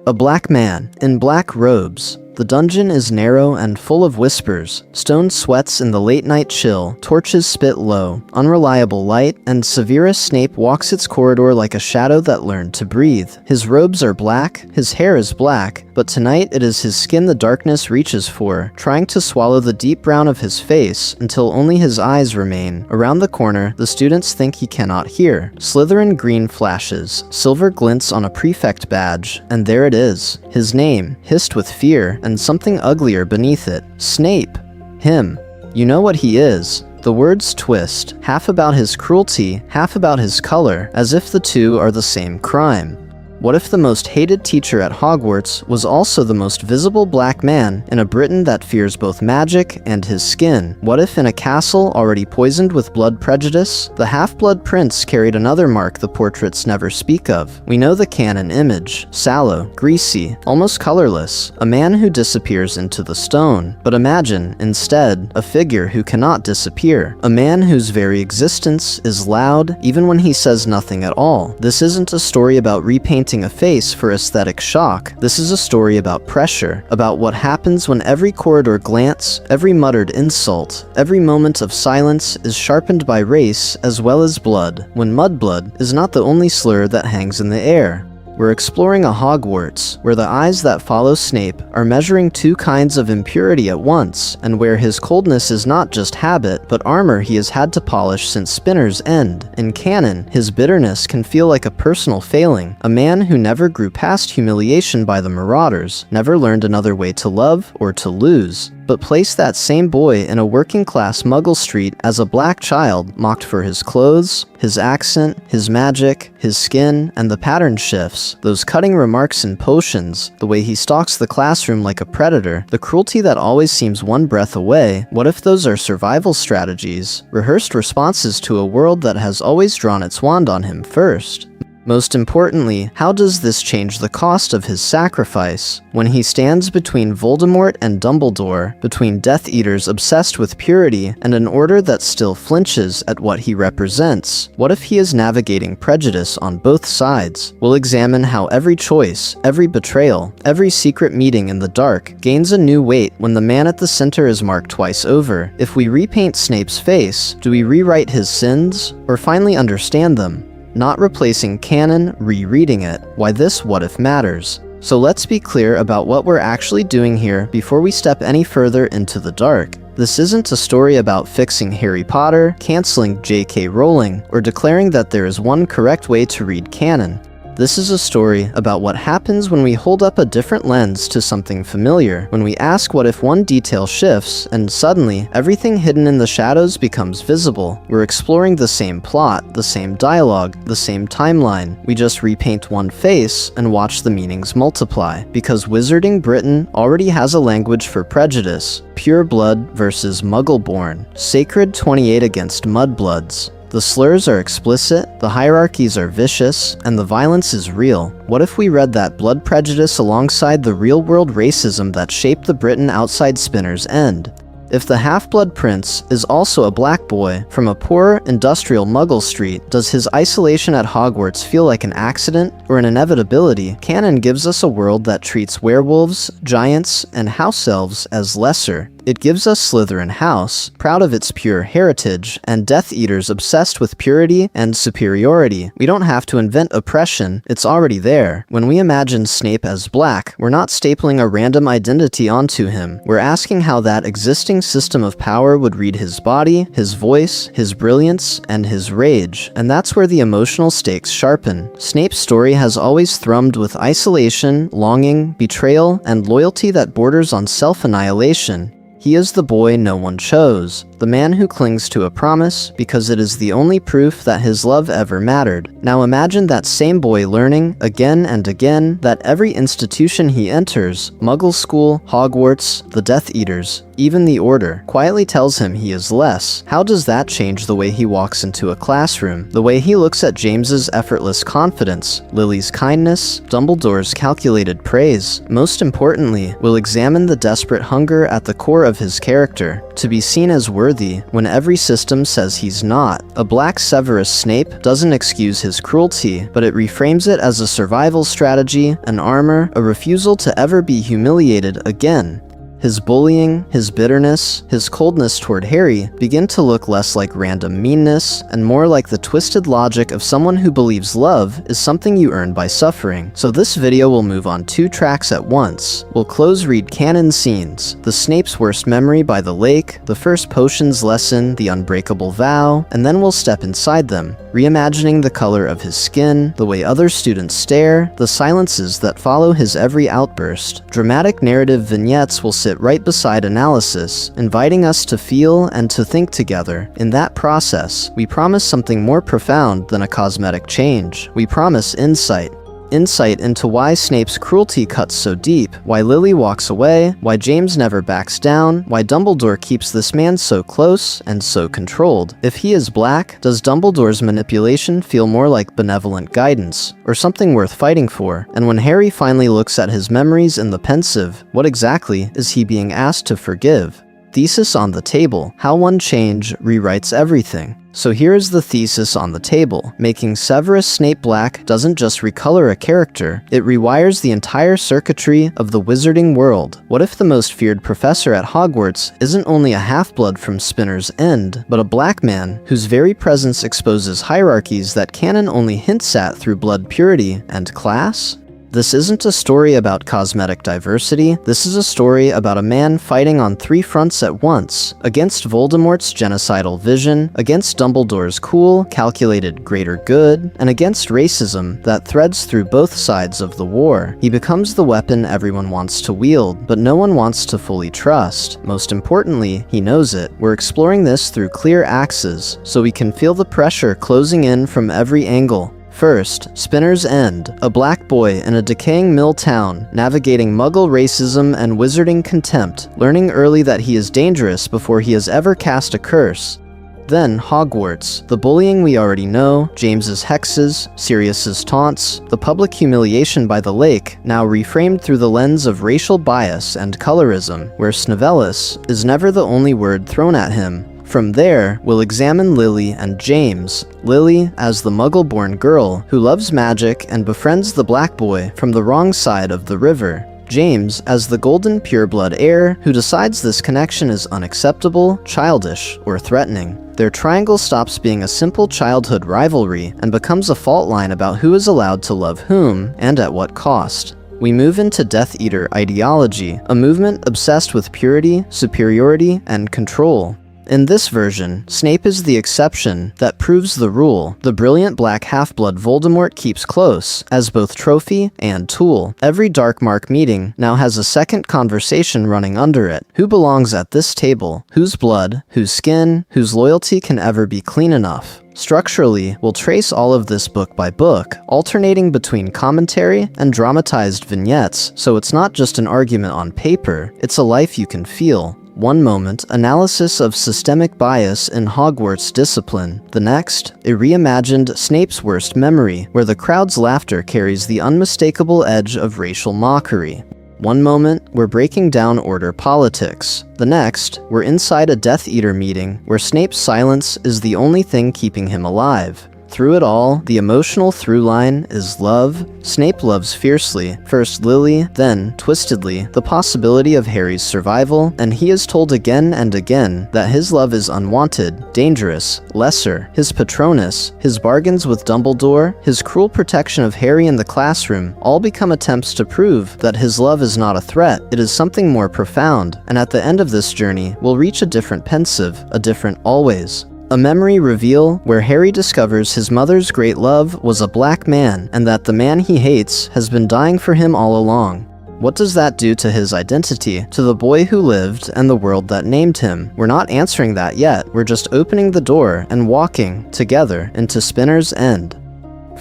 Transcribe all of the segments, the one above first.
A black man, in black robes. The dungeon is narrow and full of whispers. Stone sweats in the late-night chill, torches spit low, unreliable light, and Severus Snape walks its corridor like a shadow that learned to breathe. His robes are black, his hair is black, but tonight it is his skin the darkness reaches for, trying to swallow the deep brown of his face until only his eyes remain. Around the corner, the students think he cannot hear. Slytherin green flashes, silver glints on a prefect badge, and there it is. His name, hissed with fear, and something uglier beneath it. Snape. Him. You know what he is. The words twist, half about his cruelty, half about his color, as if the two are the same crime. What if the most hated teacher at Hogwarts was also the most visible black man in a Britain that fears both magic and his skin? What if in a castle already poisoned with blood prejudice, the half-blood prince carried another mark the portraits never speak of? We know the canon image: sallow, greasy, almost colorless, a man who disappears into the stone. But imagine, instead, a figure who cannot disappear, a man whose very existence is loud even when he says nothing at all. This isn't a story about repainting a face for aesthetic shock. This is a story about pressure, about what happens when every corridor glance, every muttered insult, every moment of silence is sharpened by race as well as blood, when mudblood is not the only slur that hangs in the air. We're exploring a Hogwarts, where the eyes that follow Snape are measuring two kinds of impurity at once, and where his coldness is not just habit, but armor he has had to polish since Spinner's End. In canon, his bitterness can feel like a personal failing, a man who never grew past humiliation by the Marauders, never learned another way to love or to lose. But place that same boy in a working-class Muggle street as a black child, mocked for his clothes, his accent, his magic, his skin, and the pattern shifts, those cutting remarks and potions, the way he stalks the classroom like a predator, the cruelty that always seems one breath away. What if those are survival strategies, rehearsed responses to a world that has always drawn its wand on him first? Most importantly, how does this change the cost of his sacrifice? When he stands between Voldemort and Dumbledore, between Death Eaters obsessed with purity and an order that still flinches at what he represents, what if he is navigating prejudice on both sides? We'll examine how every choice, every betrayal, every secret meeting in the dark gains a new weight when the man at the center is marked twice over. If we repaint Snape's face, do we rewrite his sins, or finally understand them? Not replacing canon, rereading it. Why this what if matters. So let's be clear about what we're actually doing here before we step any further into the dark. This isn't a story about fixing Harry Potter, canceling J.K. Rowling, or declaring that there is one correct way to read canon. This is a story about what happens when we hold up a different lens to something familiar, when we ask what if one detail shifts, and suddenly, everything hidden in the shadows becomes visible. We're exploring the same plot, the same dialogue, the same timeline. We just repaint one face and watch the meanings multiply. Because Wizarding Britain already has a language for prejudice: pure blood versus Muggle-born, sacred 28 against mudbloods. The slurs are explicit, the hierarchies are vicious, and the violence is real. What if we read that blood prejudice alongside the real-world racism that shaped the Britain outside Spinner's End? If the half-blood prince is also a black boy from a poor, industrial Muggle street, does his isolation at Hogwarts feel like an accident or an inevitability? Canon gives us a world that treats werewolves, giants, and house elves as lesser. It gives us Slytherin House, proud of its pure heritage, and Death Eaters obsessed with purity and superiority. We don't have to invent oppression, it's already there. When we imagine Snape as black, we're not stapling a random identity onto him. We're asking how that existing system of power would read his body, his voice, his brilliance, and his rage. And that's where the emotional stakes sharpen. Snape's story has always thrummed with isolation, longing, betrayal, and loyalty that borders on self-annihilation. He is the boy no one chose, the man who clings to a promise because it is the only proof that his love ever mattered. Now imagine that same boy learning, again and again, that every institution he enters, Muggle school, Hogwarts, the Death Eaters, Even the Order quietly tells him he is less. How does that change the way he walks into a classroom? The way he looks at James's effortless confidence, Lily's kindness, Dumbledore's calculated praise. Most importantly, we'll examine the desperate hunger at the core of his character, to be seen as worthy when every system says he's not. A black Severus Snape doesn't excuse his cruelty, but it reframes it as a survival strategy, an armor, a refusal to ever be humiliated again. His bullying, his bitterness, his coldness toward Harry begin to look less like random meanness and more like the twisted logic of someone who believes love is something you earn by suffering. So this video will move on 2 tracks at once. We'll close read canon scenes, the Snape's worst memory by the lake, the first potions lesson, the unbreakable vow, and then we'll step inside them, reimagining the color of his skin, the way other students stare, the silences that follow his every outburst. Dramatic narrative vignettes will sit right beside analysis, inviting us to feel and to think together. In that process, we promise something more profound than a cosmetic change. We promise insight. Insight into why Snape's cruelty cuts so deep, why Lily walks away, why James never backs down, why Dumbledore keeps this man so close and so controlled. If he is black, does Dumbledore's manipulation feel more like benevolent guidance, or something worth fighting for? And when Harry finally looks at his memories in the pensive, what exactly is he being asked to forgive? Thesis on the table: how one change rewrites everything. So here is the thesis on the table. Making Severus Snape black doesn't just recolor a character, it rewires the entire circuitry of the wizarding world. What if the most feared professor at Hogwarts isn't only a half-blood from Spinner's End, but a black man whose very presence exposes hierarchies that canon only hints at through blood purity and class? This isn't a story about cosmetic diversity, this is a story about a man fighting on 3 fronts at once, against Voldemort's genocidal vision, against Dumbledore's cool, calculated greater good, and against racism that threads through both sides of the war. He becomes the weapon everyone wants to wield, but no one wants to fully trust. Most importantly, he knows it. We're exploring this through clear axes, so we can feel the pressure closing in from every angle. First, Spinner's End, a black boy in a decaying mill town, navigating Muggle racism and wizarding contempt, learning early that he is dangerous before he has ever cast a curse. Then Hogwarts, the bullying we already know, James's hexes, Sirius's taunts, the public humiliation by the lake, now reframed through the lens of racial bias and colorism, where Snivellus is never the only word thrown at him. From there, we'll examine Lily and James. Lily as the Muggle-born girl who loves magic and befriends the black boy from the wrong side of the river. James as the golden pureblood heir who decides this connection is unacceptable, childish, or threatening. Their triangle stops being a simple childhood rivalry and becomes a fault line about who is allowed to love whom and at what cost. We move into Death Eater ideology, a movement obsessed with purity, superiority, and control. In this version, Snape is the exception that proves the rule. The brilliant black half-blood Voldemort keeps close, as both trophy and tool. Every Darkmark meeting now has a second conversation running under it. Who belongs at this table? Whose blood, whose skin, whose loyalty can ever be clean enough? Structurally, we'll trace all of this book by book, alternating between commentary and dramatized vignettes, so it's not just an argument on paper, it's a life you can feel. One moment, analysis of systemic bias in Hogwarts discipline. The next, a reimagined Snape's worst memory, where the crowd's laughter carries the unmistakable edge of racial mockery. One moment, we're breaking down order politics. The next, we're inside a Death Eater meeting, where Snape's silence is the only thing keeping him alive. Through it all, the emotional through line is love. Snape loves fiercely, first Lily, then, twistedly, the possibility of Harry's survival, and he is told again and again that his love is unwanted, dangerous, lesser. His Patronus, his bargains with Dumbledore, his cruel protection of Harry in the classroom, all become attempts to prove that his love is not a threat, it is something more profound, and at the end of this journey, we'll reach a different pensive, a different always. A memory reveal where Harry discovers his mother's great love was a black man, and that the man he hates has been dying for him all along. What does that do to his identity, to the boy who lived and the world that named him? We're not answering that yet, we're just opening the door and walking, together, into Spinner's End.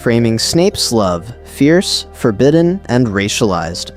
Framing Snape's love, fierce, forbidden, and racialized.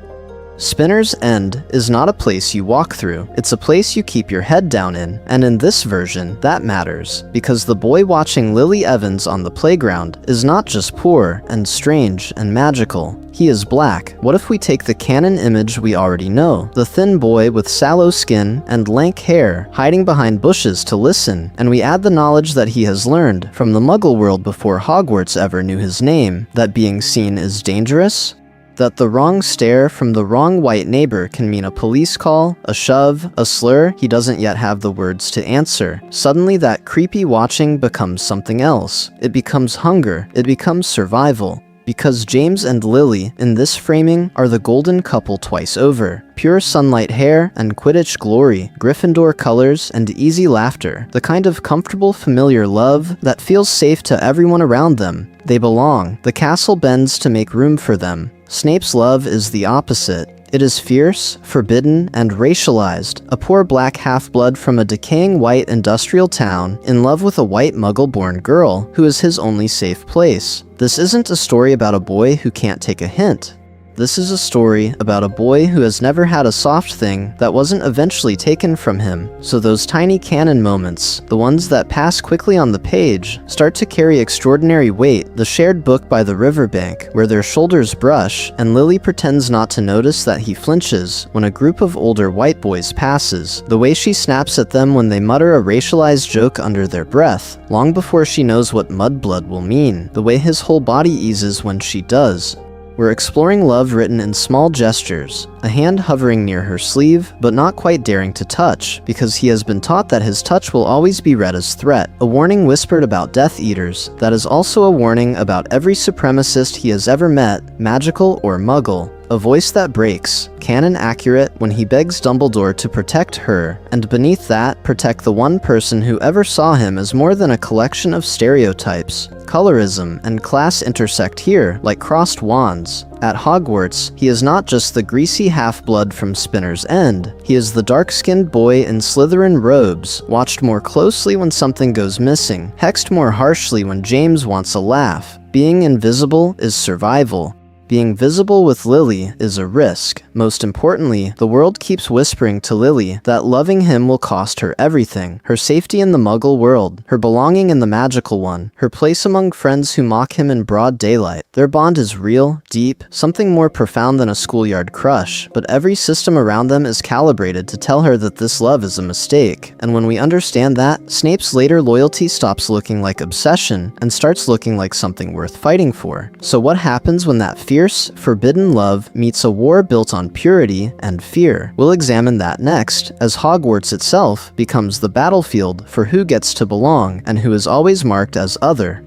Spinner's End is not a place you walk through, it's a place you keep your head down in, and in this version, that matters, because the boy watching Lily Evans on the playground is not just poor and strange and magical. He is black. What if we take the canon image we already know, the thin boy with sallow skin and lank hair hiding behind bushes to listen, and we add the knowledge that he has learned from the Muggle world before Hogwarts ever knew his name, that being seen is dangerous? That the wrong stare from the wrong white neighbor can mean a police call, a shove, a slur he doesn't yet have the words to answer. Suddenly that creepy watching becomes something else. It becomes hunger. It becomes survival. Because James and Lily, in this framing, are the golden couple twice over. Pure sunlight hair and Quidditch glory, Gryffindor colors and easy laughter. The kind of comfortable, familiar love that feels safe to everyone around them. They belong. The castle bends to make room for them. Snape's love is the opposite. It is fierce, forbidden, and racialized. A poor black half-blood from a decaying white industrial town in love with a white Muggle-born girl who is his only safe place. This isn't a story about a boy who can't take a hint. This is a story about a boy who has never had a soft thing that wasn't eventually taken from him. So those tiny canon moments, the ones that pass quickly on the page, start to carry extraordinary weight. The shared book by the riverbank, where their shoulders brush, and Lily pretends not to notice that he flinches when a group of older white boys passes. The way she snaps at them when they mutter a racialized joke under their breath, long before she knows what mudblood will mean. The way his whole body eases when she does. We're exploring love written in small gestures, a hand hovering near her sleeve, but not quite daring to touch, because he has been taught that his touch will always be read as threat, a warning whispered about Death Eaters, that is also a warning about every supremacist he has ever met, magical or Muggle. A voice that breaks, canon accurate when he begs Dumbledore to protect her, and beneath that, protect the one person who ever saw him as more than a collection of stereotypes. Colorism and class intersect here like crossed wands. At Hogwarts, he is not just the greasy half-blood from Spinner's End. He is the dark-skinned boy in Slytherin robes, watched more closely when something goes missing, hexed more harshly when James wants a laugh. Being invisible is survival. Being visible with Lily is a risk. Most importantly, the world keeps whispering to Lily that loving him will cost her everything. Her safety in the Muggle world, her belonging in the magical one, her place among friends who mock him in broad daylight. Their bond is real, deep, something more profound than a schoolyard crush, but every system around them is calibrated to tell her that this love is a mistake. And when we understand that, Snape's later loyalty stops looking like obsession and starts looking like something worth fighting for. So what happens when that fierce, forbidden love meets a war built on purity and fear? We'll examine that next, as Hogwarts itself becomes the battlefield for who gets to belong and who is always marked as other.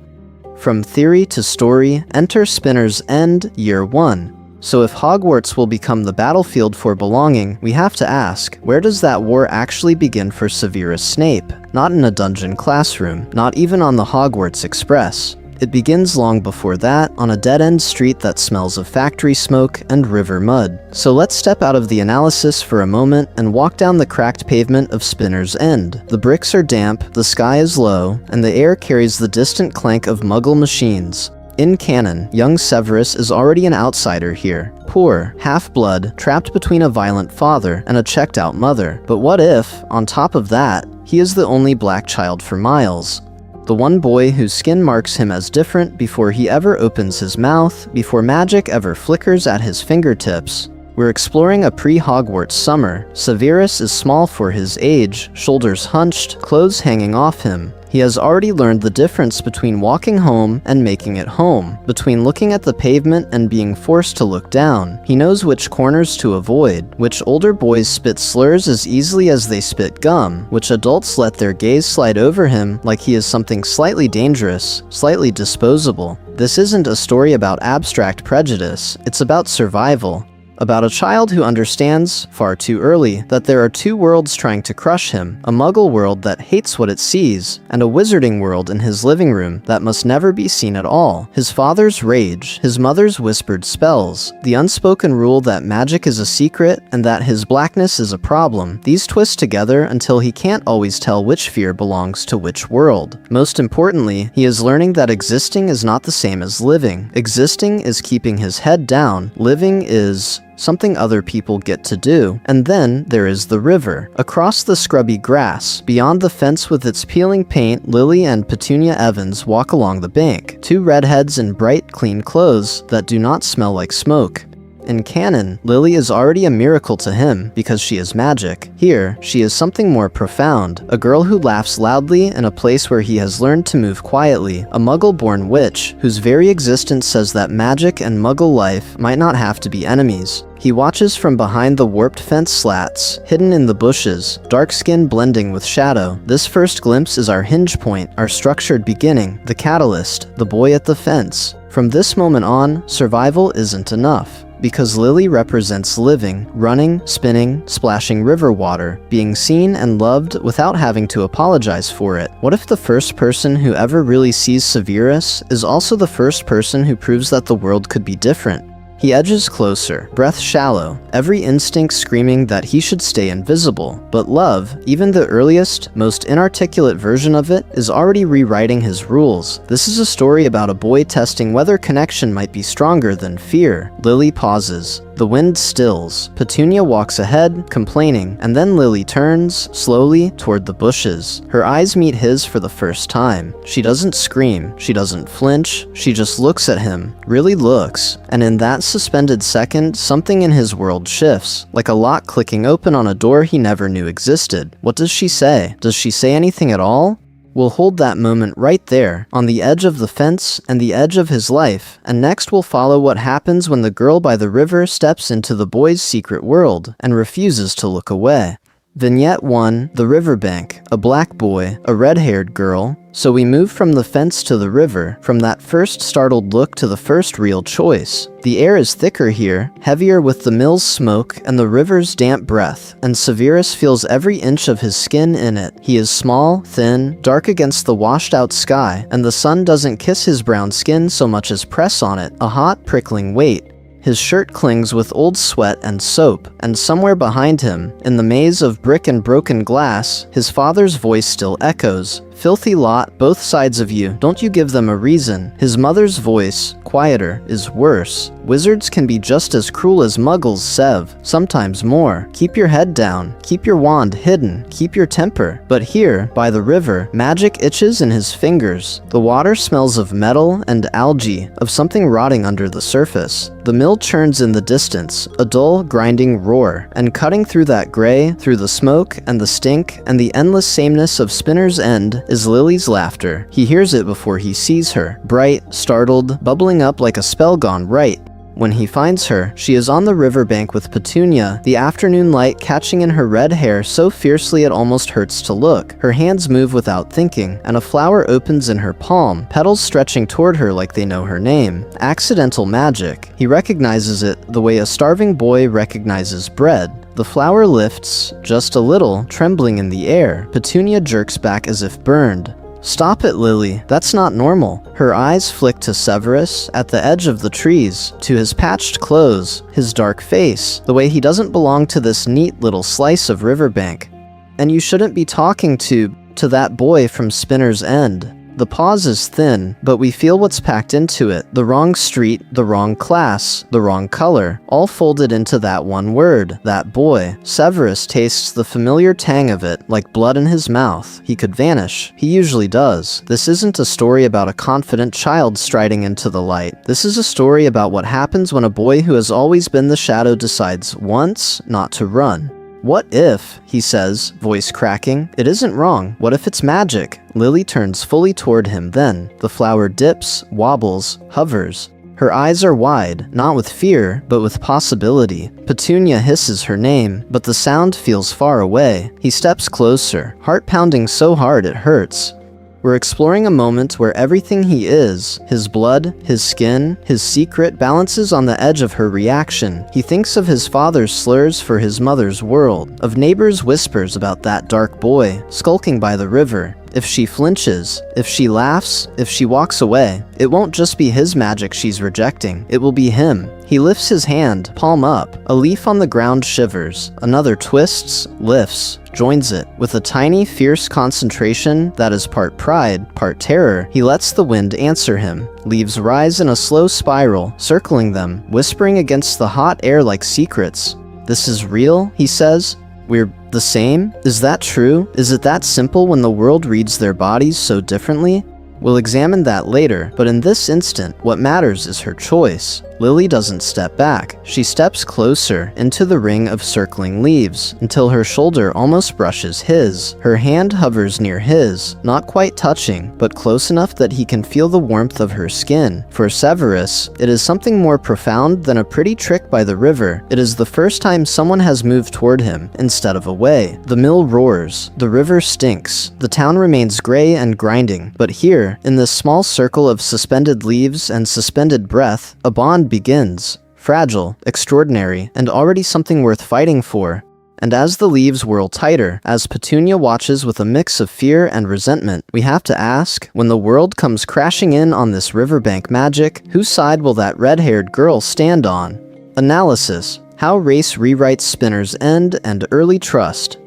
From theory to story, enter Spinner's End, Year 1. So if Hogwarts will become the battlefield for belonging, we have to ask, where does that war actually begin for Severus Snape? Not in a dungeon classroom, not even on the Hogwarts Express. It begins long before that, on a dead-end street that smells of factory smoke and river mud. So let's step out of the analysis for a moment and walk down the cracked pavement of Spinner's End. The bricks are damp, the sky is low, and the air carries the distant clank of Muggle machines. In canon, young Severus is already an outsider here. Poor, half-blood, trapped between a violent father and a checked-out mother. But what if, on top of that, he is the only black child for miles? The one boy whose skin marks him as different before he ever opens his mouth, before magic ever flickers at his fingertips. We're exploring a pre-Hogwarts summer. Severus is small for his age, shoulders hunched, clothes hanging off him. He has already learned the difference between walking home and making it home, between looking at the pavement and being forced to look down. He knows which corners to avoid, which older boys spit slurs as easily as they spit gum, which adults let their gaze slide over him like he is something slightly dangerous, slightly disposable. This isn't a story about abstract prejudice, it's about survival. About a child who understands, far too early, that there are two worlds trying to crush him, a Muggle world that hates what it sees, and a wizarding world in his living room that must never be seen at all. His father's rage, his mother's whispered spells, the unspoken rule that magic is a secret and that his blackness is a problem, these twist together until he can't always tell which fear belongs to which world. Most importantly, he is learning that existing is not the same as living. Existing is keeping his head down, living is something other people get to do. And then there is the river. Across the scrubby grass, beyond the fence with its peeling paint, Lily and Petunia Evans walk along the bank, two redheads in bright, clean clothes that do not smell like smoke. In canon, Lily is already a miracle to him because she is magic. Here, she is something more profound, a girl who laughs loudly in a place where he has learned to move quietly, a muggle-born witch whose very existence says that magic and muggle life might not have to be enemies. He watches from behind the warped fence slats, hidden in the bushes, dark skin blending with shadow. This first glimpse is our hinge point, our structured beginning, the catalyst, the boy at the fence. From this moment on, survival isn't enough. Because Lily represents living, running, spinning, splashing river water, being seen and loved without having to apologize for it. What if the first person who ever really sees Severus is also the first person who proves that the world could be different? He edges closer, breath shallow, every instinct screaming that he should stay invisible. But love, even the earliest, most inarticulate version of it, is already rewriting his rules. This is a story about a boy testing whether connection might be stronger than fear. Lily pauses. The wind stills. Petunia walks ahead, complaining, and then Lily turns, slowly, toward the bushes. Her eyes meet his for the first time. She doesn't scream, she doesn't flinch, she just looks at him, really looks. And in that suspended second, something in his world shifts, like a lock clicking open on a door he never knew existed. What does she say? Does she say anything at all? We'll hold that moment right there, on the edge of the fence and the edge of his life, and next we'll follow what happens when the girl by the river steps into the boy's secret world and refuses to look away. Vignette 1, the riverbank, a black boy, a red-haired girl. So we move from the fence to the river, from that first startled look to the first real choice. The air is thicker here, heavier with the mill's smoke and the river's damp breath, and Severus feels every inch of his skin in it. He is small, thin, dark against the washed-out sky, and the sun doesn't kiss his brown skin so much as press on it, a hot, prickling weight. His shirt clings with old sweat and soap, and somewhere behind him, in the maze of brick and broken glass, his father's voice still echoes. "Filthy lot, both sides of you, don't you give them a reason." His mother's voice, quieter, is worse. "Wizards can be just as cruel as muggles, Sev, sometimes more. Keep your head down, keep your wand hidden, keep your temper." But here, by the river, magic itches in his fingers. The water smells of metal and algae, of something rotting under the surface. The mill churns in the distance, a dull, grinding roar, and cutting through that gray, through the smoke and the stink and the endless sameness of Spinner's End, is Lily's laughter. He hears it before he sees her, bright, startled, bubbling up like a spell gone right. When he finds her, she is on the riverbank with Petunia, the afternoon light catching in her red hair so fiercely it almost hurts to look. Her hands move without thinking, and a flower opens in her palm, petals stretching toward her like they know her name. Accidental magic. He recognizes it the way a starving boy recognizes bread. The flower lifts, just a little, trembling in the air. Petunia jerks back as if burned. "Stop it, Lily. That's not normal." Her eyes flick to Severus, at the edge of the trees, to his patched clothes, his dark face, the way he doesn't belong to this neat little slice of riverbank. "And you shouldn't be talking to that boy from Spinner's End." The pause is thin, but we feel what's packed into it. The wrong street, the wrong class, the wrong color, all folded into that one word, that boy. Severus tastes the familiar tang of it, like blood in his mouth. He could vanish. He usually does. This isn't a story about a confident child striding into the light. This is a story about what happens when a boy who has always been the shadow decides once not to run. "What if," he says, voice cracking, "it isn't wrong? What if it's magic?" Lily turns fully toward him then. The flower dips, wobbles, hovers. Her eyes are wide, not with fear, but with possibility. Petunia hisses her name, but the sound feels far away. He steps closer, heart pounding so hard it hurts. We're exploring a moment where everything he is, his blood, his skin, his secret, balances on the edge of her reaction. He thinks of his father's slurs for his mother's world, of neighbors' whispers about that dark boy, skulking by the river. if she flinches, if she laughs, if she walks away, it won't just be his magic she's rejecting, it will be him. He lifts his hand, palm up. A leaf on the ground shivers. Another twists, lifts, joins it. With a tiny, fierce concentration that is part pride, part terror, he lets the wind answer him. Leaves rise in a slow spiral, circling them, whispering against the hot air like secrets. "This is real," he says. "We're the same? Is that true? Is it that simple when the world reads their bodies so differently?" We'll examine that later, but in this instant, what matters is her choice. Lily doesn't step back. She steps closer into the ring of circling leaves until her shoulder almost brushes his. Her hand hovers near his, not quite touching, but close enough that he can feel the warmth of her skin. For Severus, it is something more profound than a pretty trick by the river. It is the first time someone has moved toward him instead of away. The mill roars. The river stinks. The town remains gray and grinding. But here, in this small circle of suspended leaves and suspended breath, a bond begins. Fragile, extraordinary, and already something worth fighting for. And as the leaves whirl tighter, as Petunia watches with a mix of fear and resentment, we have to ask, when the world comes crashing in on this riverbank magic, whose side will that red-haired girl stand on? Analysis: how race rewrites Spinner's End and early trust.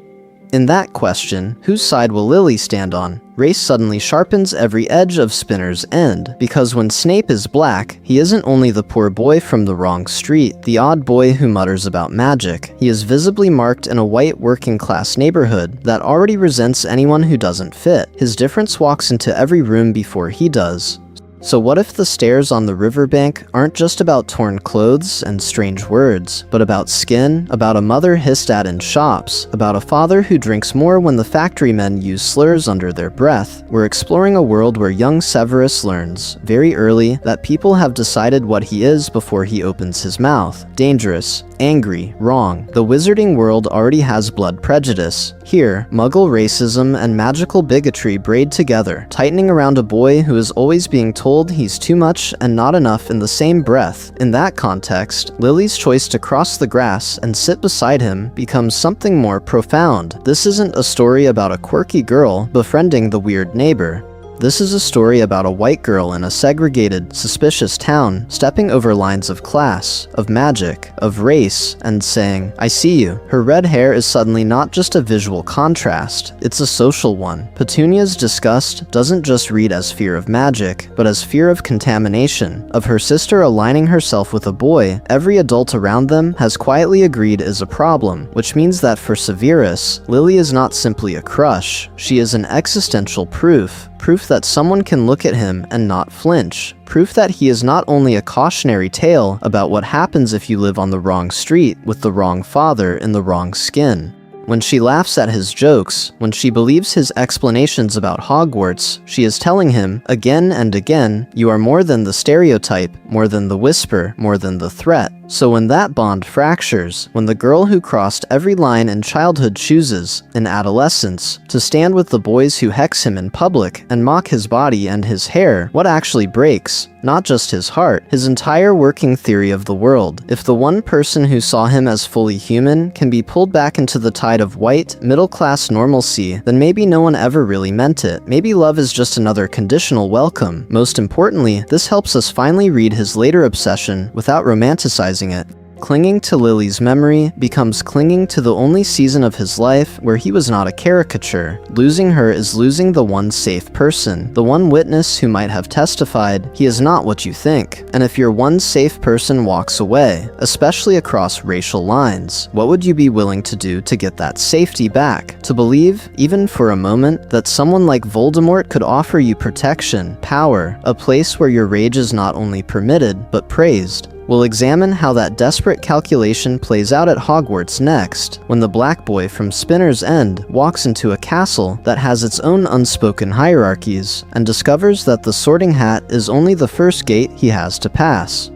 In that question, whose side will Lily stand on? Race suddenly sharpens every edge of Spinner's End, because when Snape is black, he isn't only the poor boy from the wrong street, the odd boy who mutters about magic. He is visibly marked in a white working-class neighborhood that already resents anyone who doesn't fit. His difference walks into every room before he does. So what if the stairs on the riverbank aren't just about torn clothes and strange words, but about skin, about a mother hissed at in shops, about a father who drinks more when the factory men use slurs under their breath? We're exploring a world where young Severus learns, very early, that people have decided what he is before he opens his mouth. Dangerous, angry, wrong. The wizarding world already has blood prejudice. Here, Muggle racism and magical bigotry braid together, tightening around a boy who is always being told he's too much and not enough in the same breath. In that context, Lily's choice to cross the grass and sit beside him becomes something more profound. This isn't a story about a quirky girl befriending the weird neighbor. This is a story about a white girl in a segregated, suspicious town stepping over lines of class, of magic, of race, and saying, "I see you." Her red hair is suddenly not just a visual contrast, it's a social one. Petunia's disgust doesn't just read as fear of magic, but as fear of contamination, of her sister aligning herself with a boy every adult around them has quietly agreed is a problem, which means that for Severus, Lily is not simply a crush, she is an existential proof that someone can look at him and not flinch. Proof that he is not only a cautionary tale about what happens if you live on the wrong street with the wrong father in the wrong skin. When she laughs at his jokes, when she believes his explanations about Hogwarts, she is telling him, again and again, you are more than the stereotype, more than the whisper, more than the threat. So when that bond fractures, when the girl who crossed every line in childhood chooses, in adolescence, to stand with the boys who hex him in public and mock his body and his hair, what actually breaks? Not just his heart, his entire working theory of the world. If the one person who saw him as fully human can be pulled back into the tide of white, middle-class normalcy, then maybe no one ever really meant it. Maybe love is just another conditional welcome. Most importantly, this helps us finally read his later obsession without romanticizing it. Clinging to Lily's memory becomes clinging to the only season of his life where he was not a caricature. Losing her is losing the one safe person, the one witness who might have testified, he is not what you think. And if your one safe person walks away, especially across racial lines, what would you be willing to do to get that safety back? To believe, even for a moment, that someone like Voldemort could offer you protection, power, a place where your rage is not only permitted, but praised. We'll examine how that desperate calculation plays out at Hogwarts next, when the black boy from Spinner's End walks into a castle that has its own unspoken hierarchies, and discovers that the Sorting Hat is only the first gate he has to pass.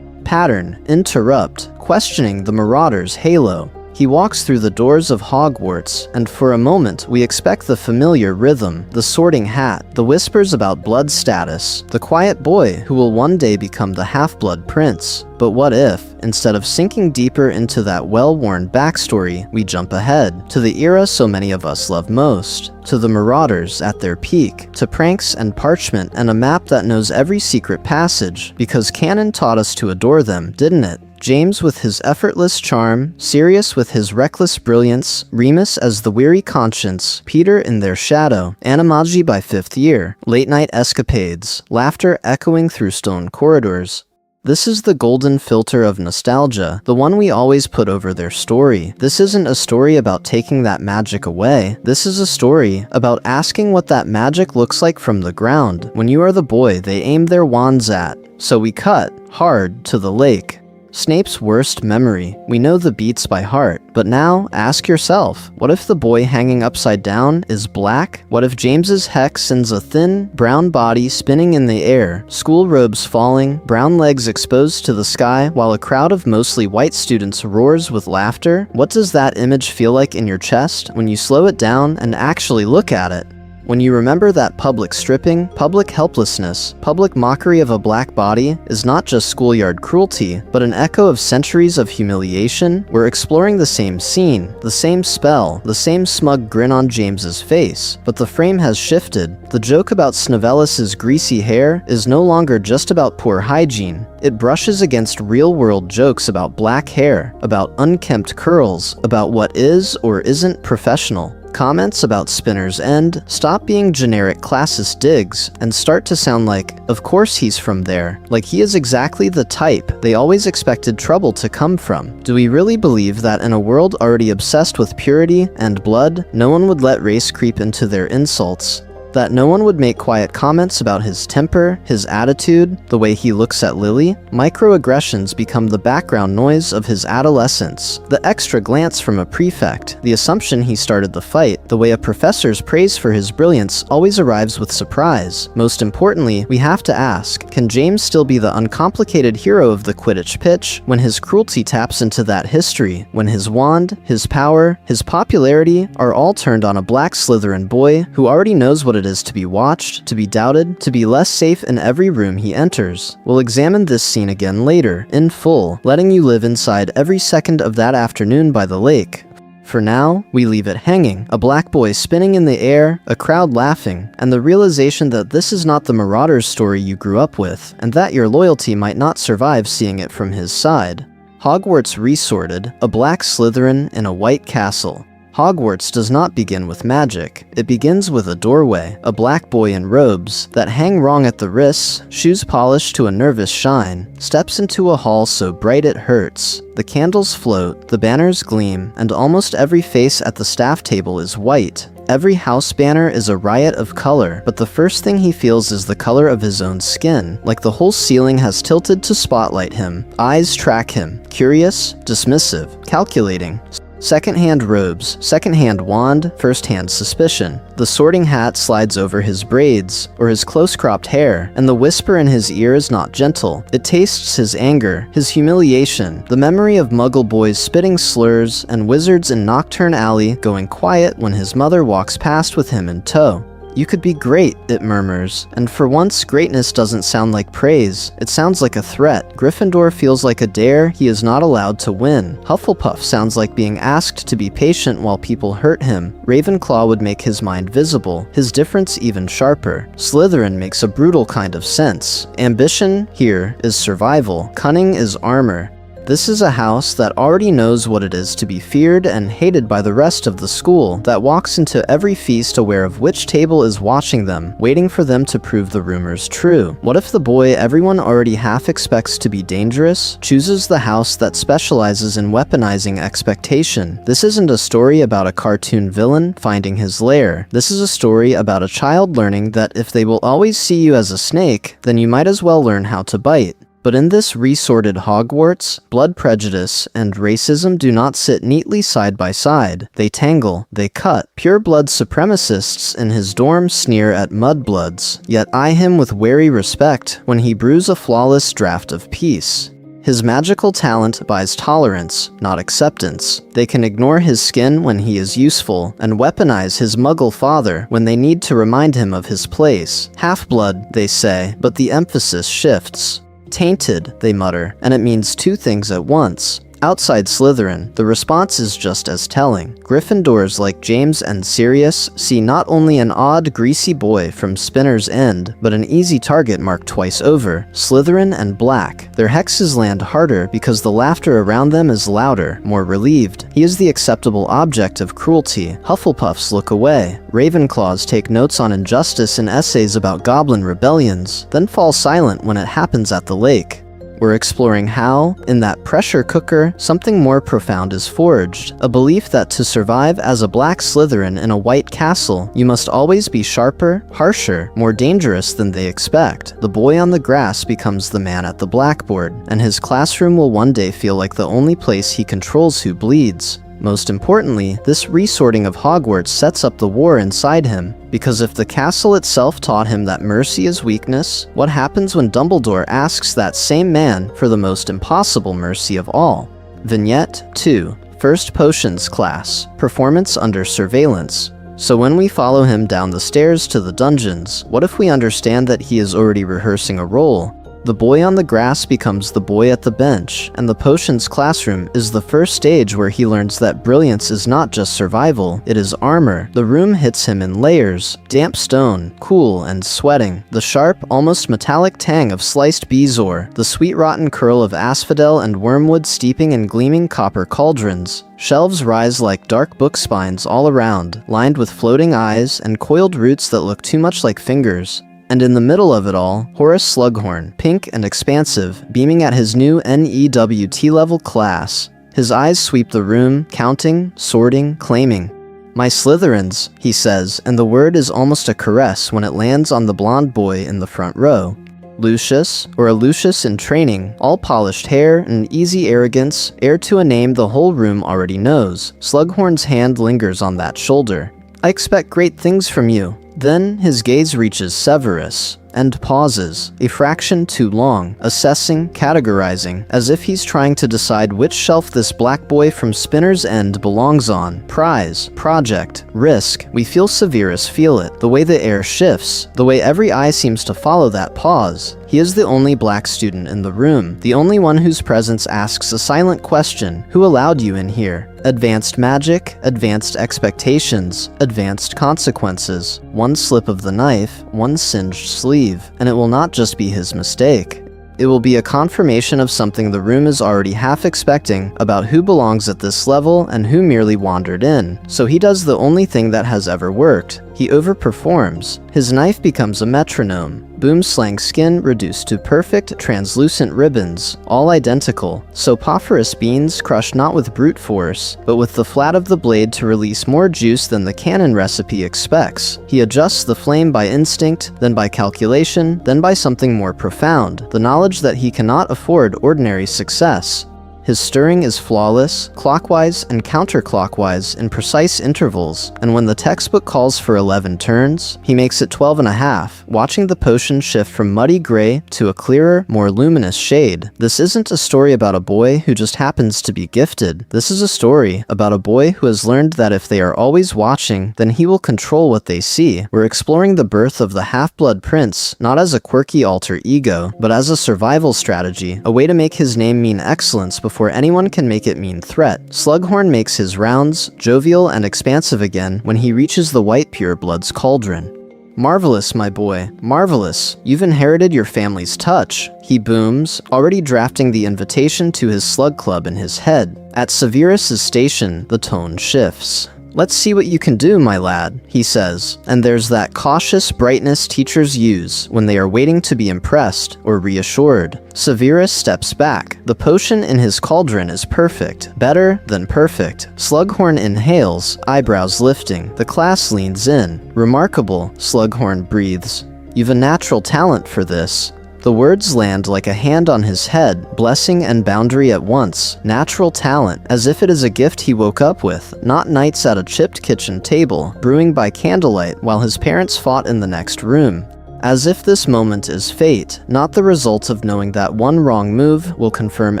Pattern, interrupt, questioning the Marauder's halo. He walks through the doors of Hogwarts, and for a moment we expect the familiar rhythm, the sorting hat, the whispers about blood status, the quiet boy who will one day become the half-blood prince. But what if, instead of sinking deeper into that well-worn backstory, we jump ahead to the era so many of us love most, to the Marauders at their peak, to pranks and parchment and a map that knows every secret passage, because canon taught us to adore them, didn't it? James with his effortless charm, Sirius with his reckless brilliance, Remus as the weary conscience, Peter in their shadow, animagi by fifth year, late-night escapades, laughter echoing through stone corridors. This is the golden filter of nostalgia, the one we always put over their story. This isn't a story about taking that magic away. This is a story about asking what that magic looks like from the ground, when you are the boy they aim their wands at. So we cut, hard, to the lake. Snape's worst memory. We know the beats by heart. But now, ask yourself, what if the boy hanging upside down is black? What if James's hex sends a thin, brown body spinning in the air, school robes falling, brown legs exposed to the sky, while a crowd of mostly white students roars with laughter? What does that image feel like in your chest when you slow it down and actually look at it? When you remember that public stripping, public helplessness, public mockery of a black body is not just schoolyard cruelty, but an echo of centuries of humiliation, we're exploring the same scene, the same spell, the same smug grin on James's face, but the frame has shifted. The joke about Snavelus's greasy hair is no longer just about poor hygiene. It brushes against real-world jokes about black hair, about unkempt curls, about what is or isn't professional. Comments about Spinner's End stop being generic classist digs and start to sound like, of course he's from there, like he is exactly the type they always expected trouble to come from. Do we really believe that in a world already obsessed with purity and blood, no one would let race creep into their insults? That no one would make quiet comments about his temper, his attitude, the way he looks at Lily? Microaggressions become the background noise of his adolescence. The extra glance from a prefect, the assumption he started the fight, the way a professor's praise for his brilliance always arrives with surprise. Most importantly, we have to ask, can James still be the uncomplicated hero of the Quidditch pitch when his cruelty taps into that history, when his wand, his power, his popularity are all turned on a black Slytherin boy who already knows what it is to be watched, to be doubted, to be less safe in every room he enters? We'll examine this scene again later, in full, letting you live inside every second of that afternoon by the lake. For now, we leave it hanging, a black boy spinning in the air, a crowd laughing, and the realization that this is not the Marauder's story you grew up with, and that your loyalty might not survive seeing it from his side. Hogwarts resorted, a black Slytherin in a white castle. Hogwarts does not begin with magic. It begins with a doorway, a black boy in robes that hang wrong at the wrists, shoes polished to a nervous shine, steps into a hall so bright it hurts. The candles float, the banners gleam, and almost every face at the staff table is white. Every house banner is a riot of color, but the first thing he feels is the color of his own skin, like the whole ceiling has tilted to spotlight him. Eyes track him, curious, dismissive, calculating. Second-hand robes, second-hand wand, first-hand suspicion. The sorting hat slides over his braids, or his close-cropped hair, and the whisper in his ear is not gentle. It tastes his anger, his humiliation, the memory of Muggle boys spitting slurs, and wizards in Nocturne Alley going quiet when his mother walks past with him in tow. You could be great, it murmurs, and for once greatness doesn't sound like praise, it sounds like a threat. Gryffindor feels like a dare he is not allowed to win. Hufflepuff sounds like being asked to be patient while people hurt him. Ravenclaw would make his mind visible, his difference even sharper. Slytherin makes a brutal kind of sense. Ambition, here, is survival. Cunning is armor. This is a house that already knows what it is to be feared and hated by the rest of the school, that walks into every feast aware of which table is watching them, waiting for them to prove the rumors true. What if the boy everyone already half expects to be dangerous chooses the house that specializes in weaponizing expectation? This isn't a story about a cartoon villain finding his lair. This is a story about a child learning that if they will always see you as a snake, then you might as well learn how to bite. But in this resorted Hogwarts, blood prejudice and racism do not sit neatly side by side. They tangle, they cut. Pure-blood supremacists in his dorm sneer at mudbloods, yet eye him with wary respect when he brews a flawless draft of peace. His magical talent buys tolerance, not acceptance. They can ignore his skin when he is useful, and weaponize his muggle father when they need to remind him of his place. Half-blood, they say, but the emphasis shifts. Tainted, they mutter, and it means two things at once. Outside Slytherin, the response is just as telling. Gryffindors like James and Sirius see not only an odd, greasy boy from Spinner's End, but an easy target marked twice over. Slytherin and Black. Their hexes land harder because the laughter around them is louder, more relieved. He is the acceptable object of cruelty. Hufflepuffs look away. Ravenclaws take notes on injustice in essays about goblin rebellions, then fall silent when it happens at the lake. We're exploring how, in that pressure cooker, something more profound is forged. A belief that to survive as a black Slytherin in a white castle, you must always be sharper, harsher, more dangerous than they expect. The boy on the grass becomes the man at the blackboard, and his classroom will one day feel like the only place he controls who bleeds. Most importantly, this resorting of Hogwarts sets up the war inside him, because if the castle itself taught him that mercy is weakness, what happens when Dumbledore asks that same man for the most impossible mercy of all? Vignette 2. First Potions Class. Performance under surveillance. So when we follow him down the stairs to the dungeons, what if we understand that he is already rehearsing a role? The boy on the grass becomes the boy at the bench, and the potions classroom is the first stage where he learns that brilliance is not just survival, it is armor. The room hits him in layers: damp stone, cool and sweating, the sharp, almost metallic tang of sliced bezoar, the sweet rotten curl of asphodel and wormwood steeping in gleaming copper cauldrons. Shelves rise like dark book spines all around, lined with floating eyes and coiled roots that look too much like fingers. And in the middle of it all, Horace Slughorn, pink and expansive, beaming at his new NEWT level class. His eyes sweep the room, counting, sorting, claiming. "My Slytherins," he says, and the word is almost a caress when it lands on the blonde boy in the front row. Lucius, or a Lucius in training, all polished hair and easy arrogance, heir to a name the whole room already knows. Slughorn's hand lingers on that shoulder. "I expect great things from you." Then his gaze reaches Severus, and pauses, a fraction too long, assessing, categorizing, as if he's trying to decide which shelf this black boy from Spinner's End belongs on. Prize, project, risk. We feel Severus feel it, the way the air shifts, the way every eye seems to follow that pause. He is the only black student in the room, the only one whose presence asks a silent question: who allowed you in here? Advanced magic, advanced expectations, advanced consequences. One slip of the knife, one singed sleeve, and it will not just be his mistake. It will be a confirmation of something the room is already half expecting about who belongs at this level and who merely wandered in. So he does the only thing that has ever worked. He overperforms. His knife becomes a metronome. Boomslang skin reduced to perfect, translucent ribbons, all identical. Sopophorus beans crushed not with brute force, but with the flat of the blade to release more juice than the canon recipe expects. He adjusts the flame by instinct, then by calculation, then by something more profound, the knowledge that he cannot afford ordinary success. His stirring is flawless, clockwise and counterclockwise in precise intervals, and when the textbook calls for 11 turns, he makes it 12 and a half, watching the potion shift from muddy gray to a clearer, more luminous shade. This isn't a story about a boy who just happens to be gifted. This is a story about a boy who has learned that if they are always watching, then he will control what they see. We're exploring the birth of the Half-Blood Prince, not as a quirky alter ego, but as a survival strategy, a way to make his name mean excellence before anyone can make it mean threat. Slughorn makes his rounds, jovial and expansive again, when he reaches the white pureblood's cauldron. "Marvelous, my boy, marvelous. You've inherited your family's touch," he booms, already drafting the invitation to his slug club in his head. At Severus's station, the tone shifts. "Let's see what you can do, my lad," he says, and there's that cautious brightness teachers use when they are waiting to be impressed or reassured. Severus steps back. The potion in his cauldron is perfect, better than perfect. Slughorn inhales, eyebrows lifting. The class leans in. "Remarkable," Slughorn breathes. "You've a natural talent for this." The words land like a hand on his head, blessing and boundary at once. Natural talent, as if it is a gift he woke up with, not nights at a chipped kitchen table, brewing by candlelight while his parents fought in the next room. as if this moment is fate, not the result of knowing that one wrong move will confirm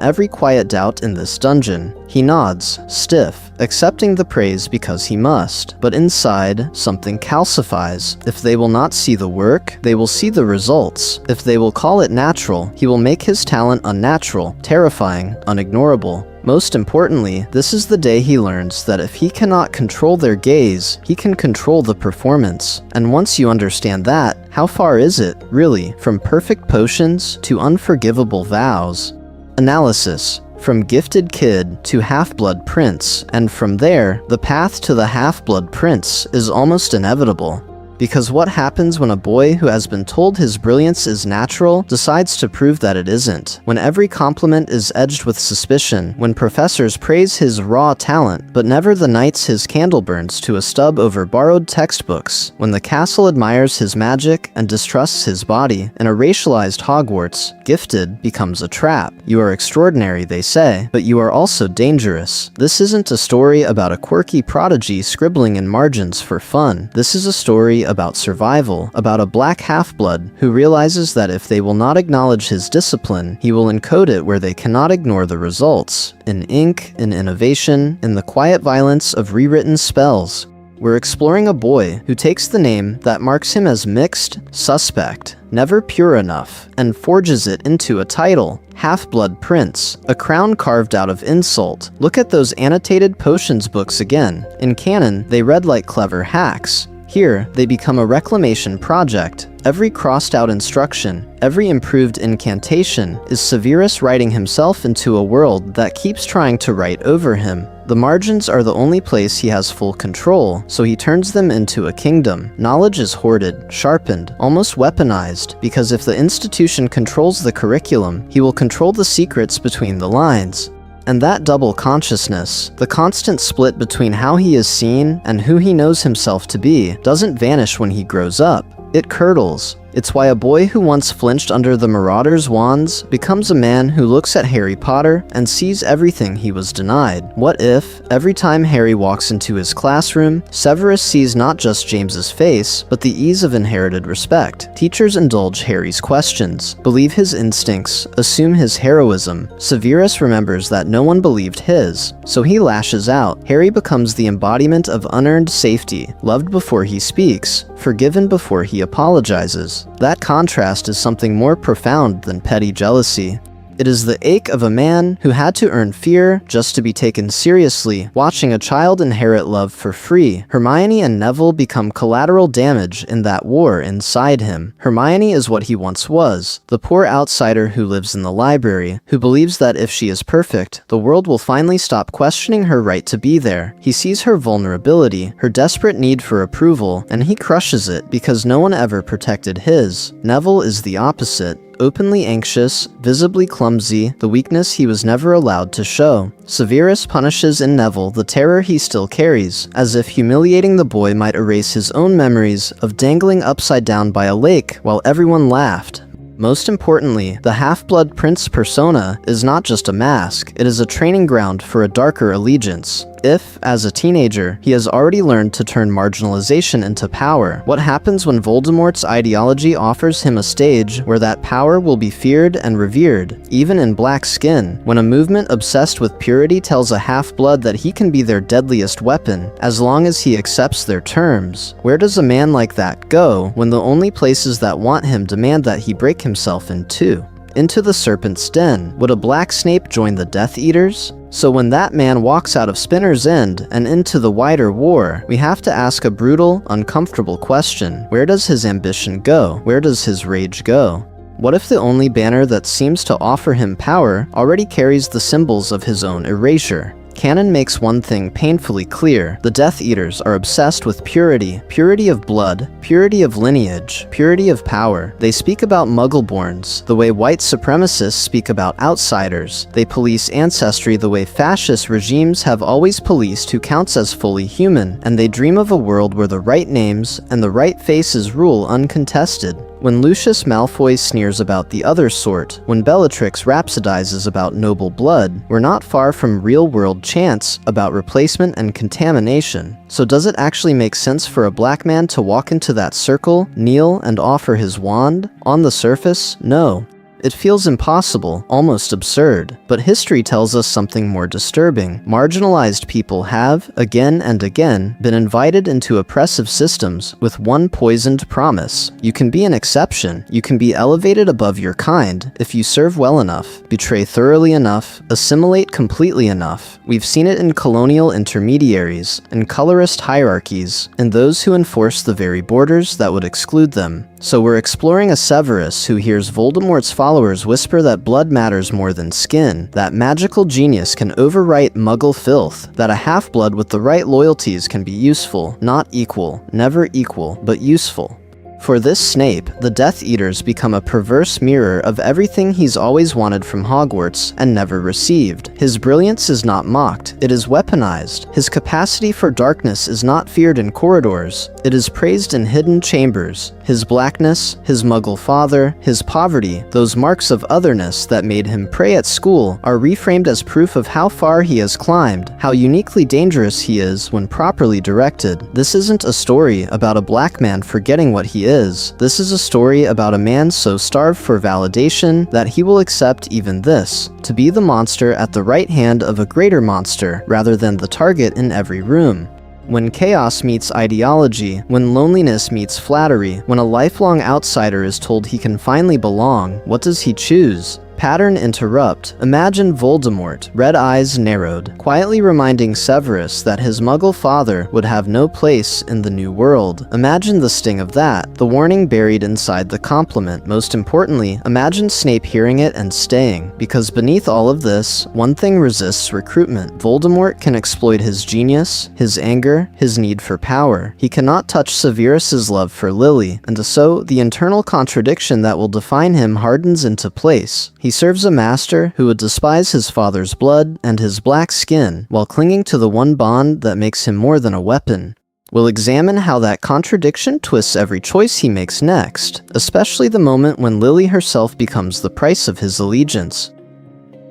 every quiet doubt in this dungeon. He nods, stiff, accepting the praise because he must, but inside, something calcifies. If they will not see the work, they will see the results. If they will call it natural, he will make his talent unnatural, terrifying, unignorable. Most importantly, this is the day he learns that if he cannot control their gaze, he can control the performance. And once you understand that, how far is it, really, from perfect potions to unforgivable vows? Analysis. From gifted kid to half-blood prince, and from there, the path to the half-blood prince is almost inevitable. Because what happens when a boy who has been told his brilliance is natural decides to prove that it isn't? When every compliment is edged with suspicion, when professors praise his raw talent, but never the nights his candle burns to a stub over borrowed textbooks, when the castle admires his magic and distrusts his body, in a racialized Hogwarts, gifted becomes a trap. You are extraordinary, they say, but you are also dangerous. This isn't a story about a quirky prodigy scribbling in margins for fun. This is a story about survival, about a black half-blood who realizes that if they will not acknowledge his discipline, he will encode it where they cannot ignore the results. In ink, in innovation, in the quiet violence of rewritten spells. We're exploring a boy who takes the name that marks him as mixed, suspect, never pure enough, and forges it into a title, Half-Blood Prince, a crown carved out of insult. Look at those annotated potions books again. In canon, they read like clever hacks. Here, they become a reclamation project. Every crossed-out instruction, every improved incantation, is Severus writing himself into a world that keeps trying to write over him. The margins are the only place he has full control, so he turns them into a kingdom. Knowledge is hoarded, sharpened, almost weaponized, because if the institution controls the curriculum, he will control the secrets between the lines. And that double consciousness, the constant split between how he is seen and who he knows himself to be, doesn't vanish when he grows up. It curdles. It's why a boy who once flinched under the Marauders' wands becomes a man who looks at Harry Potter and sees everything he was denied. What if, every time Harry walks into his classroom, Severus sees not just James's face, but the ease of inherited respect? Teachers indulge Harry's questions, believe his instincts, assume his heroism. Severus remembers that no one believed his, so he lashes out. Harry becomes the embodiment of unearned safety, loved before he speaks, forgiven before he apologizes. That contrast is something more profound than petty jealousy. It is the ache of a man who had to earn fear just to be taken seriously, watching a child inherit love for free. Hermione and Neville become collateral damage in that war inside him. Hermione is what he once was, the poor outsider who lives in the library, who believes that if she is perfect, the world will finally stop questioning her right to be there. He sees her vulnerability, her desperate need for approval, and he crushes it because no one ever protected his. Neville is the opposite. Openly anxious, visibly clumsy, the weakness he was never allowed to show. Severus punishes in Neville the terror he still carries, as if humiliating the boy might erase his own memories of dangling upside down by a lake while everyone laughed. Most importantly, the Half-Blood Prince persona is not just a mask, it is a training ground for a darker allegiance. If, as a teenager, he has already learned to turn marginalization into power, what happens when Voldemort's ideology offers him a stage where that power will be feared and revered, even in black skin? When a movement obsessed with purity tells a half-blood that he can be their deadliest weapon, as long as he accepts their terms, where does a man like that go when the only places that want him demand that he break himself in two? Into the Serpent's Den. Would a black Snape join the Death Eaters? So when that man walks out of Spinner's End and into the wider war, we have to ask a brutal, uncomfortable question. Where does his ambition go? Where does his rage go? What if the only banner that seems to offer him power already carries the symbols of his own erasure? Canon makes one thing painfully clear. The Death Eaters are obsessed with purity, purity of blood, purity of lineage, purity of power. They speak about Muggleborns the way white supremacists speak about outsiders. They police ancestry the way fascist regimes have always policed who counts as fully human, and they dream of a world where the right names and the right faces rule uncontested. When Lucius Malfoy sneers about the other sort, when Bellatrix rhapsodizes about noble blood, we're not far from real-world chants about replacement and contamination. So does it actually make sense for a black man to walk into that circle, kneel, and offer his wand? On the surface, no. It feels impossible, almost absurd, but history tells us something more disturbing. Marginalized people have, again and again, been invited into oppressive systems with one poisoned promise. You can be an exception. You can be elevated above your kind if you serve well enough, betray thoroughly enough, assimilate completely enough. We've seen it in colonial intermediaries, in colorist hierarchies, and those who enforce the very borders that would exclude them. So we're exploring a Severus who hears Voldemort's followers whisper that blood matters more than skin, that magical genius can overwrite Muggle filth, that a half-blood with the right loyalties can be useful, not equal, never equal, but useful. For this Snape, the Death Eaters become a perverse mirror of everything he's always wanted from Hogwarts and never received. His brilliance is not mocked, it is weaponized. His capacity for darkness is not feared in corridors, it is praised in hidden chambers. His blackness, his Muggle father, his poverty, those marks of otherness that made him prey at school, are reframed as proof of how far he has climbed, how uniquely dangerous he is when properly directed. This isn't a story about a black man forgetting what he is. This is a story about a man so starved for validation that he will accept even this, to be the monster at the right hand of a greater monster, rather than the target in every room. When chaos meets ideology, when loneliness meets flattery, when a lifelong outsider is told he can finally belong, what does he choose? Pattern interrupt. Imagine Voldemort, red eyes narrowed, quietly reminding Severus that his Muggle father would have no place in the new world. Imagine the sting of that, the warning buried inside the compliment. Most importantly, imagine Snape hearing it and staying, because beneath all of this, one thing resists recruitment. Voldemort can exploit his genius, his anger, his need for power. He cannot touch Severus's love for Lily, and so the internal contradiction that will define him hardens into place. He serves a master who would despise his father's blood and his black skin while clinging to the one bond that makes him more than a weapon. We'll examine how that contradiction twists every choice he makes next, especially the moment when Lily herself becomes the price of his allegiance.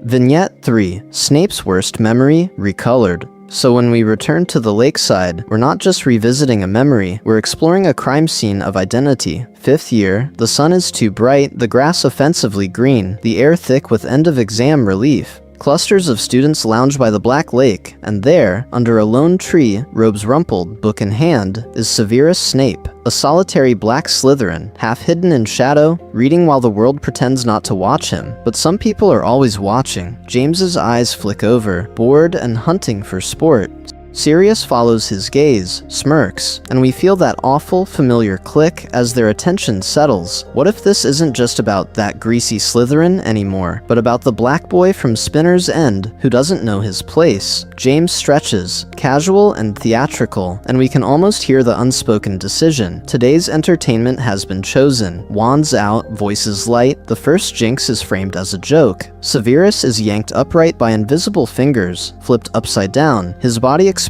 Vignette 3. Snape's worst memory recolored. So when we return to the lakeside, we're not just revisiting a memory, we're exploring a crime scene of identity. 5th year, the sun is too bright, the grass offensively green, the air thick with end-of-exam relief. Clusters of students lounge by the Black Lake, and there, under a lone tree, robes rumpled, book in hand, is Severus Snape, a solitary black Slytherin, half hidden in shadow, reading while the world pretends not to watch him. But some people are always watching. James's eyes flick over, bored and hunting for sport. Sirius follows his gaze, smirks, and we feel that awful, familiar click as their attention settles. What if this isn't just about that greasy Slytherin anymore, but about the black boy from Spinner's End who doesn't know his place? James stretches, casual and theatrical, and we can almost hear the unspoken decision. Today's entertainment has been chosen. Wands out, voices light, the first jinx is framed as a joke. Severus is yanked upright by invisible fingers, flipped upside down, his body exposed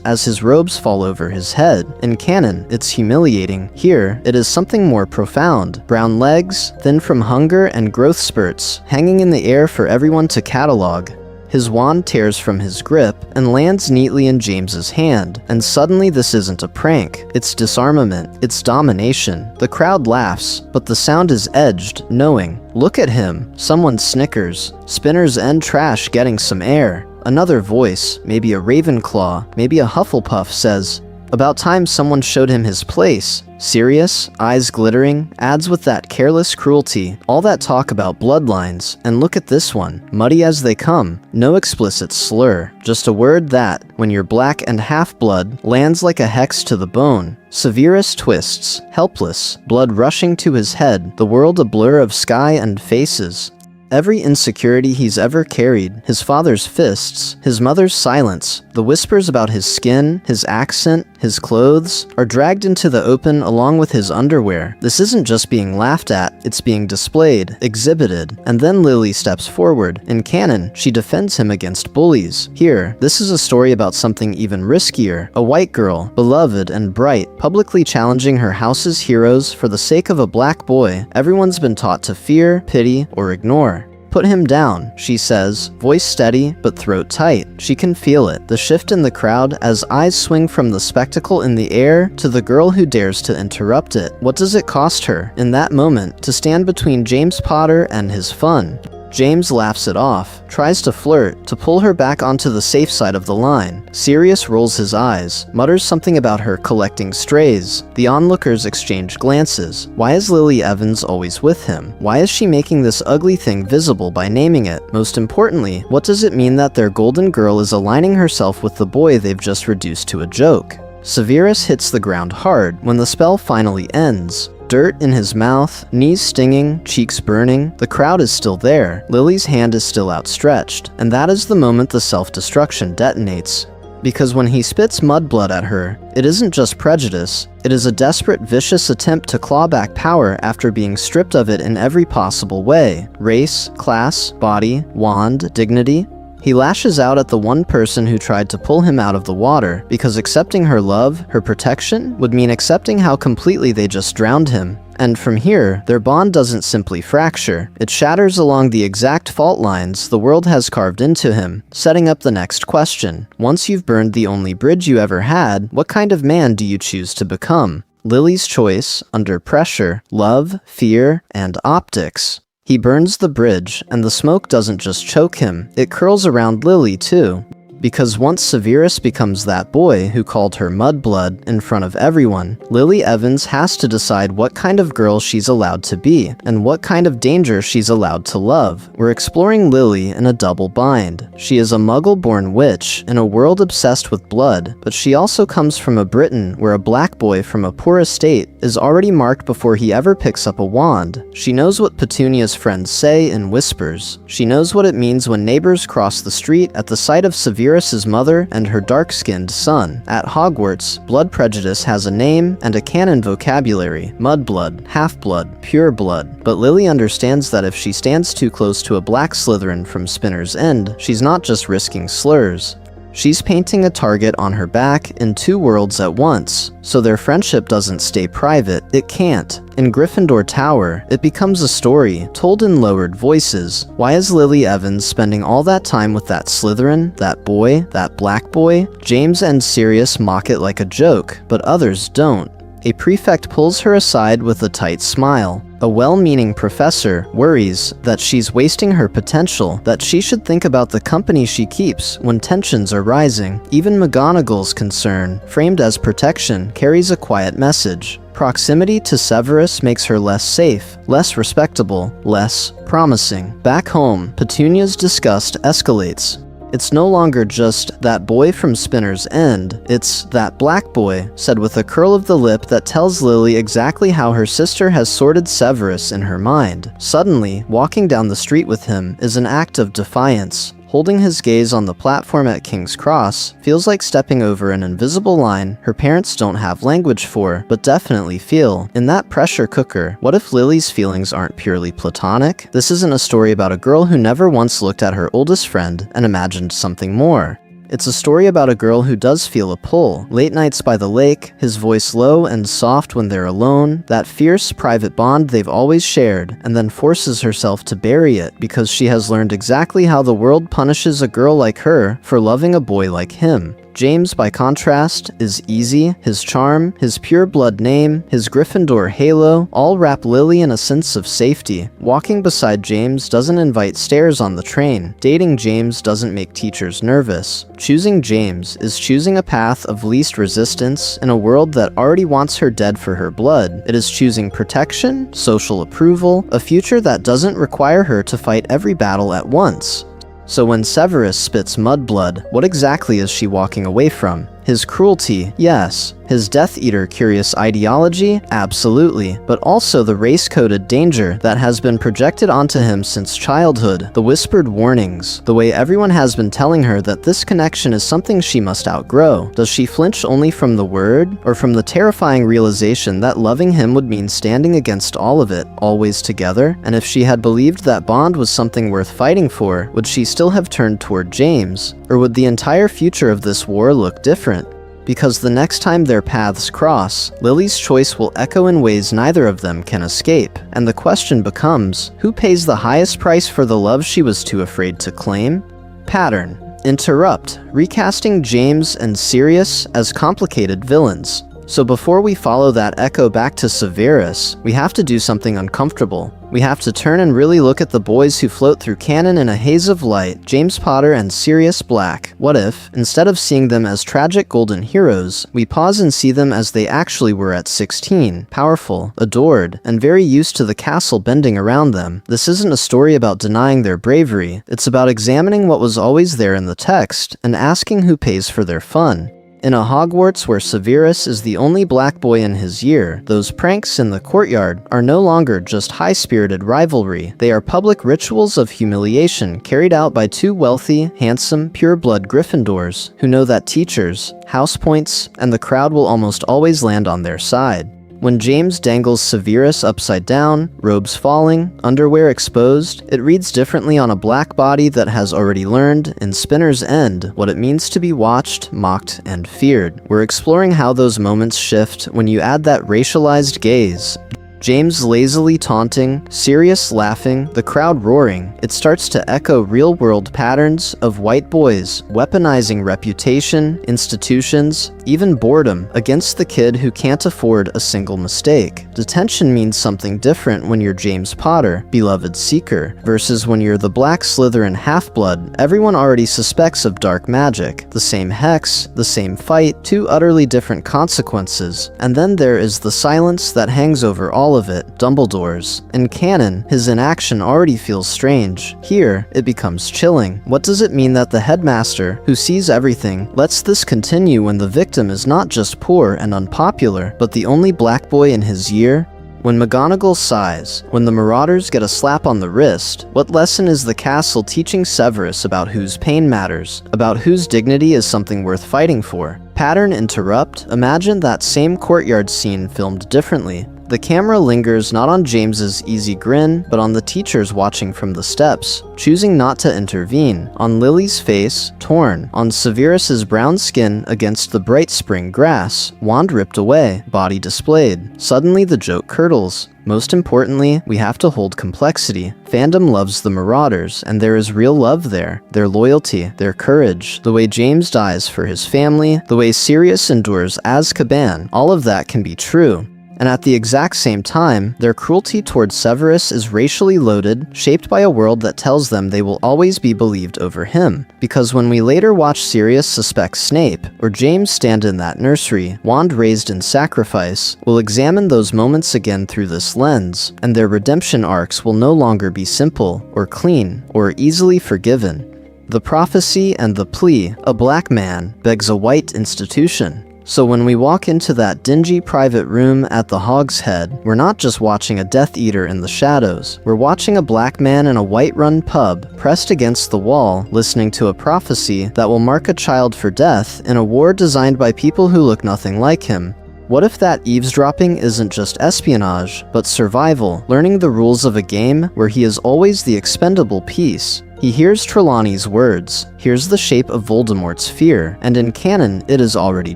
as his robes fall over his head. In canon, it's humiliating. Here, it is something more profound. Brown legs, thin from hunger and growth spurts, hanging in the air for everyone to catalog. His wand tears from his grip and lands neatly in James's hand, and suddenly this isn't a prank. It's disarmament. It's domination. The crowd laughs, but the sound is edged, knowing. Look at him. Someone snickers. Spinner's End trash getting some air. Another voice, maybe a Ravenclaw, maybe a Hufflepuff, says, "About time someone showed him his place." Sirius, eyes glittering, adds with that careless cruelty, all that talk about bloodlines, and look at this one, muddy as they come, no explicit slur, just a word that, when you're black and half-blood, lands like a hex to the bone. Severus twists, helpless, blood rushing to his head, the world a blur of sky and faces. Every insecurity he's ever carried, his father's fists, his mother's silence, the whispers about his skin, his accent, his clothes, are dragged into the open along with his underwear. This isn't just being laughed at, it's being displayed, exhibited. And then Lily steps forward. In canon, she defends him against bullies. Here, this is a story about something even riskier. A white girl, beloved and bright, publicly challenging her house's heroes for the sake of a black boy everyone's been taught to fear, pity, or ignore. "Put him down," she says, voice steady but throat tight. She can feel it, the shift in the crowd as eyes swing from the spectacle in the air to the girl who dares to interrupt it. What does it cost her, in that moment, to stand between James Potter and his fun? James laughs it off, tries to flirt, to pull her back onto the safe side of the line. Sirius rolls his eyes, mutters something about her collecting strays. The onlookers exchange glances. Why is Lily Evans always with him? Why is she making this ugly thing visible by naming it? Most importantly, what does it mean that their golden girl is aligning herself with the boy they've just reduced to a joke? Severus hits the ground hard when the spell finally ends. Dirt in his mouth, knees stinging, cheeks burning. The crowd is still there. Lily's hand is still outstretched. And that is the moment the self-destruction detonates. Because when he spits mudblood at her, it isn't just prejudice. It is a desperate, vicious attempt to claw back power after being stripped of it in every possible way. Race, class, body, wand, dignity. He lashes out at the one person who tried to pull him out of the water, because accepting her love, her protection, would mean accepting how completely they just drowned him. And from here, their bond doesn't simply fracture, it shatters along the exact fault lines the world has carved into him, setting up the next question. Once you've burned the only bridge you ever had, what kind of man do you choose to become? Lily's choice, under pressure, love, fear, and optics. He burns the bridge, and the smoke doesn't just choke him, it curls around Lily too. Because once Severus becomes that boy who called her mudblood in front of everyone, Lily Evans has to decide what kind of girl she's allowed to be, and what kind of danger she's allowed to love. We're exploring Lily in a double bind. She is a muggle-born witch in a world obsessed with blood, but she also comes from a Britain where a black boy from a poor estate is already marked before he ever picks up a wand. She knows what Petunia's friends say in whispers. She knows what it means when neighbors cross the street at the sight of Severus's mother and her dark-skinned son. At Hogwarts, blood prejudice has a name and a canon vocabulary: mudblood, half-blood, pure blood. But Lily understands that if she stands too close to a black Slytherin from Spinner's End, she's not just risking slurs. She's painting a target on her back in two worlds at once, so their friendship doesn't stay private. It can't. In Gryffindor Tower, it becomes a story, told in lowered voices. Why is Lily Evans spending all that time with that Slytherin, that boy, that black boy? James and Sirius mock it like a joke, but others don't. A prefect pulls her aside with a tight smile. A well-meaning professor worries that she's wasting her potential, that she should think about the company she keeps when tensions are rising. Even McGonagall's concern, framed as protection, carries a quiet message. Proximity to Severus makes her less safe, less respectable, less promising. Back home, Petunia's disgust escalates. It's no longer just that boy from Spinner's End, it's that black boy, said with a curl of the lip that tells Lily exactly how her sister has sorted Severus in her mind. Suddenly, walking down the street with him is an act of defiance. Holding his gaze on the platform at King's Cross feels like stepping over an invisible line her parents don't have language for, but definitely feel. In that pressure cooker, what if Lily's feelings aren't purely platonic? This isn't a story about a girl who never once looked at her oldest friend and imagined something more. It's a story about a girl who does feel a pull. Late nights by the lake, his voice low and soft when they're alone, that fierce, private bond they've always shared, and then forces herself to bury it because she has learned exactly how the world punishes a girl like her for loving a boy like him. James, by contrast, is easy. His charm, his pure blood name, his Gryffindor halo all wrap Lily in a sense of safety. Walking beside James doesn't invite stares on the train. Dating James doesn't make teachers nervous. Choosing James is choosing a path of least resistance in a world that already wants her dead for her blood. It is choosing protection, social approval, a future that doesn't require her to fight every battle at once. So when Severus spits mudblood, what exactly is she walking away from? His cruelty, yes. His Death Eater curious ideology? Absolutely. But also the race-coded danger that has been projected onto him since childhood, the whispered warnings, the way everyone has been telling her that this connection is something she must outgrow. Does she flinch only from the word, or from the terrifying realization that loving him would mean standing against all of it, always together? And if she had believed that bond was something worth fighting for, would she still have turned toward James? Or would the entire future of this war look different? Because the next time their paths cross, Lily's choice will echo in ways neither of them can escape. And the question becomes, who pays the highest price for the love she was too afraid to claim? Pattern. Interrupt, recasting James and Sirius as complicated villains. So before we follow that echo back to Severus, we have to do something uncomfortable. We have to turn and really look at the boys who float through canon in a haze of light, James Potter and Sirius Black. What if, instead of seeing them as tragic golden heroes, we pause and see them as they actually were at 16, powerful, adored, and very used to the castle bending around them? This isn't a story about denying their bravery, it's about examining what was always there in the text, and asking who pays for their fun. In a Hogwarts where Severus is the only black boy in his year, those pranks in the courtyard are no longer just high-spirited rivalry. They are public rituals of humiliation carried out by two wealthy, handsome, pure-blood Gryffindors who know that teachers, house points, and the crowd will almost always land on their side. When James dangles Severus upside down, robes falling, underwear exposed, it reads differently on a black body that has already learned, in Spinner's End, what it means to be watched, mocked, and feared. We're exploring how those moments shift when you add that racialized gaze. James lazily taunting, Sirius laughing, the crowd roaring. It starts to echo real-world patterns of white boys weaponizing reputation, institutions, even boredom against the kid who can't afford a single mistake. Detention means something different when you're James Potter, beloved seeker, versus when you're the Black Slytherin half-blood everyone already suspects of dark magic. The same hex, the same fight, two utterly different consequences. And then there is the silence that hangs over all of it, Dumbledore's. In canon, his inaction already feels strange. Here, it becomes chilling. What does it mean that the headmaster, who sees everything, lets this continue when the victim is not just poor and unpopular, but the only black boy in his year? When McGonagall sighs, when the Marauders get a slap on the wrist, what lesson is the castle teaching Severus about whose pain matters, about whose dignity is something worth fighting for? Pattern interrupt, imagine that same courtyard scene filmed differently. The camera lingers not on James's easy grin, but on the teachers watching from the steps, choosing not to intervene. On Lily's face, torn. On Severus's brown skin against the bright spring grass, wand ripped away, body displayed. Suddenly the joke curdles. Most importantly, we have to hold complexity. Fandom loves the Marauders, and there is real love there. Their loyalty, their courage, the way James dies for his family, the way Sirius endures Azkaban, all of that can be true. And at the exact same time, their cruelty towards Severus is racially loaded, shaped by a world that tells them they will always be believed over him. Because when we later watch Sirius suspect Snape, or James stand in that nursery, wand raised in sacrifice, we'll examine those moments again through this lens, and their redemption arcs will no longer be simple, or clean, or easily forgiven. The prophecy and the plea, a black man, begs a white institution. So when we walk into that dingy private room at the Hog's Head, we're not just watching a Death Eater in the shadows. We're watching a black man in a white-run pub, pressed against the wall, listening to a prophecy that will mark a child for death in a war designed by people who look nothing like him. What if that eavesdropping isn't just espionage, but survival, learning the rules of a game where he is always the expendable piece? He hears Trelawney's words, hears the shape of Voldemort's fear, and in canon, it is already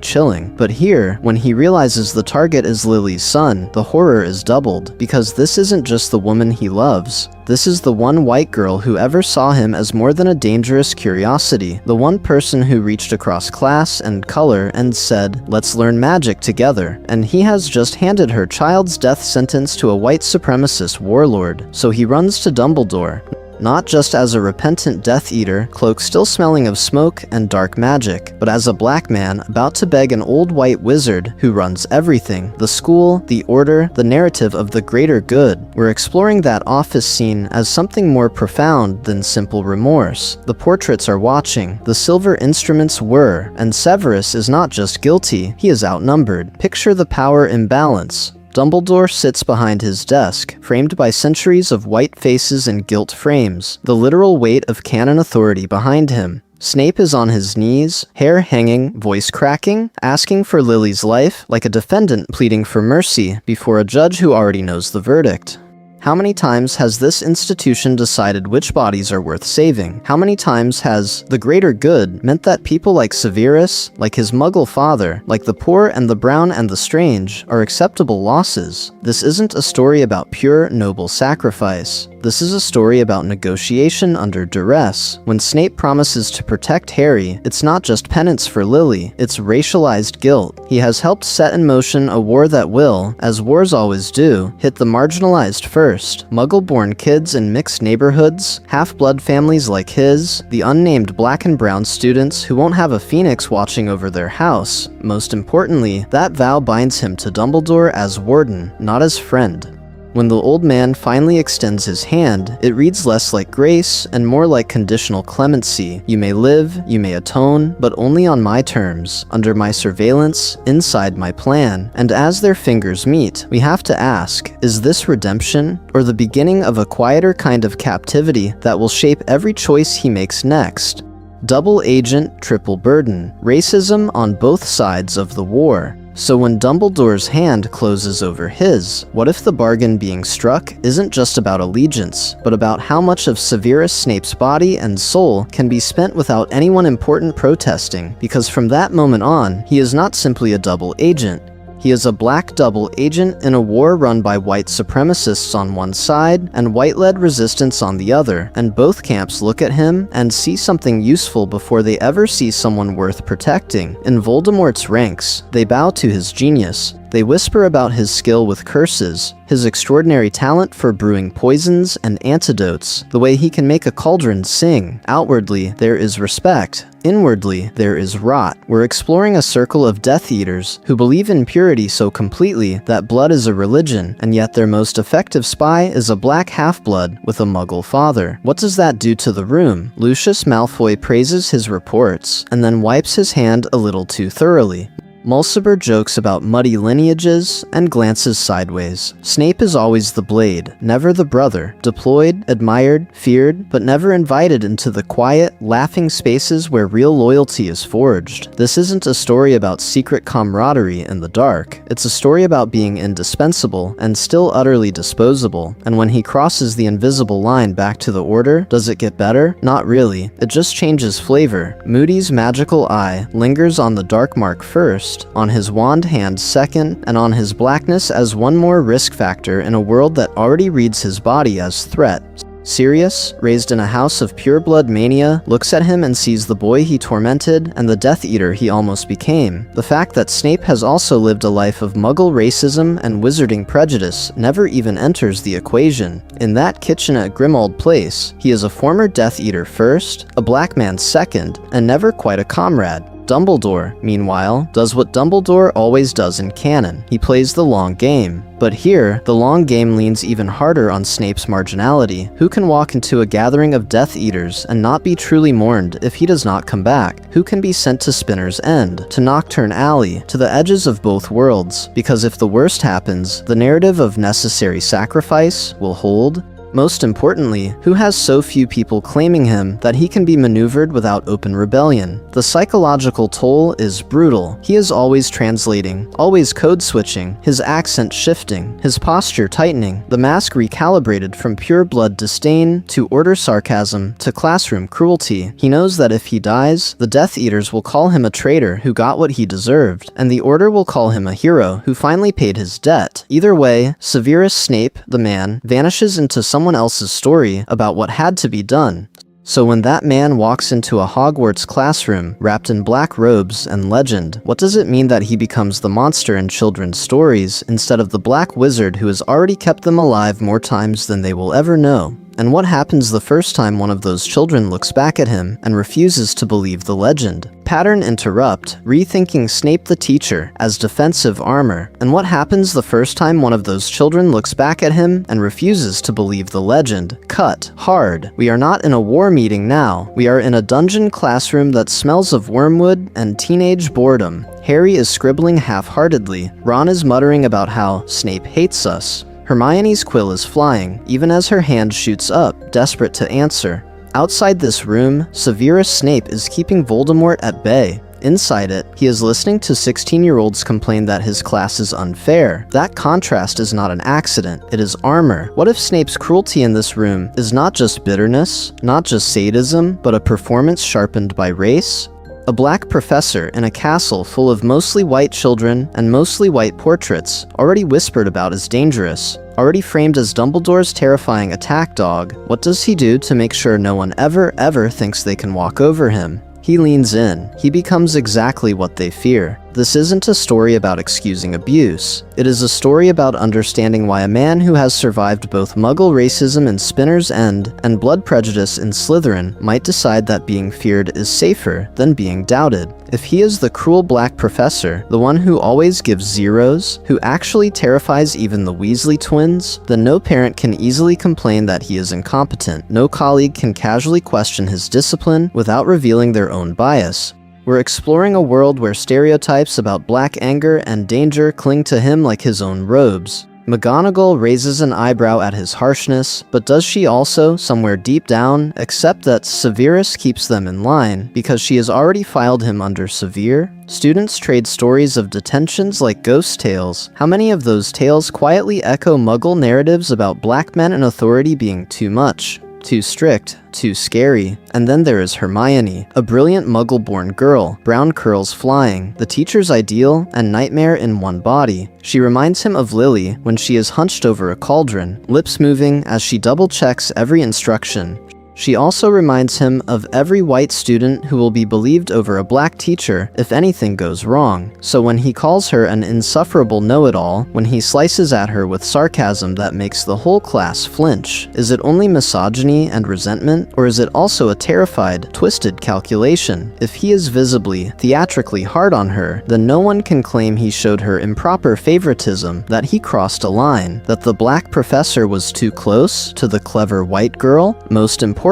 chilling. But here, when he realizes the target is Lily's son, the horror is doubled, because this isn't just the woman he loves. This is the one white girl who ever saw him as more than a dangerous curiosity, the one person who reached across class and color and said, "Let's learn magic together." And he has just handed her child's death sentence to a white supremacist warlord, so he runs to Dumbledore. not just as a repentant Death Eater, cloak still smelling of smoke and dark magic, but as a black man about to beg an old white wizard who runs everything: the school, the order, the narrative of the greater good. We're exploring that office scene as something more profound than simple remorse. The portraits are watching, the silver instruments whir, and Severus is not just guilty, he is outnumbered. Picture the power imbalance. Dumbledore sits behind his desk, framed by centuries of white faces and gilt frames, the literal weight of canon authority behind him. Snape is on his knees, hair hanging, voice cracking, asking for Lily's life like a defendant pleading for mercy before a judge who already knows the verdict. How many times has this institution decided which bodies are worth saving? How many times has the greater good meant that people like Severus, like his muggle father, like the poor and the brown and the strange, are acceptable losses? This isn't a story about pure, noble sacrifice. This is a story about negotiation under duress. When Snape promises to protect Harry, it's not just penance for Lily, it's racialized guilt. He has helped set in motion a war that will, as wars always do, hit the marginalized first. Muggle-born kids in mixed neighborhoods, half-blood families like his, the unnamed black and brown students who won't have a phoenix watching over their house. Most importantly, that vow binds him to Dumbledore as warden, not as friend. When the old man finally extends his hand, it reads less like grace and more like conditional clemency. You may live, you may atone, but only on my terms, under my surveillance, inside my plan. And as their fingers meet, we have to ask, is this redemption, or the beginning of a quieter kind of captivity that will shape every choice he makes next? Double agent, triple burden. Racism on both sides of the war. So when Dumbledore's hand closes over his, what if the bargain being struck isn't just about allegiance, but about how much of Severus Snape's body and soul can be spent without anyone important protesting? Because from that moment on, he is not simply a double agent. He is a black double agent in a war run by white supremacists on one side and white-led resistance on the other, and both camps look at him and see something useful before they ever see someone worth protecting. In Voldemort's ranks, they bow to his genius. They whisper about his skill with curses, his extraordinary talent for brewing poisons and antidotes, the way he can make a cauldron sing. Outwardly, there is respect. Inwardly, there is rot. We're exploring a circle of Death Eaters who believe in purity so completely that blood is a religion, and yet their most effective spy is a black half-blood with a muggle father. What does that do to the room? Lucius Malfoy praises his reports, and then wipes his hand a little too thoroughly. Mulciber jokes about muddy lineages and glances sideways. Snape is always the blade, never the brother. Deployed, admired, feared, but never invited into the quiet, laughing spaces where real loyalty is forged. This isn't a story about secret camaraderie in the dark. It's a story about being indispensable and still utterly disposable. And when he crosses the invisible line back to the Order, does it get better? Not really. It just changes flavor. Moody's magical eye lingers on the dark mark first, on his wand hand second, and on his blackness as one more risk factor in a world that already reads his body as threat. Sirius, raised in a house of pure-blood mania, looks at him and sees the boy he tormented and the Death Eater he almost became. The fact that Snape has also lived a life of muggle racism and wizarding prejudice never even enters the equation. In that kitchen at Grimmauld Place, he is a former Death Eater first, a black man second, and never quite a comrade. Dumbledore, meanwhile, does what Dumbledore always does in canon. He plays the long game. But here, the long game leans even harder on Snape's marginality. Who can walk into a gathering of Death Eaters and not be truly mourned if he does not come back? Who can be sent to Spinner's End, to Knockturn Alley, to the edges of both worlds? Because if the worst happens, the narrative of necessary sacrifice will hold. Most importantly, who has so few people claiming him that he can be maneuvered without open rebellion? The psychological toll is brutal. He is always translating, always code switching, his accent shifting, his posture tightening, the mask recalibrated from pure blood disdain to Order sarcasm to classroom cruelty. He knows that if he dies, the Death Eaters will call him a traitor who got what he deserved, and the Order will call him a hero who finally paid his debt. Either way, Severus Snape, the man, vanishes into someone else's story about what had to be done. So when that man walks into a Hogwarts classroom wrapped in black robes and legend, what does it mean that he becomes the monster in children's stories instead of the black wizard who has already kept them alive more times than they will ever know? And what happens the first time one of those children looks back at him and refuses to believe the legend? Pattern interrupt, rethinking Snape the teacher as defensive armor. And what happens the first time one of those children looks back at him and refuses to believe the legend? Cut. Hard. We are not in a war meeting now. We are in a dungeon classroom that smells of wormwood and teenage boredom. Harry is scribbling half-heartedly. Ron is muttering about how Snape hates us. Hermione's quill is flying, even as her hand shoots up, desperate to answer. Outside this room, Severus Snape is keeping Voldemort at bay. Inside it, he is listening to 16-year-olds complain that his class is unfair. That contrast is not an accident, it is armor. What if Snape's cruelty in this room is not just bitterness, not just sadism, but a performance sharpened by race? A black professor in a castle full of mostly white children and mostly white portraits, already whispered about as dangerous, already framed as Dumbledore's terrifying attack dog. What does he do to make sure no one ever thinks they can walk over him? He leans in. He becomes exactly what they fear. This isn't a story about excusing abuse. It is a story about understanding why a man who has survived both Muggle racism in Spinner's End and blood prejudice in Slytherin might decide that being feared is safer than being doubted. If he is the cruel black professor, the one who always gives zeros, who actually terrifies even the Weasley twins, then no parent can easily complain that he is incompetent. No colleague can casually question his discipline without revealing their own bias. We're exploring a world where stereotypes about black anger and danger cling to him like his own robes. McGonagall raises an eyebrow at his harshness, but does she also, somewhere deep down, accept that Severus keeps them in line because she has already filed him under severe? Students trade stories of detentions like ghost tales. How many of those tales quietly echo Muggle narratives about black men in authority being too much? Too strict, too scary. And then there is Hermione, a brilliant Muggle-born girl, brown curls flying, the teacher's ideal and nightmare in one body. She reminds him of Lily when she is hunched over a cauldron, lips moving as she double-checks every instruction. She also reminds him of every white student who will be believed over a black teacher if anything goes wrong. So when he calls her an insufferable know-it-all, when he slices at her with sarcasm that makes the whole class flinch, is it only misogyny and resentment, or is it also a terrified, twisted calculation? If he is visibly, theatrically hard on her, then no one can claim he showed her improper favoritism, that he crossed a line, that the black professor was too close to the clever white girl. Most importantly,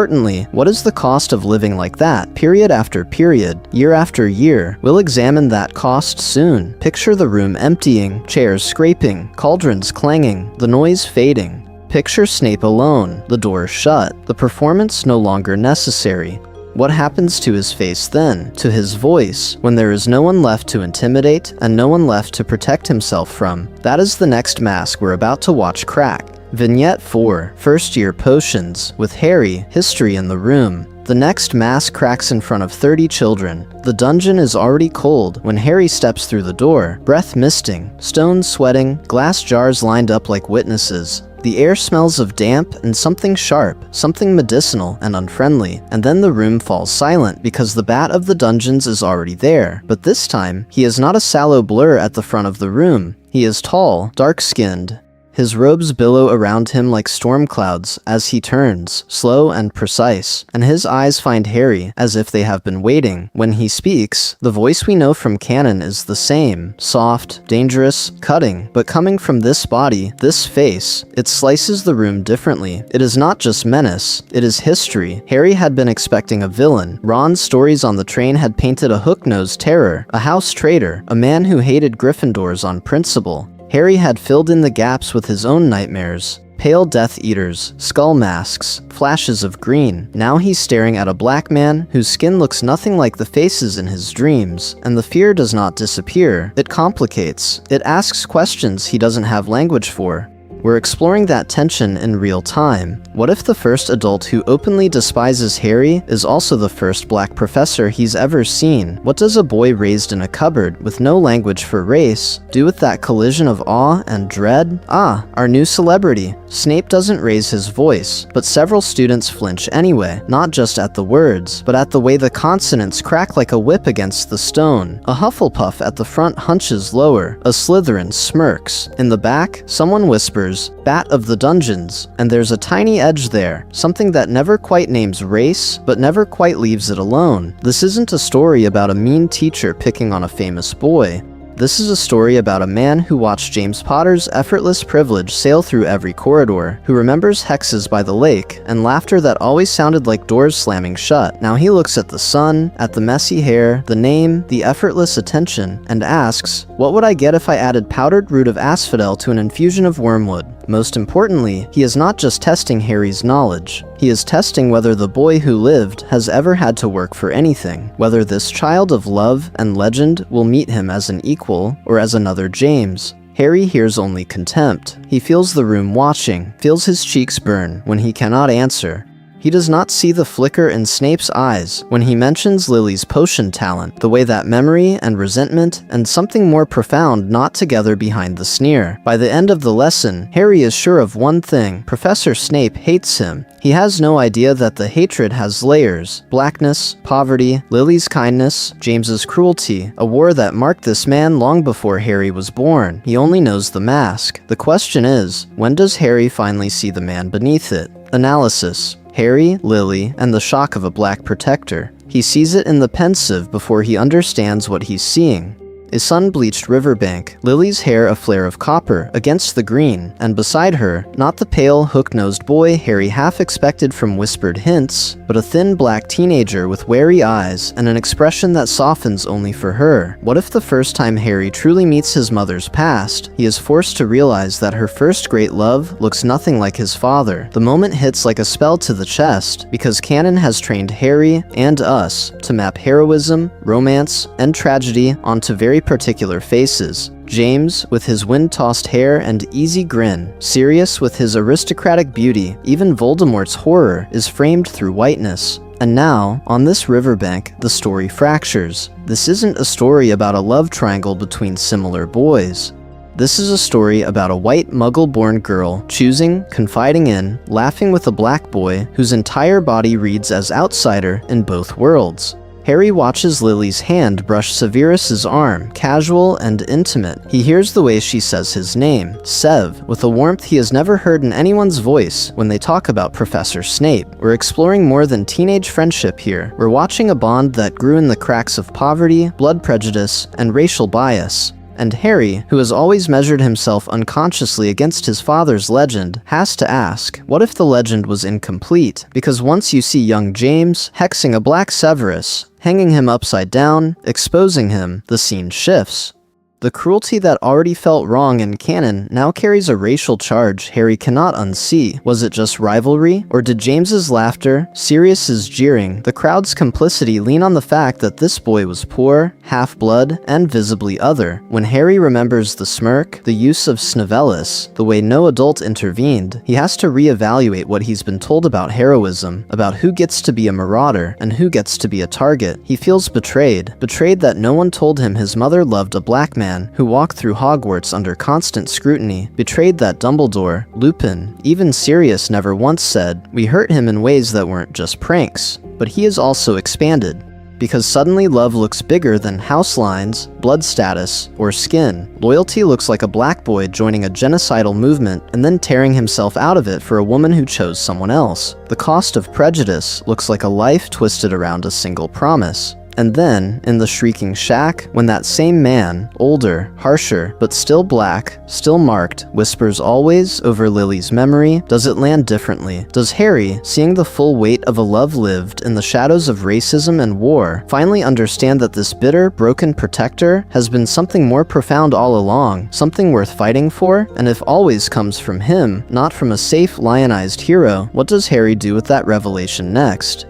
what is the cost of living like that, period after period, year after year? We'll examine that cost soon. Picture the room emptying, chairs scraping, cauldrons clanging, the noise fading. Picture Snape alone, the door shut, the performance no longer necessary. What happens to his face then, to his voice, when there is no one left to intimidate and no one left to protect himself from? That is the next mask we're about to watch crack. Vignette 4, First Year Potions, with Harry, history in the room. The next mask cracks in front of 30 children. The dungeon is already cold when Harry steps through the door, breath misting, stones sweating, glass jars lined up like witnesses. The air smells of damp and something sharp, something medicinal and unfriendly, and then the room falls silent because the bat of the dungeons is already there. But this time, he is not a sallow blur at the front of the room. He is tall, dark-skinned. His robes billow around him like storm clouds as he turns, slow and precise, and his eyes find Harry as if they have been waiting. When he speaks, the voice we know from canon is the same, soft, dangerous, cutting, but coming from this body, this face, it slices the room differently. It is not just menace, it is history. Harry had been expecting a villain. Ron's stories on the train had painted a hook-nosed terror, a house traitor, a man who hated Gryffindors on principle. Harry had filled in the gaps with his own nightmares. Pale Death Eaters, skull masks, flashes of green. Now he's staring at a black man whose skin looks nothing like the faces in his dreams, and the fear does not disappear. It complicates. It asks questions he doesn't have language for. We're exploring that tension in real time. What if the first adult who openly despises Harry is also the first black professor he's ever seen? What does a boy raised in a cupboard with no language for race do with that collision of awe and dread? Ah, our new celebrity. Snape doesn't raise his voice, but several students flinch anyway, not just at the words, but at the way the consonants crack like a whip against the stone. A Hufflepuff at the front hunches lower. A Slytherin smirks. In the back, someone whispers, whispers, "Bat of the dungeons," and there's a tiny edge there, something that never quite names race, but never quite leaves it alone. This isn't a story about a mean teacher picking on a famous boy. This is a story about a man who watched James Potter's effortless privilege sail through every corridor, who remembers hexes by the lake, and laughter that always sounded like doors slamming shut. Now he looks at the sun, at the messy hair, the name, the effortless attention, and asks, what would I get if I added powdered root of asphodel to an infusion of wormwood? Most importantly, he is not just testing Harry's knowledge. He is testing whether the boy who lived has ever had to work for anything, whether this child of love and legend will meet him as an equal or as another James. Harry hears only contempt. He feels the room watching, feels his cheeks burn when he cannot answer. He does not see the flicker in Snape's eyes when he mentions Lily's potion talent, the way that memory and resentment and something more profound knot together behind the sneer. By the end of the lesson, Harry is sure of one thing: Professor Snape hates him. He has no idea that the hatred has layers: blackness, poverty, Lily's kindness, James's cruelty, a war that marked this man long before Harry was born. He only knows the mask. The question is, when does Harry finally see the man beneath it? Analysis: Harry, Lily, and the shock of a black protector. He sees it in the pensive before he understands what he's seeing. A sun-bleached riverbank, Lily's hair a flare of copper against the green, and beside her, not the pale, hook-nosed boy Harry half expected from whispered hints, but a thin black teenager with wary eyes and an expression that softens only for her. What if the first time Harry truly meets his mother's past, he is forced to realize that her first great love looks nothing like his father? The moment hits like a spell to the chest, because canon has trained Harry and us to map heroism, romance, and tragedy onto very particular faces. James, with his wind-tossed hair and easy grin, Sirius with his aristocratic beauty, even Voldemort's horror is framed through whiteness. And now, on this riverbank, the story fractures. This isn't a story about a love triangle between similar boys. This is a story about a white Muggle-born girl choosing, confiding in, laughing with a black boy whose entire body reads as outsider in both worlds. Harry watches Lily's hand brush Severus's arm, casual and intimate. He hears the way she says his name, Sev, with a warmth he has never heard in anyone's voice when they talk about Professor Snape. We're exploring more than teenage friendship here. We're watching a bond that grew in the cracks of poverty, blood prejudice, and racial bias. And Harry, who has always measured himself unconsciously against his father's legend, has to ask, what if the legend was incomplete? Because once you see young James hexing a black Severus, hanging him upside down, exposing him, the scene shifts. The cruelty that already felt wrong in canon now carries a racial charge Harry cannot unsee. Was it just rivalry? Or did James's laughter, Sirius's jeering, the crowd's complicity lean on the fact that this boy was poor, half-blood, and visibly other? When Harry remembers the smirk, the use of Snavelis, the way no adult intervened, he has to reevaluate what he's been told about heroism, about who gets to be a marauder and who gets to be a target. He feels betrayed that no one told him his mother loved a black man who walked through Hogwarts under constant scrutiny, betrayed that Dumbledore, Lupin, even Sirius never once said, "We hurt him in ways that weren't just pranks." But he is also expanded. Because suddenly love looks bigger than house lines, blood status, or skin. Loyalty looks like a black boy joining a genocidal movement and then tearing himself out of it for a woman who chose someone else. The cost of prejudice looks like a life twisted around a single promise. And then, in the Shrieking Shack, when that same man, older, harsher, but still black, still marked, whispers always over Lily's memory, does it land differently? Does Harry, seeing the full weight of a love lived in the shadows of racism and war, finally understand that this bitter, broken protector has been something more profound all along, something worth fighting for? And if always comes from him, not from a safe, lionized hero, what does Harry do with that revelation next?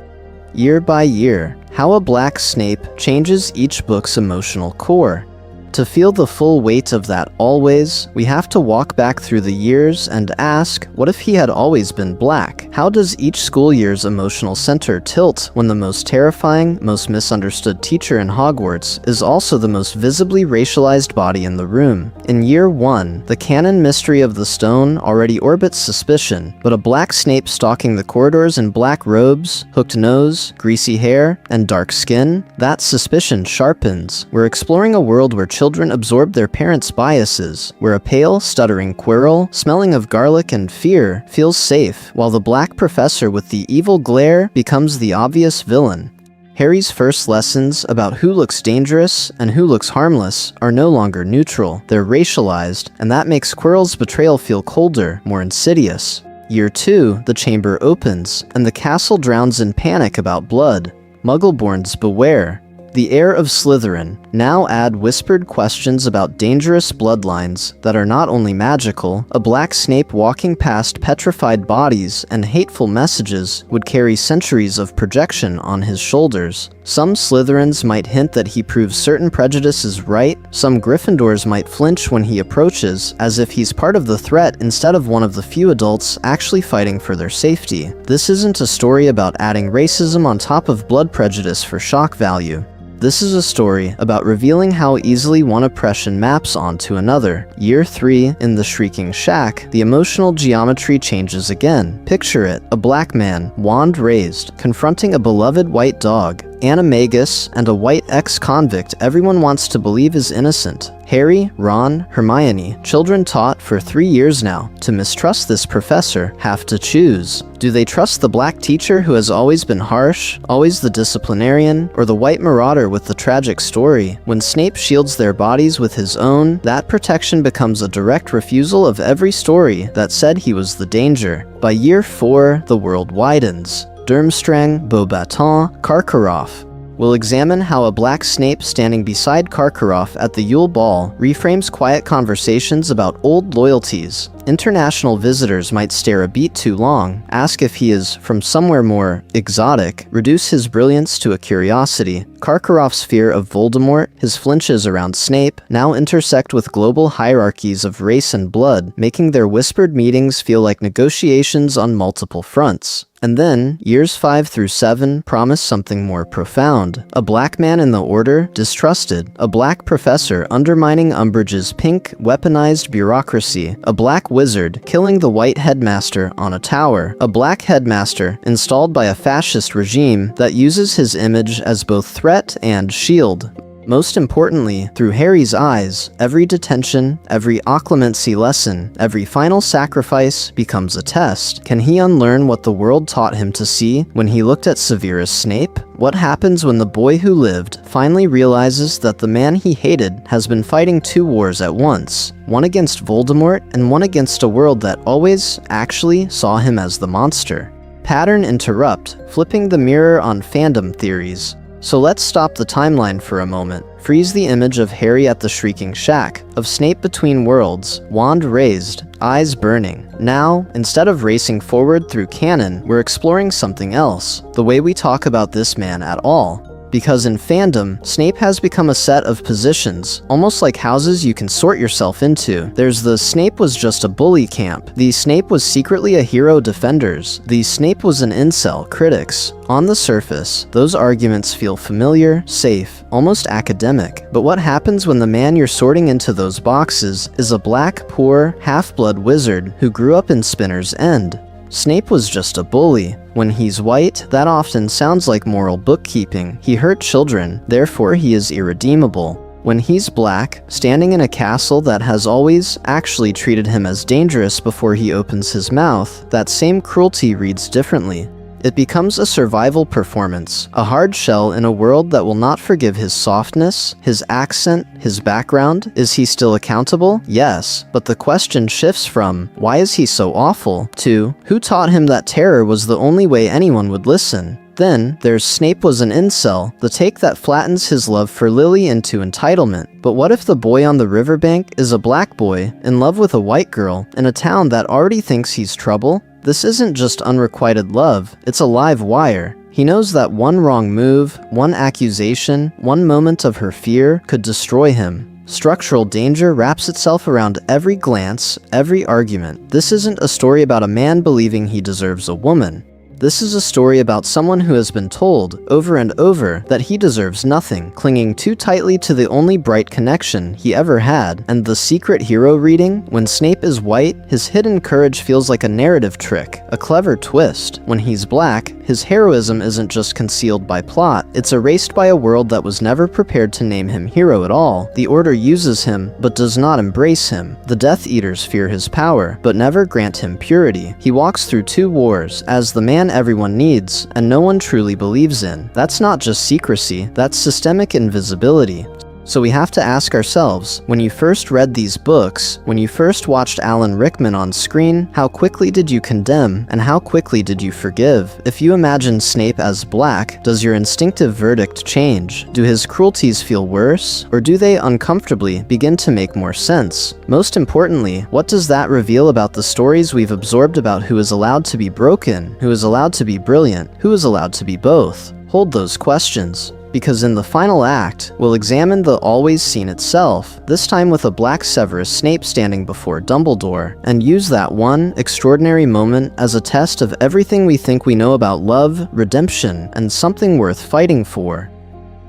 Year by year, how a black Snape changes each book's emotional core. To feel the full weight of that always, we have to walk back through the years and ask, what if he had always been black? How does each school year's emotional center tilt when the most terrifying, most misunderstood teacher in Hogwarts is also the most visibly racialized body in the room? In year 1, the canon mystery of the stone already orbits suspicion, but a black Snape stalking the corridors in black robes, hooked nose, greasy hair, and dark skin? That suspicion sharpens. We're exploring a world where children children absorb their parents' biases, where a pale, stuttering Quirrell, smelling of garlic and fear, feels safe, while the black professor with the evil glare becomes the obvious villain. Harry's first lessons about who looks dangerous and who looks harmless are no longer neutral, they're racialized, and that makes Quirrell's betrayal feel colder, more insidious. Year 2, the chamber opens, and the castle drowns in panic about blood. Muggleborns beware. The heir of Slytherin. Now add whispered questions about dangerous bloodlines that are not only magical. A black Snape walking past petrified bodies and hateful messages would carry centuries of projection on his shoulders. Some Slytherins might hint that he proves certain prejudices right. Some Gryffindors might flinch when he approaches, as if he's part of the threat instead of one of the few adults actually fighting for their safety. This isn't a story about adding racism on top of blood prejudice for shock value. This is a story about revealing how easily one oppression maps onto another. Year 3, in the Shrieking Shack, the emotional geometry changes again. Picture it, a black man, wand raised, confronting a beloved white dog, animagus, and a white ex-convict everyone wants to believe is innocent. Harry, Ron, Hermione, children taught for 3 years now to mistrust this professor, have to choose. Do they trust the black teacher who has always been harsh, always the disciplinarian, or the white marauder with the tragic story? When Snape shields their bodies with his own, that protection becomes a direct refusal of every story that said he was the danger. By year 4, the world widens. Durmstrang, Beauxbatons, Karkaroff. We'll examine how a black Snape standing beside Karkaroff at the Yule Ball reframes quiet conversations about old loyalties. International visitors might stare a beat too long, ask if he is from somewhere more exotic, reduce his brilliance to a curiosity. Karkaroff's fear of Voldemort, his flinches around Snape, now intersect with global hierarchies of race and blood, making their whispered meetings feel like negotiations on multiple fronts. And then, years 5 through 7 promise something more profound. A black man in the Order, distrusted. A black professor undermining Umbridge's pink, weaponized bureaucracy. A black wizard killing the white headmaster on a tower. A black headmaster installed by a fascist regime that uses his image as both threat and shield. Most importantly, through Harry's eyes, every detention, every occlumency lesson, every final sacrifice becomes a test. Can he unlearn what the world taught him to see when he looked at Severus Snape? What happens when the boy who lived finally realizes that the man he hated has been fighting 2 wars at once? One against Voldemort and one against a world that always, actually, saw him as the monster. Pattern interrupt, flipping the mirror on fandom theories. So let's stop the timeline for a moment. Freeze the image of Harry at the Shrieking Shack, of Snape between worlds, wand raised, eyes burning. Now, instead of racing forward through canon, we're exploring something else, the way we talk about this man at all. Because in fandom, Snape has become a set of positions, almost like houses you can sort yourself into. There's the Snape was just a bully camp, the Snape was secretly a hero defenders, the Snape was an incel critics. On the surface, those arguments feel familiar, safe, almost academic. But what happens when the man you're sorting into those boxes is a black, poor, half-blood wizard who grew up in Spinner's End? Snape was just a bully. When he's white, that often sounds like moral bookkeeping. He hurt children, therefore he is irredeemable. When he's black, standing in a castle that has always actually treated him as dangerous before he opens his mouth, that same cruelty reads differently. It becomes a survival performance, a hard shell in a world that will not forgive his softness, his accent, his background. Is he still accountable? Yes, but the question shifts from, why is he so awful, to, who taught him that terror was the only way anyone would listen? Then, there's Snape was an incel, the take that flattens his love for Lily into entitlement. But what if the boy on the riverbank is a black boy, in love with a white girl, in a town that already thinks he's trouble? This isn't just unrequited love, it's a live wire. He knows that one wrong move, one accusation, one moment of her fear could destroy him. Structural danger wraps itself around every glance, every argument. This isn't a story about a man believing he deserves a woman. This is a story about someone who has been told, over and over, that he deserves nothing, clinging too tightly to the only bright connection he ever had. And the secret hero reading? When Snape is white, his hidden courage feels like a narrative trick, a clever twist. When he's black, his heroism isn't just concealed by plot, it's erased by a world that was never prepared to name him hero at all. The Order uses him, but does not embrace him. The Death Eaters fear his power, but never grant him purity. He walks through 2 wars, as the man everyone needs, and no one truly believes in. That's not just secrecy, that's systemic invisibility. So we have to ask ourselves, when you first read these books, when you first watched Alan Rickman on screen, how quickly did you condemn, and how quickly did you forgive? If you imagine Snape as black, does your instinctive verdict change? Do his cruelties feel worse, or do they uncomfortably begin to make more sense? Most importantly, what does that reveal about the stories we've absorbed about who is allowed to be broken, who is allowed to be brilliant, who is allowed to be both? Hold those questions. Because in the final act, we'll examine the always seen itself, this time with a black Severus Snape standing before Dumbledore, and use that one extraordinary moment as a test of everything we think we know about love, redemption, and something worth fighting for.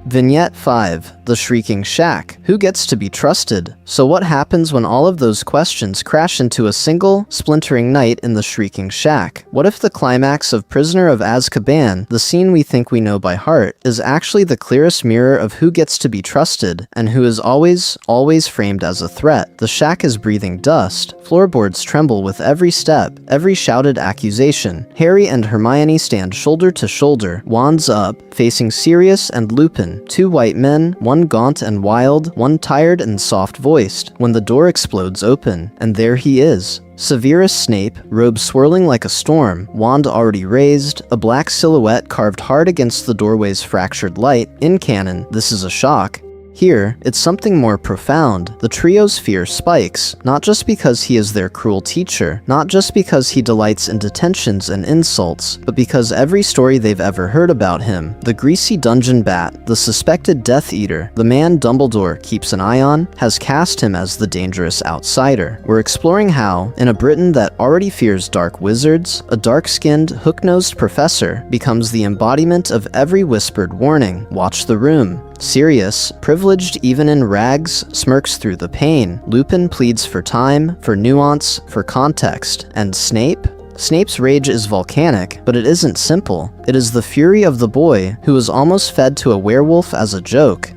Vignette 5. The Shrieking Shack. Who gets to be trusted? So what happens when all of those questions crash into a single, splintering night in the Shrieking Shack? What if the climax of Prisoner of Azkaban, the scene we think we know by heart, is actually the clearest mirror of who gets to be trusted, and who is always framed as a threat? The shack is breathing dust. Floorboards tremble with every step, every shouted accusation. Harry and Hermione stand shoulder to shoulder, wands up, facing Sirius and Lupin, 2 white men, one gaunt and wild, one tired and soft-voiced, when the door explodes open, and there he is. Severus Snape, robe swirling like a storm, wand already raised, a black silhouette carved hard against the doorway's fractured light. In canon, this is a shock. Here, it's something more profound. The trio's fear spikes, not just because he is their cruel teacher, not just because he delights in detentions and insults, but because every story they've ever heard about him, the greasy dungeon bat, the suspected Death Eater, the man Dumbledore keeps an eye on, has cast him as the dangerous outsider. We're exploring how, in a Britain that already fears dark wizards, a dark-skinned, hook-nosed professor becomes the embodiment of every whispered warning. Watch the room. Sirius, privileged even in rags, smirks through the pain. Lupin pleads for time, for nuance, for context. And Snape? Snape's rage is volcanic, but it isn't simple. It is the fury of the boy who was almost fed to a werewolf as a joke.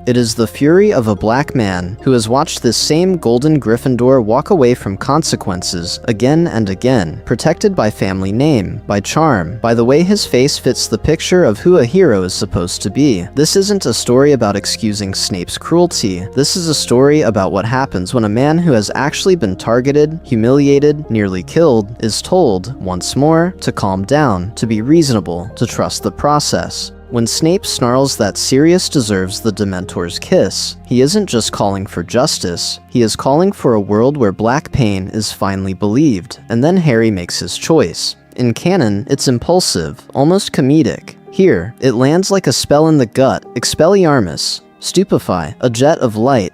It is the fury of a black man who has watched this same golden Gryffindor walk away from consequences again and again, protected by family name, by charm, by the way his face fits the picture of who a hero is supposed to be. This isn't a story about excusing Snape's cruelty. This is a story about what happens when a man who has actually been targeted, humiliated, nearly killed, is told, once more, to calm down, to be reasonable, to trust the process. When Snape snarls that Sirius deserves the Dementor's kiss, he isn't just calling for justice, he is calling for a world where black pain is finally believed, and then Harry makes his choice. In canon, it's impulsive, almost comedic. Here, it lands like a spell in the gut, Expelliarmus, Stupefy, a jet of light.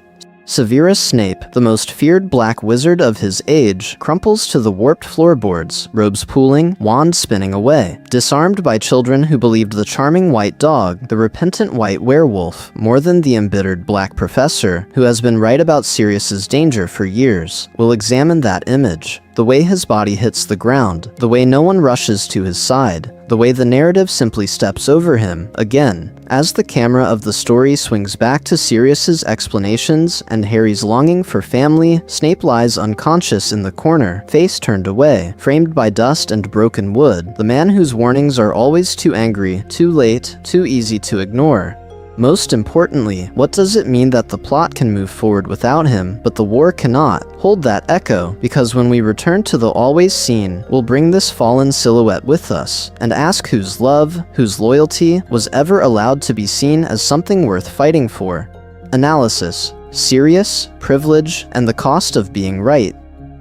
Severus Snape, the most feared black wizard of his age, crumples to the warped floorboards, robes pooling, wand spinning away. Disarmed by children who believed the charming white dog, the repentant white werewolf, more than the embittered black professor, who has been right about Sirius's danger for years. We'll examine that image. The way his body hits the ground, the way no one rushes to his side, the way the narrative simply steps over him, again. As the camera of the story swings back to Sirius's explanations and Harry's longing for family, Snape lies unconscious in the corner, face turned away, framed by dust and broken wood, the man whose warnings are always too angry, too late, too easy to ignore. Most importantly, what does it mean that the plot can move forward without him, but the war cannot? Hold that echo, because when we return to the always seen, we'll bring this fallen silhouette with us, and ask whose love, whose loyalty, was ever allowed to be seen as something worth fighting for. Analysis: Sirius, privilege, and the cost of being right.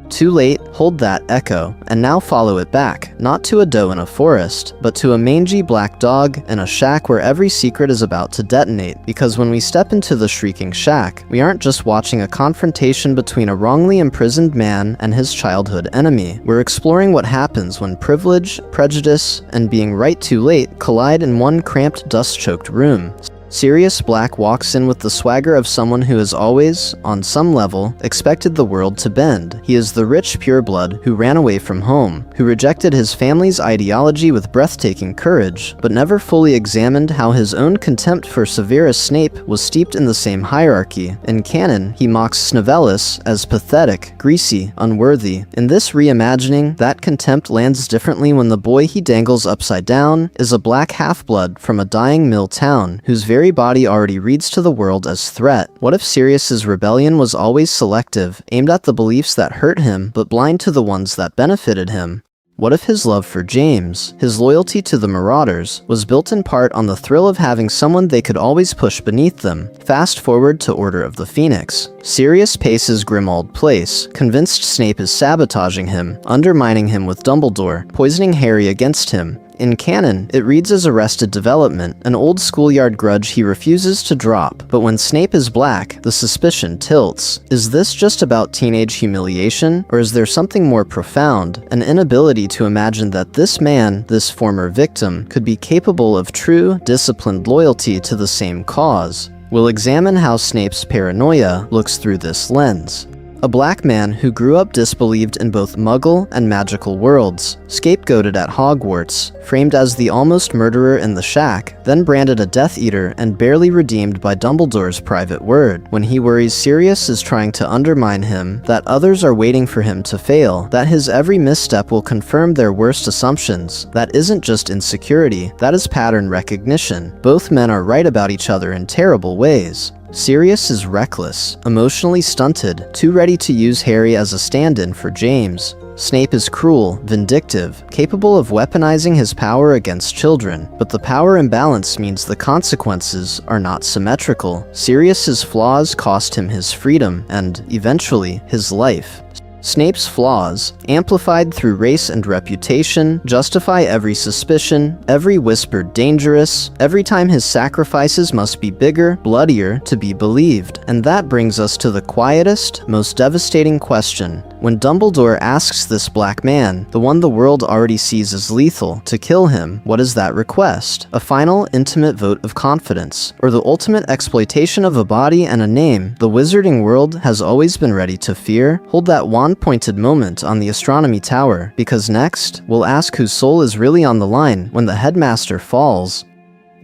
Too late, hold that echo, and now follow it back, not to a doe in a forest, but to a mangy black dog in a shack where every secret is about to detonate. Because when we step into the shrieking shack, we aren't just watching a confrontation between a wrongly imprisoned man and his childhood enemy. We're exploring what happens when privilege, prejudice, and being right too late collide in one cramped, dust-choked room. Sirius Black walks in with the swagger of someone who has always, on some level, expected the world to bend. He is the rich pureblood who ran away from home, who rejected his family's ideology with breathtaking courage, but never fully examined how his own contempt for Severus Snape was steeped in the same hierarchy. In canon, he mocks Snivellus as pathetic, greasy, unworthy. In this reimagining, that contempt lands differently when the boy he dangles upside down is a black half-blood from a dying mill town, whose very body already reads to the world as threat. What if Sirius's rebellion was always selective, aimed at the beliefs that hurt him, but blind to the ones that benefited him? What if his love for James, his loyalty to the Marauders, was built in part on the thrill of having someone they could always push beneath them? Fast forward to Order of the Phoenix. Sirius paces Grimmauld Place, convinced Snape is sabotaging him, undermining him with Dumbledore, poisoning Harry against him. In canon, it reads as Arrested Development, an old schoolyard grudge he refuses to drop. But when Snape is black, the suspicion tilts. Is this just about teenage humiliation, or is there something more profound, an inability to imagine that this man, this former victim, could be capable of true, disciplined loyalty to the same cause? We'll examine how Snape's paranoia looks through this lens. A black man who grew up disbelieved in both Muggle and magical worlds, scapegoated at Hogwarts, framed as the almost murderer in the shack, then branded a Death Eater and barely redeemed by Dumbledore's private word. When he worries Sirius is trying to undermine him, that others are waiting for him to fail, that his every misstep will confirm their worst assumptions, that isn't just insecurity, that is pattern recognition. Both men are right about each other in terrible ways. Sirius is reckless, emotionally stunted, too ready to use Harry as a stand-in for James. Snape is cruel, vindictive, capable of weaponizing his power against children, but the power imbalance means the consequences are not symmetrical. Sirius's flaws cost him his freedom and, eventually, his life. Snape's flaws, amplified through race and reputation, justify every suspicion, every whispered dangerous, every time his sacrifices must be bigger, bloodier, to be believed. And that brings us to the quietest, most devastating question. When Dumbledore asks this black man, the one the world already sees as lethal, to kill him, what is that request? A final, intimate vote of confidence, or the ultimate exploitation of a body and a name the wizarding world has always been ready to fear? Hold that wand-pointed moment on the astronomy tower, because next, we'll ask whose soul is really on the line when the headmaster falls.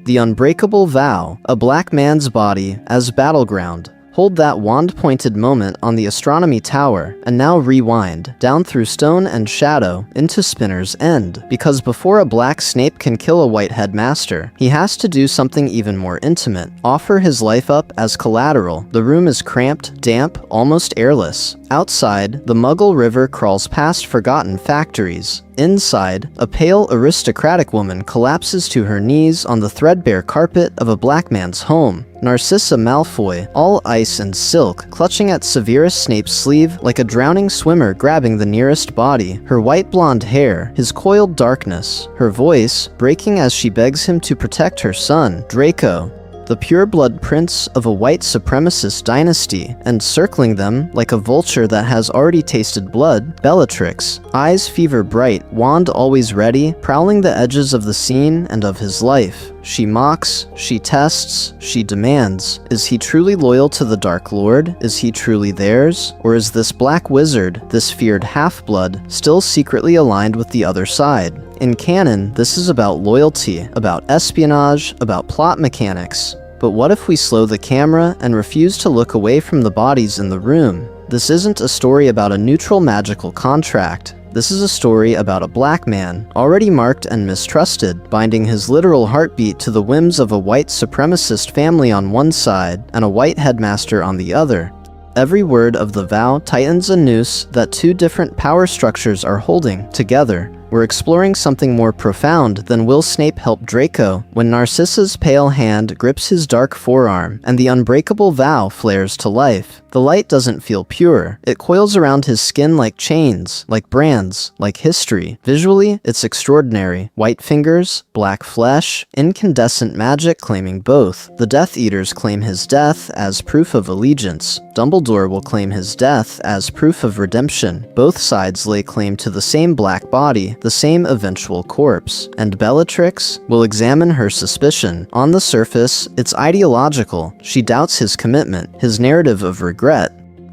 The Unbreakable Vow, a black man's body as battleground. Hold that wand-pointed moment on the astronomy tower, and now rewind, down through stone and shadow, into Spinner's End. Because before a black Snape can kill a white headmaster, he has to do something even more intimate. Offer his life up as collateral. The room is cramped, damp, almost airless. Outside, the Muggle River crawls past forgotten factories. Inside, a pale, aristocratic woman collapses to her knees on the threadbare carpet of a black man's home. Narcissa Malfoy, all ice and silk, clutching at Severus Snape's sleeve like a drowning swimmer grabbing the nearest body. Her white blonde hair, his coiled darkness, her voice breaking as she begs him to protect her son, Draco, the pure-blood prince of a white supremacist dynasty, and circling them, like a vulture that has already tasted blood, Bellatrix, eyes fever-bright, wand always ready, prowling the edges of the scene and of his life. She mocks, she tests, she demands. Is he truly loyal to the Dark Lord? Is he truly theirs? Or is this black wizard, this feared half-blood, still secretly aligned with the other side? In canon, this is about loyalty, about espionage, about plot mechanics. But what if we slow the camera and refuse to look away from the bodies in the room? This isn't a story about a neutral magical contract. This is a story about a black man, already marked and mistrusted, binding his literal heartbeat to the whims of a white supremacist family on one side and a white headmaster on the other. Every word of the vow tightens a noose that two different power structures are holding together. we're exploring something more profound than will Snape help Draco when Narcissa's pale hand grips his dark forearm and the unbreakable vow flares to life. The light doesn't feel pure. It coils around his skin like chains, like brands, like history. Visually, it's extraordinary. White fingers, black flesh, incandescent magic claiming both. The Death Eaters claim his death as proof of allegiance. Dumbledore will claim his death as proof of redemption. Both sides lay claim to the same black body, the same eventual corpse. And Bellatrix will examine her suspicion. On the surface, it's ideological. She doubts his commitment, his narrative of regret.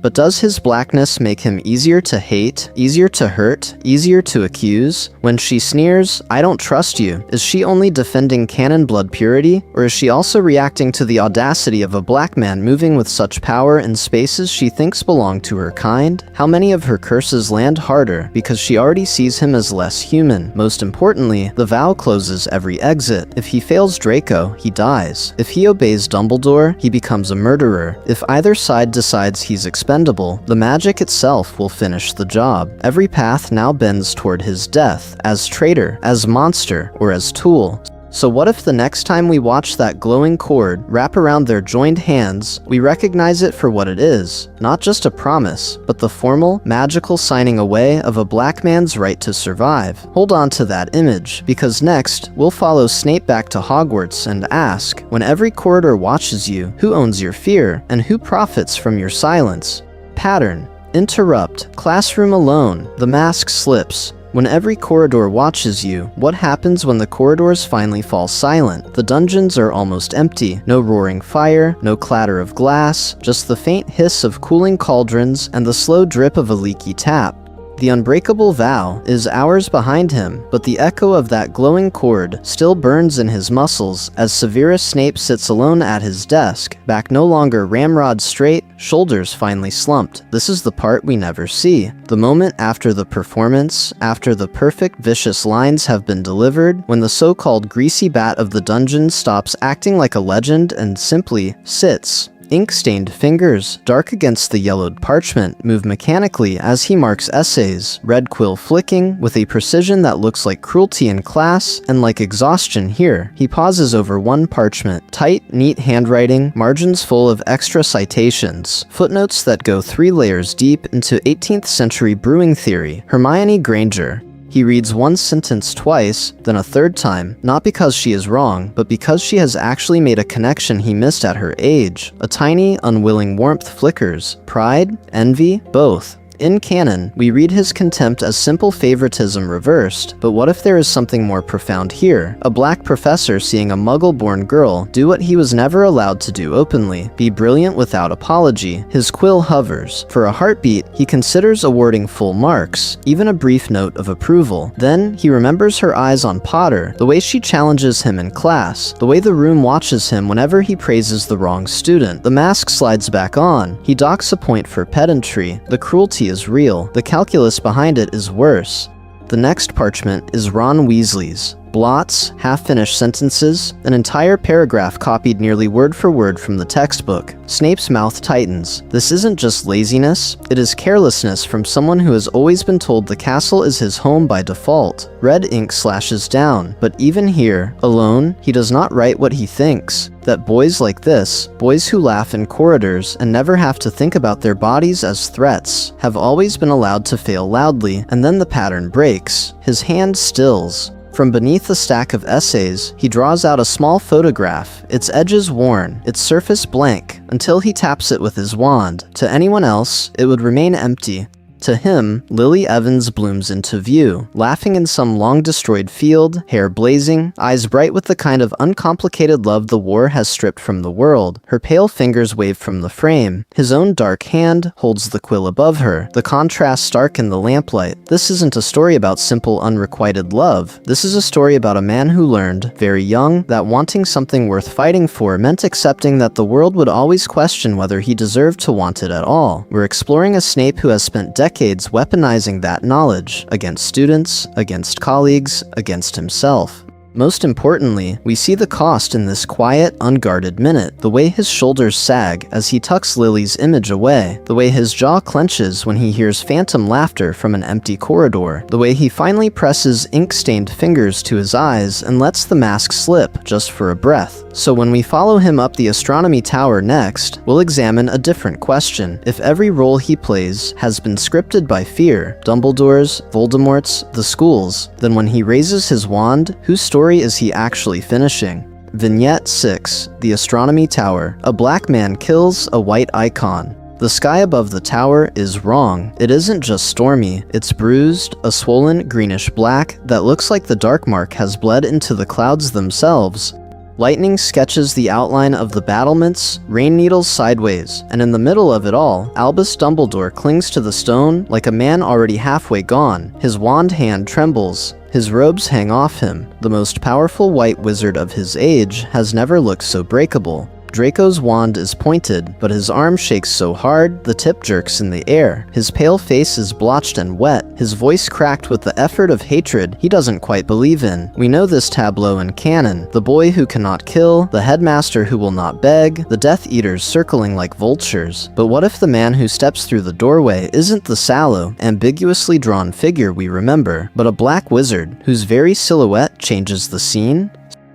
But does his blackness make him easier to hate, easier to hurt, easier to accuse? When she sneers, "I don't trust you," is she only defending canon blood purity, or is she also reacting to the audacity of a black man moving with such power in spaces she thinks belong to her kind? How many of her curses land harder because she already sees him as less human? Most importantly, the vow closes every exit. If he fails Draco, he dies. If he obeys Dumbledore, he becomes a murderer. If either side decides he's expendable, the magic itself will finish the job. Every path now bends toward his death, as traitor, as monster, or as tool. So what if the next time we watch that glowing cord wrap around their joined hands, we recognize it for what it is? Not just a promise, but the formal, magical signing away of a black man's right to survive. Hold on to that image, because next, we'll follow Snape back to Hogwarts and ask, when every corridor watches you, who owns your fear, and who profits from your silence? Pattern. Interrupt. Classroom alone. The mask slips. When every corridor watches you, what happens when the corridors finally fall silent? The dungeons are almost empty. No roaring fire, no clatter of glass, just the faint hiss of cooling cauldrons and the slow drip of a leaky tap. The unbreakable vow is hours behind him, but the echo of that glowing cord still burns in his muscles as Severus Snape sits alone at his desk, back no longer ramrod straight, shoulders finely slumped. This is the part we never see. The moment after the performance, after the perfect vicious lines have been delivered, when the so-called greasy bat of the dungeon stops acting like a legend and simply sits. Ink-stained fingers, dark against the yellowed parchment, move mechanically as he marks essays, red quill flicking with a precision that looks like cruelty in class and like exhaustion here. He pauses over one parchment, tight, neat handwriting, margins full of extra citations, footnotes that go 3 layers deep into 18th century brewing theory. Hermione Granger. He reads one sentence twice, then a third time, not because she is wrong, but because she has actually made a connection he missed at her age. A tiny, unwilling warmth flickers. Pride? Envy? Both. In canon, we read his contempt as simple favoritism reversed, but what if there is something more profound here? A black professor seeing a muggle-born girl do what he was never allowed to do openly, be brilliant without apology. His quill hovers. For a heartbeat, he considers awarding full marks, even a brief note of approval. Then, he remembers her eyes on Potter, the way she challenges him in class, the way the room watches him whenever he praises the wrong student. The mask slides back on. He docks a point for pedantry. The cruelty is real. The calculus behind it is worse. The next parchment is Ron Weasley's. Blots, half-finished sentences, an entire paragraph copied nearly word for word from the textbook. Snape's mouth tightens. This isn't just laziness, it is carelessness from someone who has always been told the castle is his home by default. Red ink slashes down, but even here, alone, he does not write what he thinks. That boys like this, boys who laugh in corridors and never have to think about their bodies as threats, have always been allowed to fail loudly, and then the pattern breaks. His hand stills. From beneath a stack of essays, he draws out a small photograph, its edges worn, its surface blank, until he taps it with his wand. To anyone else, it would remain empty. To him, Lily Evans blooms into view, laughing in some long-destroyed field, hair blazing, eyes bright with the kind of uncomplicated love the war has stripped from the world. Her pale fingers wave from the frame. His own dark hand holds the quill above her, the contrast stark in the lamplight. This isn't a story about simple, unrequited love. This is a story about a man who learned, very young, that wanting something worth fighting for meant accepting that the world would always question whether he deserved to want it at all. We're exploring a Snape who has spent decades weaponizing that knowledge against students, against colleagues, against himself. Most importantly, we see the cost in this quiet, unguarded minute. The way his shoulders sag as he tucks Lily's image away. The way his jaw clenches when he hears phantom laughter from an empty corridor. The way he finally presses ink-stained fingers to his eyes and lets the mask slip just for a breath. So when we follow him up the astronomy tower next, we'll examine a different question. If every role he plays has been scripted by fear, Dumbledore's, Voldemort's, the school's, then when he raises his wand, whose story is he actually finishing? Vignette 6. The Astronomy Tower. A black man kills a white icon. The sky above the tower is wrong. It isn't just stormy, it's bruised, a swollen greenish black that looks like the dark mark has bled into the clouds themselves. Lightning sketches the outline of the battlements, rain needles sideways, and in the middle of it all, Albus Dumbledore clings to the stone like a man already halfway gone. His wand hand trembles. His robes hang off him. The most powerful white wizard of his age has never looked so breakable. Draco's wand is pointed, but his arm shakes so hard, the tip jerks in the air. His pale face is blotched and wet, his voice cracked with the effort of hatred he doesn't quite believe in. We know this tableau in canon. The boy who cannot kill, the headmaster who will not beg, the Death Eaters circling like vultures. But what if the man who steps through the doorway isn't the sallow, ambiguously drawn figure we remember, but a black wizard whose very silhouette changes the scene?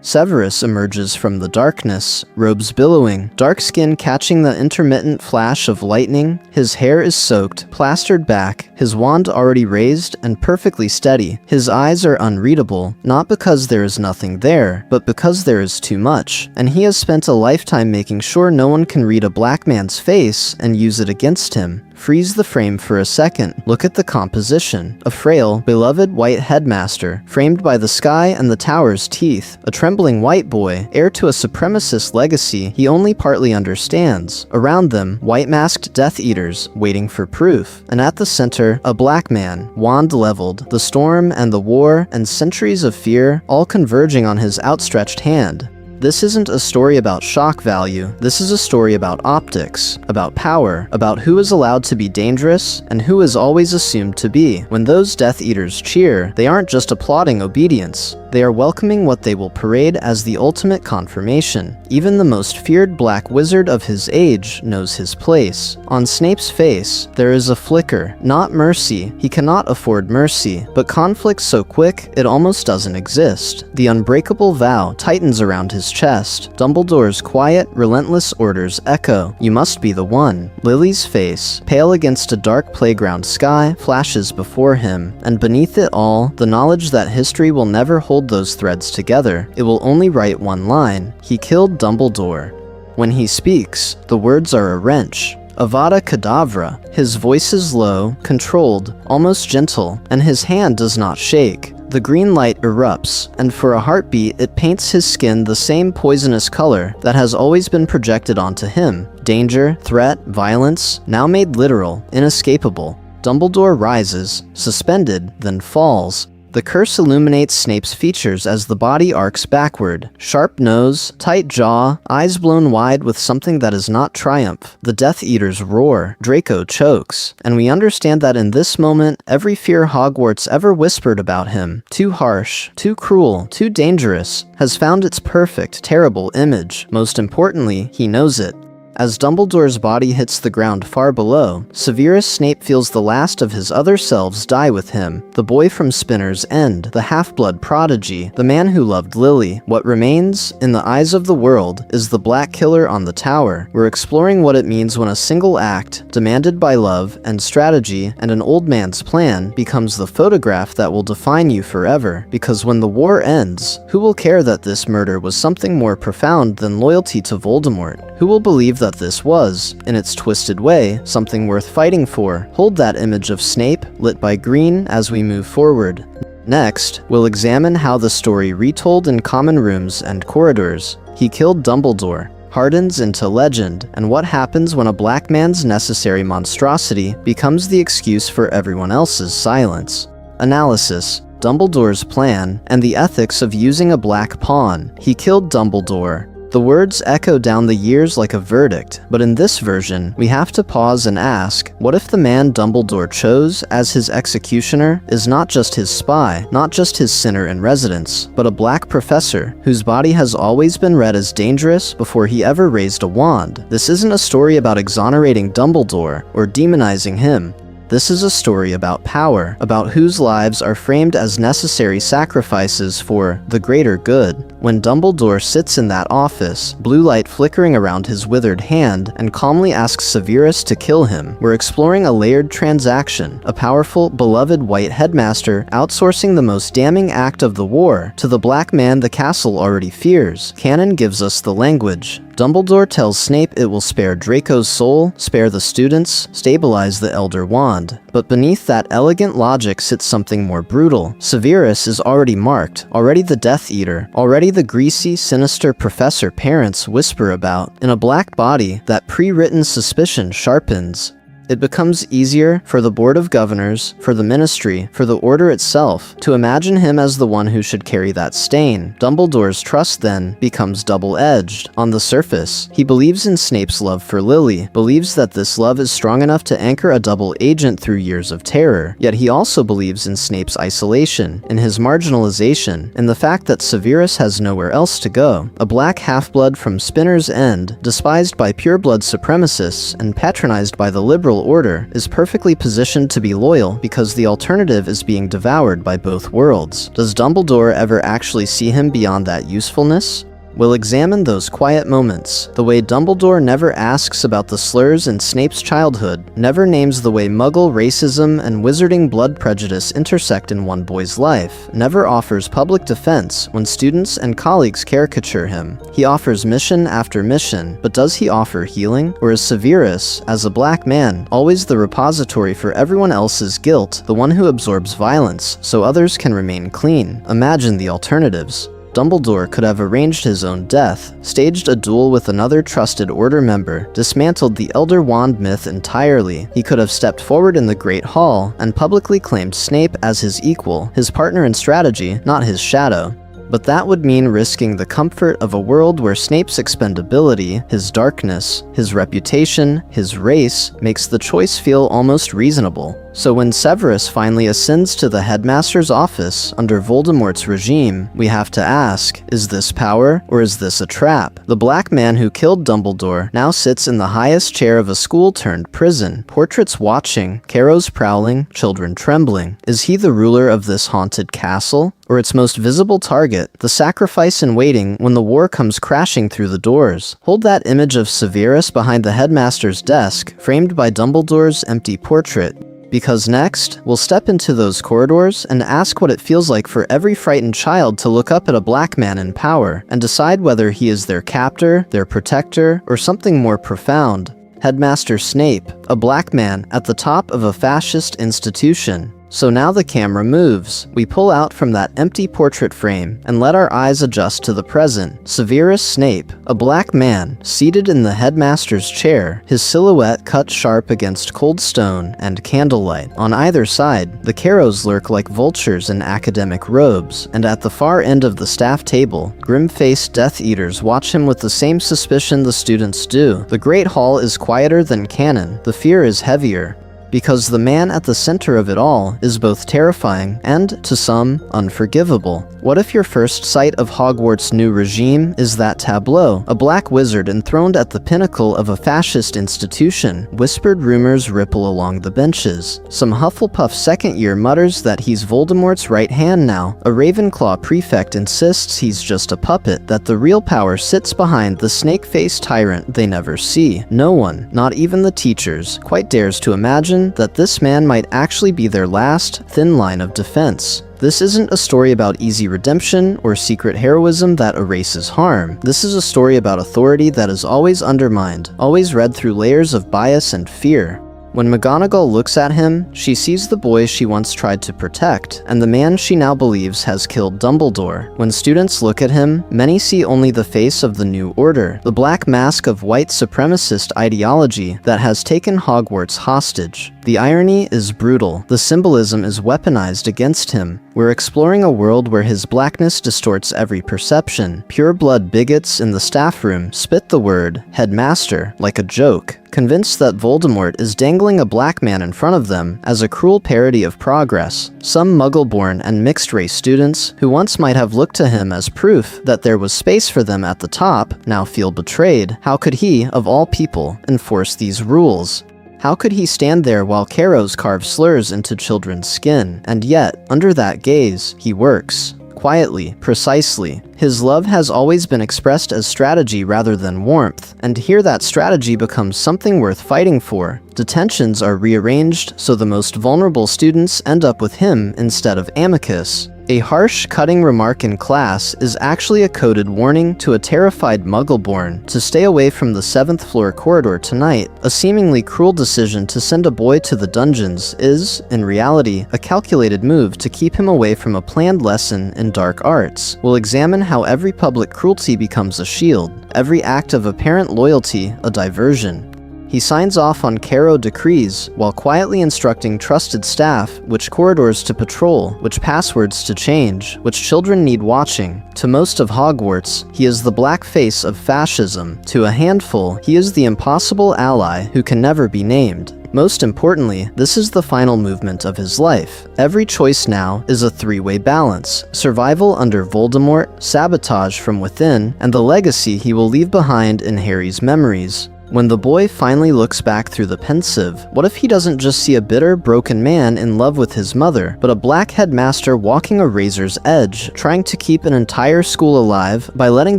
Severus emerges from the darkness, robes billowing, dark skin catching the intermittent flash of lightning. His hair is soaked, plastered back, his wand already raised and perfectly steady. His eyes are unreadable, not because there is nothing there, but because there is too much. And he has spent a lifetime making sure no one can read a black man's face and use it against him. Freeze the frame for a second. Look at the composition. A frail, beloved white headmaster, framed by the sky and the tower's teeth. A trembling white boy, heir to a supremacist legacy he only partly understands. Around them, white-masked Death Eaters, waiting for proof. And at the center, a black man, wand leveled, the storm and the war and centuries of fear all converging on his outstretched hand. This isn't a story about shock value, this is a story about optics, about power, about who is allowed to be dangerous and who is always assumed to be. When those Death Eaters cheer, they aren't just applauding obedience, they are welcoming what they will parade as the ultimate confirmation. Even the most feared black wizard of his age knows his place. On Snape's face, there is a flicker, not mercy, he cannot afford mercy, but conflict so quick it almost doesn't exist. The unbreakable vow tightens around his chest. Dumbledore's quiet, relentless orders echo, "You must be the one." Lily's face, pale against a dark playground sky, flashes before him, and beneath it all, the knowledge that history will never hold those threads together. It will only write one line: he killed Dumbledore. When he speaks, the words are a wrench. Avada Kedavra. His voice is low, controlled, almost gentle, and his hand does not shake. The green light erupts, and for a heartbeat it paints his skin the same poisonous color that has always been projected onto him. Danger, threat, violence, now made literal, inescapable. Dumbledore rises, suspended, then falls. The curse illuminates Snape's features as the body arcs backward. Sharp nose, tight jaw, eyes blown wide with something that is not triumph. The Death Eaters roar. Draco chokes. And we understand that in this moment, every fear Hogwarts ever whispered about him, too harsh, too cruel, too dangerous, has found its perfect, terrible image. Most importantly, he knows it. As Dumbledore's body hits the ground far below, Severus Snape feels the last of his other selves die with him. The boy from Spinner's End, the half-blood prodigy, the man who loved Lily. What remains, in the eyes of the world, is the Black Killer on the tower. We're exploring what it means when a single act, demanded by love and strategy and an old man's plan, becomes the photograph that will define you forever. Because when the war ends, who will care that this murder was something more profound than loyalty to Voldemort? Who will believe that this was, in its twisted way, something worth fighting for? Hold that image of Snape, lit by green, as we move forward. Next, we'll examine how the story retold in common rooms and corridors. He killed Dumbledore, hardens into legend, and what happens when a black man's necessary monstrosity becomes the excuse for everyone else's silence. Analysis. Dumbledore's plan, and the ethics of using a black pawn. He killed Dumbledore. The words echo down the years like a verdict, but in this version, we have to pause and ask, what if the man Dumbledore chose as his executioner is not just his spy, not just his sinner in residence, but a black professor whose body has always been read as dangerous before he ever raised a wand? This isn't a story about exonerating Dumbledore or demonizing him. This is a story about power, about whose lives are framed as necessary sacrifices for the greater good. When Dumbledore sits in that office, blue light flickering around his withered hand, and calmly asks Severus to kill him, we're exploring a layered transaction, a powerful, beloved white headmaster outsourcing the most damning act of the war to the black man the castle already fears. Canon gives us the language. Dumbledore tells Snape it will spare Draco's soul, spare the students, stabilize the Elder Wand. But beneath that elegant logic sits something more brutal. Severus is already marked, already the Death Eater, already the greasy, sinister professor parents whisper about. In a black body, that pre-written suspicion sharpens. It becomes easier for the Board of Governors, for the Ministry, for the Order itself, to imagine him as the one who should carry that stain. Dumbledore's trust then becomes double-edged. On the surface, he believes in Snape's love for Lily, believes that this love is strong enough to anchor a double agent through years of terror. Yet he also believes in Snape's isolation, in his marginalization, in the fact that Severus has nowhere else to go. A black half-blood from Spinner's End, despised by pure-blood supremacists and patronized by the liberal order, is perfectly positioned to be loyal because the alternative is being devoured by both worlds. Does Dumbledore ever actually see him beyond that usefulness? We'll examine those quiet moments, the way Dumbledore never asks about the slurs in Snape's childhood, never names the way Muggle racism and wizarding blood prejudice intersect in one boy's life, never offers public defense when students and colleagues caricature him. He offers mission after mission, but does he offer healing? Or is Severus, as a black man, always the repository for everyone else's guilt, the one who absorbs violence so others can remain clean? Imagine the alternatives. Dumbledore could have arranged his own death, staged a duel with another trusted Order member, dismantled the Elder Wand myth entirely. He could have stepped forward in the Great Hall and publicly claimed Snape as his equal, his partner in strategy, not his shadow. But that would mean risking the comfort of a world where Snape's expendability, his darkness, his reputation, his race, makes the choice feel almost reasonable. So when Severus finally ascends to the headmaster's office under Voldemort's regime, we have to ask, is this power or is this a trap? The black man who killed Dumbledore now sits in the highest chair of a school turned prison, portraits watching, Carrows prowling, children trembling. Is he the ruler of this haunted castle? Or its most visible target, the sacrifice in waiting when the war comes crashing through the doors? Hold that image of Severus behind the headmaster's desk, framed by Dumbledore's empty portrait. Because next, we'll step into those corridors and ask what it feels like for every frightened child to look up at a black man in power and decide whether he is their captor, their protector, or something more profound. Headmaster Snape, a black man at the top of a fascist institution. So now the camera moves. We pull out from that empty portrait frame and let our eyes adjust to the present. Severus Snape, a black man, seated in the headmaster's chair, his silhouette cut sharp against cold stone and candlelight. On either side, the Carrows lurk like vultures in academic robes, and at the far end of the staff table, grim-faced Death Eaters watch him with the same suspicion the students do. The Great Hall is quieter than canon. The fear is heavier. Because the man at the center of it all is both terrifying and, to some, unforgivable. What if your first sight of Hogwarts' new regime is that tableau, a black wizard enthroned at the pinnacle of a fascist institution? Whispered rumors ripple along the benches. Some Hufflepuff second year mutters that he's Voldemort's right hand now. A Ravenclaw prefect insists he's just a puppet, that the real power sits behind the snake-faced tyrant they never see. No one, not even the teachers, quite dares to imagine that this man might actually be their last, thin line of defense. This isn't a story about easy redemption or secret heroism that erases harm. This is a story about authority that is always undermined, always read through layers of bias and fear. When McGonagall looks at him, she sees the boy she once tried to protect, and the man she now believes has killed Dumbledore. When students look at him, many see only the face of the New Order, the black mask of white supremacist ideology that has taken Hogwarts hostage. The irony is brutal. The symbolism is weaponized against him. We're exploring a world where his blackness distorts every perception. Pure-blood bigots in the staff room spit the word headmaster like a joke, convinced that Voldemort is dangling a black man in front of them as a cruel parody of progress. Some Muggle-born and mixed-race students, who once might have looked to him as proof that there was space for them at the top, now feel betrayed. How could he, of all people, enforce these rules? How could he stand there while Carrows carve slurs into children's skin? And yet, under that gaze, he works. Quietly, precisely. His love has always been expressed as strategy rather than warmth, and here that strategy becomes something worth fighting for. Detentions are rearranged so the most vulnerable students end up with him instead of Amicus. A harsh, cutting remark in class is actually a coded warning to a terrified Muggleborn to stay away from the 7th floor corridor tonight. A seemingly cruel decision to send a boy to the dungeons is, in reality, a calculated move to keep him away from a planned lesson in dark arts. We'll examine how every public cruelty becomes a shield, every act of apparent loyalty a diversion. He signs off on Carrow decrees while quietly instructing trusted staff which corridors to patrol, which passwords to change, which children need watching. To most of Hogwarts, he is the black face of fascism. To a handful, he is the impossible ally who can never be named. Most importantly, this is the final movement of his life. Every choice now is a three-way balance: survival under Voldemort, sabotage from within, and the legacy he will leave behind in Harry's memories. When the boy finally looks back through the pensive, what if he doesn't just see a bitter, broken man in love with his mother, but a black headmaster walking a razor's edge, trying to keep an entire school alive by letting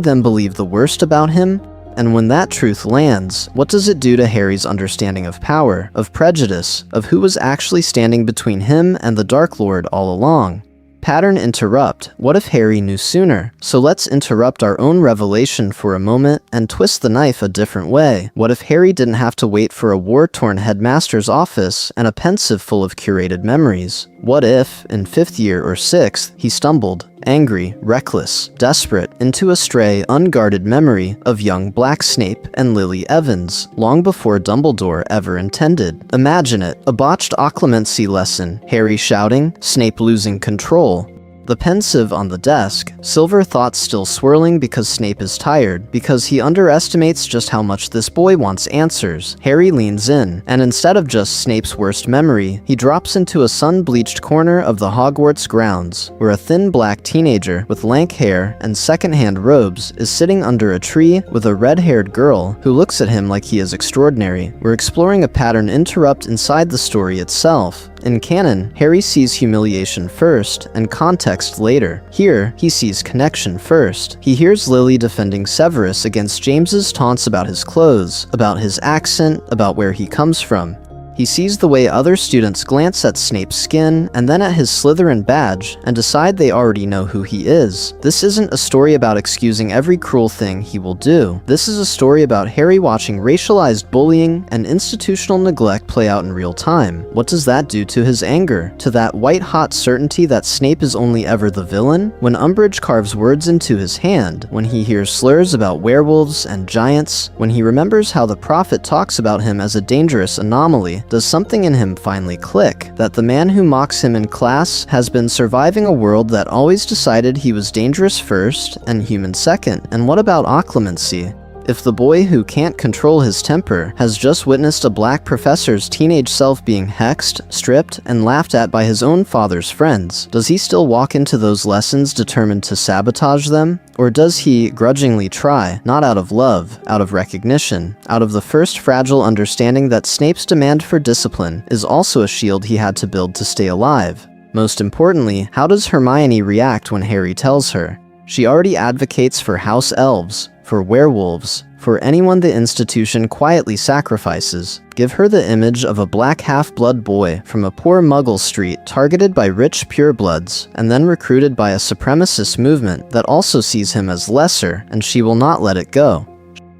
them believe the worst about him? And when that truth lands, what does it do to Harry's understanding of power, of prejudice, of who was actually standing between him and the Dark Lord all along? Pattern interrupt. What if Harry knew sooner? So let's interrupt our own revelation for a moment and twist the knife a different way. What if Harry didn't have to wait for a war-torn headmaster's office and a pensive full of curated memories? What if, in 5th year or 6th, he stumbled, angry, reckless, desperate, into a stray, unguarded memory of young Black Snape and Lily Evans, long before Dumbledore ever intended? Imagine it, a botched occlumency lesson, Harry shouting, Snape losing control. The pensive on the desk, Silver thoughts still swirling because Snape is tired, because he underestimates just how much this boy wants answers. Harry leans in, and instead of just Snape's worst memory, he drops into a sun-bleached corner of the Hogwarts grounds, where a thin black teenager with lank hair and second-hand robes is sitting under a tree with a red-haired girl who looks at him like he is extraordinary. We're exploring a pattern interrupt inside the story itself. In canon, Harry sees humiliation first, and context later. Here, he sees connection first. He hears Lily defending Severus against James's taunts about his clothes, about his accent, about where he comes from. He sees the way other students glance at Snape's skin, and then at his Slytherin badge, and decide they already know who he is. This isn't a story about excusing every cruel thing he will do. This is a story about Harry watching racialized bullying and institutional neglect play out in real time. What does that do to his anger? To that white-hot certainty that Snape is only ever the villain? When Umbridge carves words into his hand, when he hears slurs about werewolves and giants, when he remembers how the prophet talks about him as a dangerous anomaly, does something in him finally click? That the man who mocks him in class has been surviving a world that always decided he was dangerous first and human second. And what about occlumency? If the boy who can't control his temper has just witnessed a black professor's teenage self being hexed, stripped, and laughed at by his own father's friends, does he still walk into those lessons determined to sabotage them? Or does he grudgingly try, not out of love, out of recognition, out of the first fragile understanding that Snape's demand for discipline is also a shield he had to build to stay alive? Most importantly, how does Hermione react when Harry tells her? She already advocates for house elves, for werewolves, for anyone the institution quietly sacrifices. Give her the image of a black half-blood boy from a poor Muggle street targeted by rich purebloods, and then recruited by a supremacist movement that also sees him as lesser, and she will not let it go.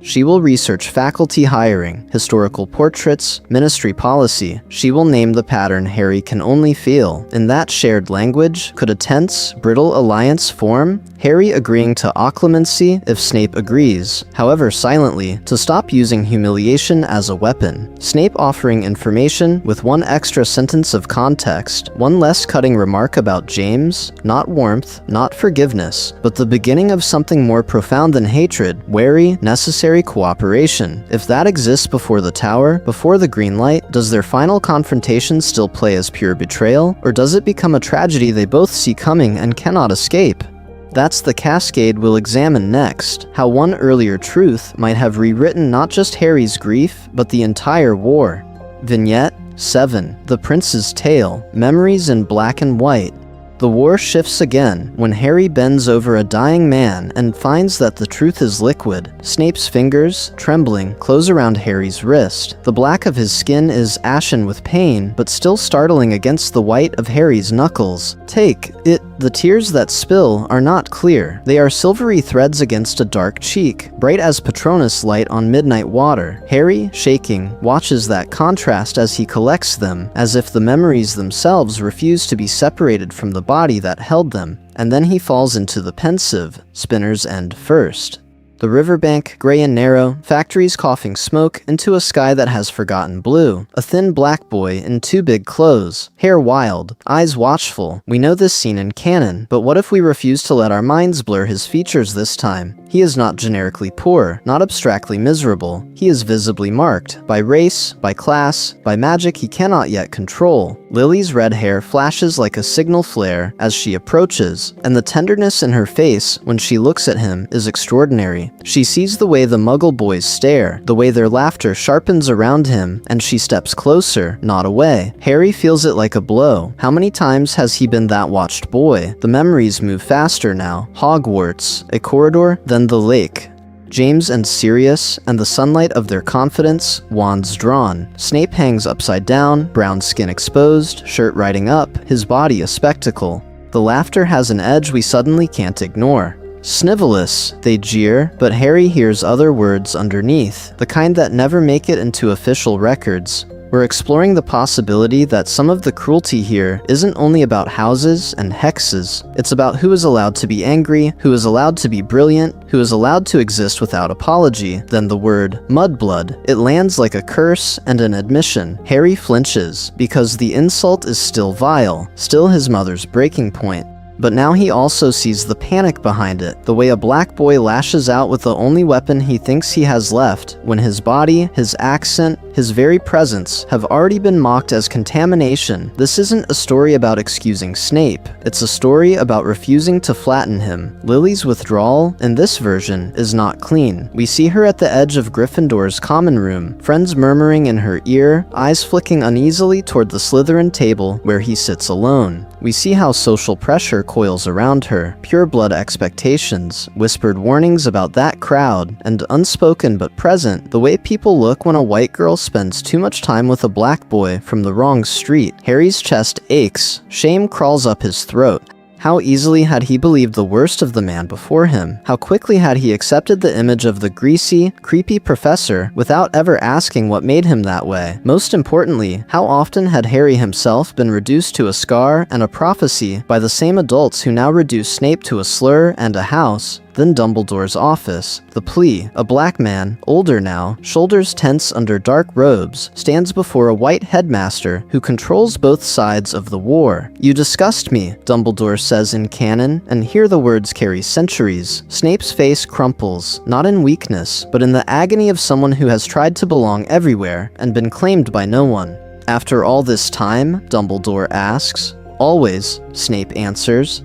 She will research faculty hiring, historical portraits, ministry policy. She will name the pattern Harry can only feel. In that shared language, could a tense, brittle alliance form? Harry agreeing to occlumency if Snape agrees, however silently, to stop using humiliation as a weapon. Snape offering information with one extra sentence of context, one less cutting remark about James, not warmth, not forgiveness, but the beginning of something more profound than hatred, wary, necessary cooperation. If that exists before the tower, before the green light, does their final confrontation still play as pure betrayal, or does it become a tragedy they both see coming and cannot escape? That's the cascade we'll examine next, how one earlier truth might have rewritten not just Harry's grief, but the entire war. Vignette 7. The Prince's Tale, Memories in Black and White. The war shifts again when Harry bends over a dying man and finds that the truth is liquid. Snape's fingers, trembling, close around Harry's wrist. The black of his skin is ashen with pain, but still startling against the white of Harry's knuckles. Take it. The tears that spill are not clear. They are silvery threads against a dark cheek, bright as Patronus light on midnight water. Harry, shaking, watches that contrast as he collects them, as if the memories themselves refuse to be separated from the body that held them, and then he falls into the pensive, Spinner's End first. The riverbank, gray and narrow, factories coughing smoke into a sky that has forgotten blue. A thin black boy in too big clothes, hair wild, eyes watchful. We know this scene in canon, but what if we refuse to let our minds blur his features this time? He is not generically poor, not abstractly miserable. He is visibly marked, by race, by class, by magic he cannot yet control. Lily's red hair flashes like a signal flare as she approaches, and the tenderness in her face when she looks at him is extraordinary. She sees the way the Muggle boys stare, the way their laughter sharpens around him, and she steps closer, not away. Harry feels it like a blow. How many times has he been that watched boy? The memories move faster now. Hogwarts, a corridor, then the lake. James and Sirius, and the sunlight of their confidence, wands drawn. Snape hangs upside down, brown skin exposed, shirt riding up, his body a spectacle. The laughter has an edge we suddenly can't ignore. Snivelous, they jeer, but Harry hears other words underneath, the kind that never make it into official records. We're exploring the possibility that some of the cruelty here isn't only about houses and hexes. It's about who is allowed to be angry, who is allowed to be brilliant, who is allowed to exist without apology. Then the word mudblood. It lands like a curse and an admission. Harry flinches, because the insult is still vile, still his mother's breaking point. But now he also sees the panic behind it, the way a black boy lashes out with the only weapon he thinks he has left, when his body, his accent, his very presence have already been mocked as contamination. This isn't a story about excusing Snape, it's a story about refusing to flatten him. Lily's withdrawal, in this version, is not clean. We see her at the edge of Gryffindor's common room, friends murmuring in her ear, eyes flicking uneasily toward the Slytherin table where he sits alone. We see how social pressure coils around her, pure-blood expectations, whispered warnings about that crowd, and unspoken but present, the way people look when a white girl spends too much time with a black boy from the wrong street. Harry's chest aches, shame crawls up his throat. How easily had he believed the worst of the man before him? How quickly had he accepted the image of the greasy, creepy professor without ever asking what made him that way? Most importantly, how often had Harry himself been reduced to a scar and a prophecy by the same adults who now reduce Snape to a slur and a house? Then Dumbledore's office. The plea, a black man, older now, shoulders tense under dark robes, stands before a white headmaster who controls both sides of the war. "You disgust me," Dumbledore says in canon, and here the words carry centuries. Snape's face crumples, not in weakness, but in the agony of someone who has tried to belong everywhere and been claimed by no one. "After all this time?" Dumbledore asks. "Always," Snape answers.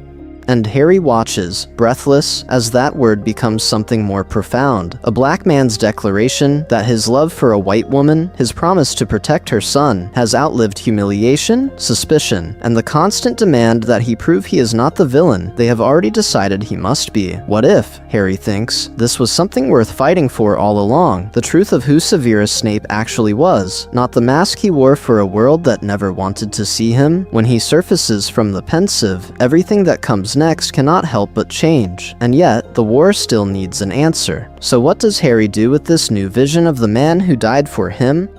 And Harry watches, breathless, as that word becomes something more profound. A black man's declaration that his love for a white woman, his promise to protect her son, has outlived humiliation, suspicion, and the constant demand that he prove he is not the villain they have already decided he must be. What if, Harry thinks, this was something worth fighting for all along? The truth of who Severus Snape actually was, not the mask he wore for a world that never wanted to see him. When he surfaces from the pensive, everything that comes comes next cannot help but change, and yet the war still needs an answer. So what does Harry do with this new vision of the man who died for him?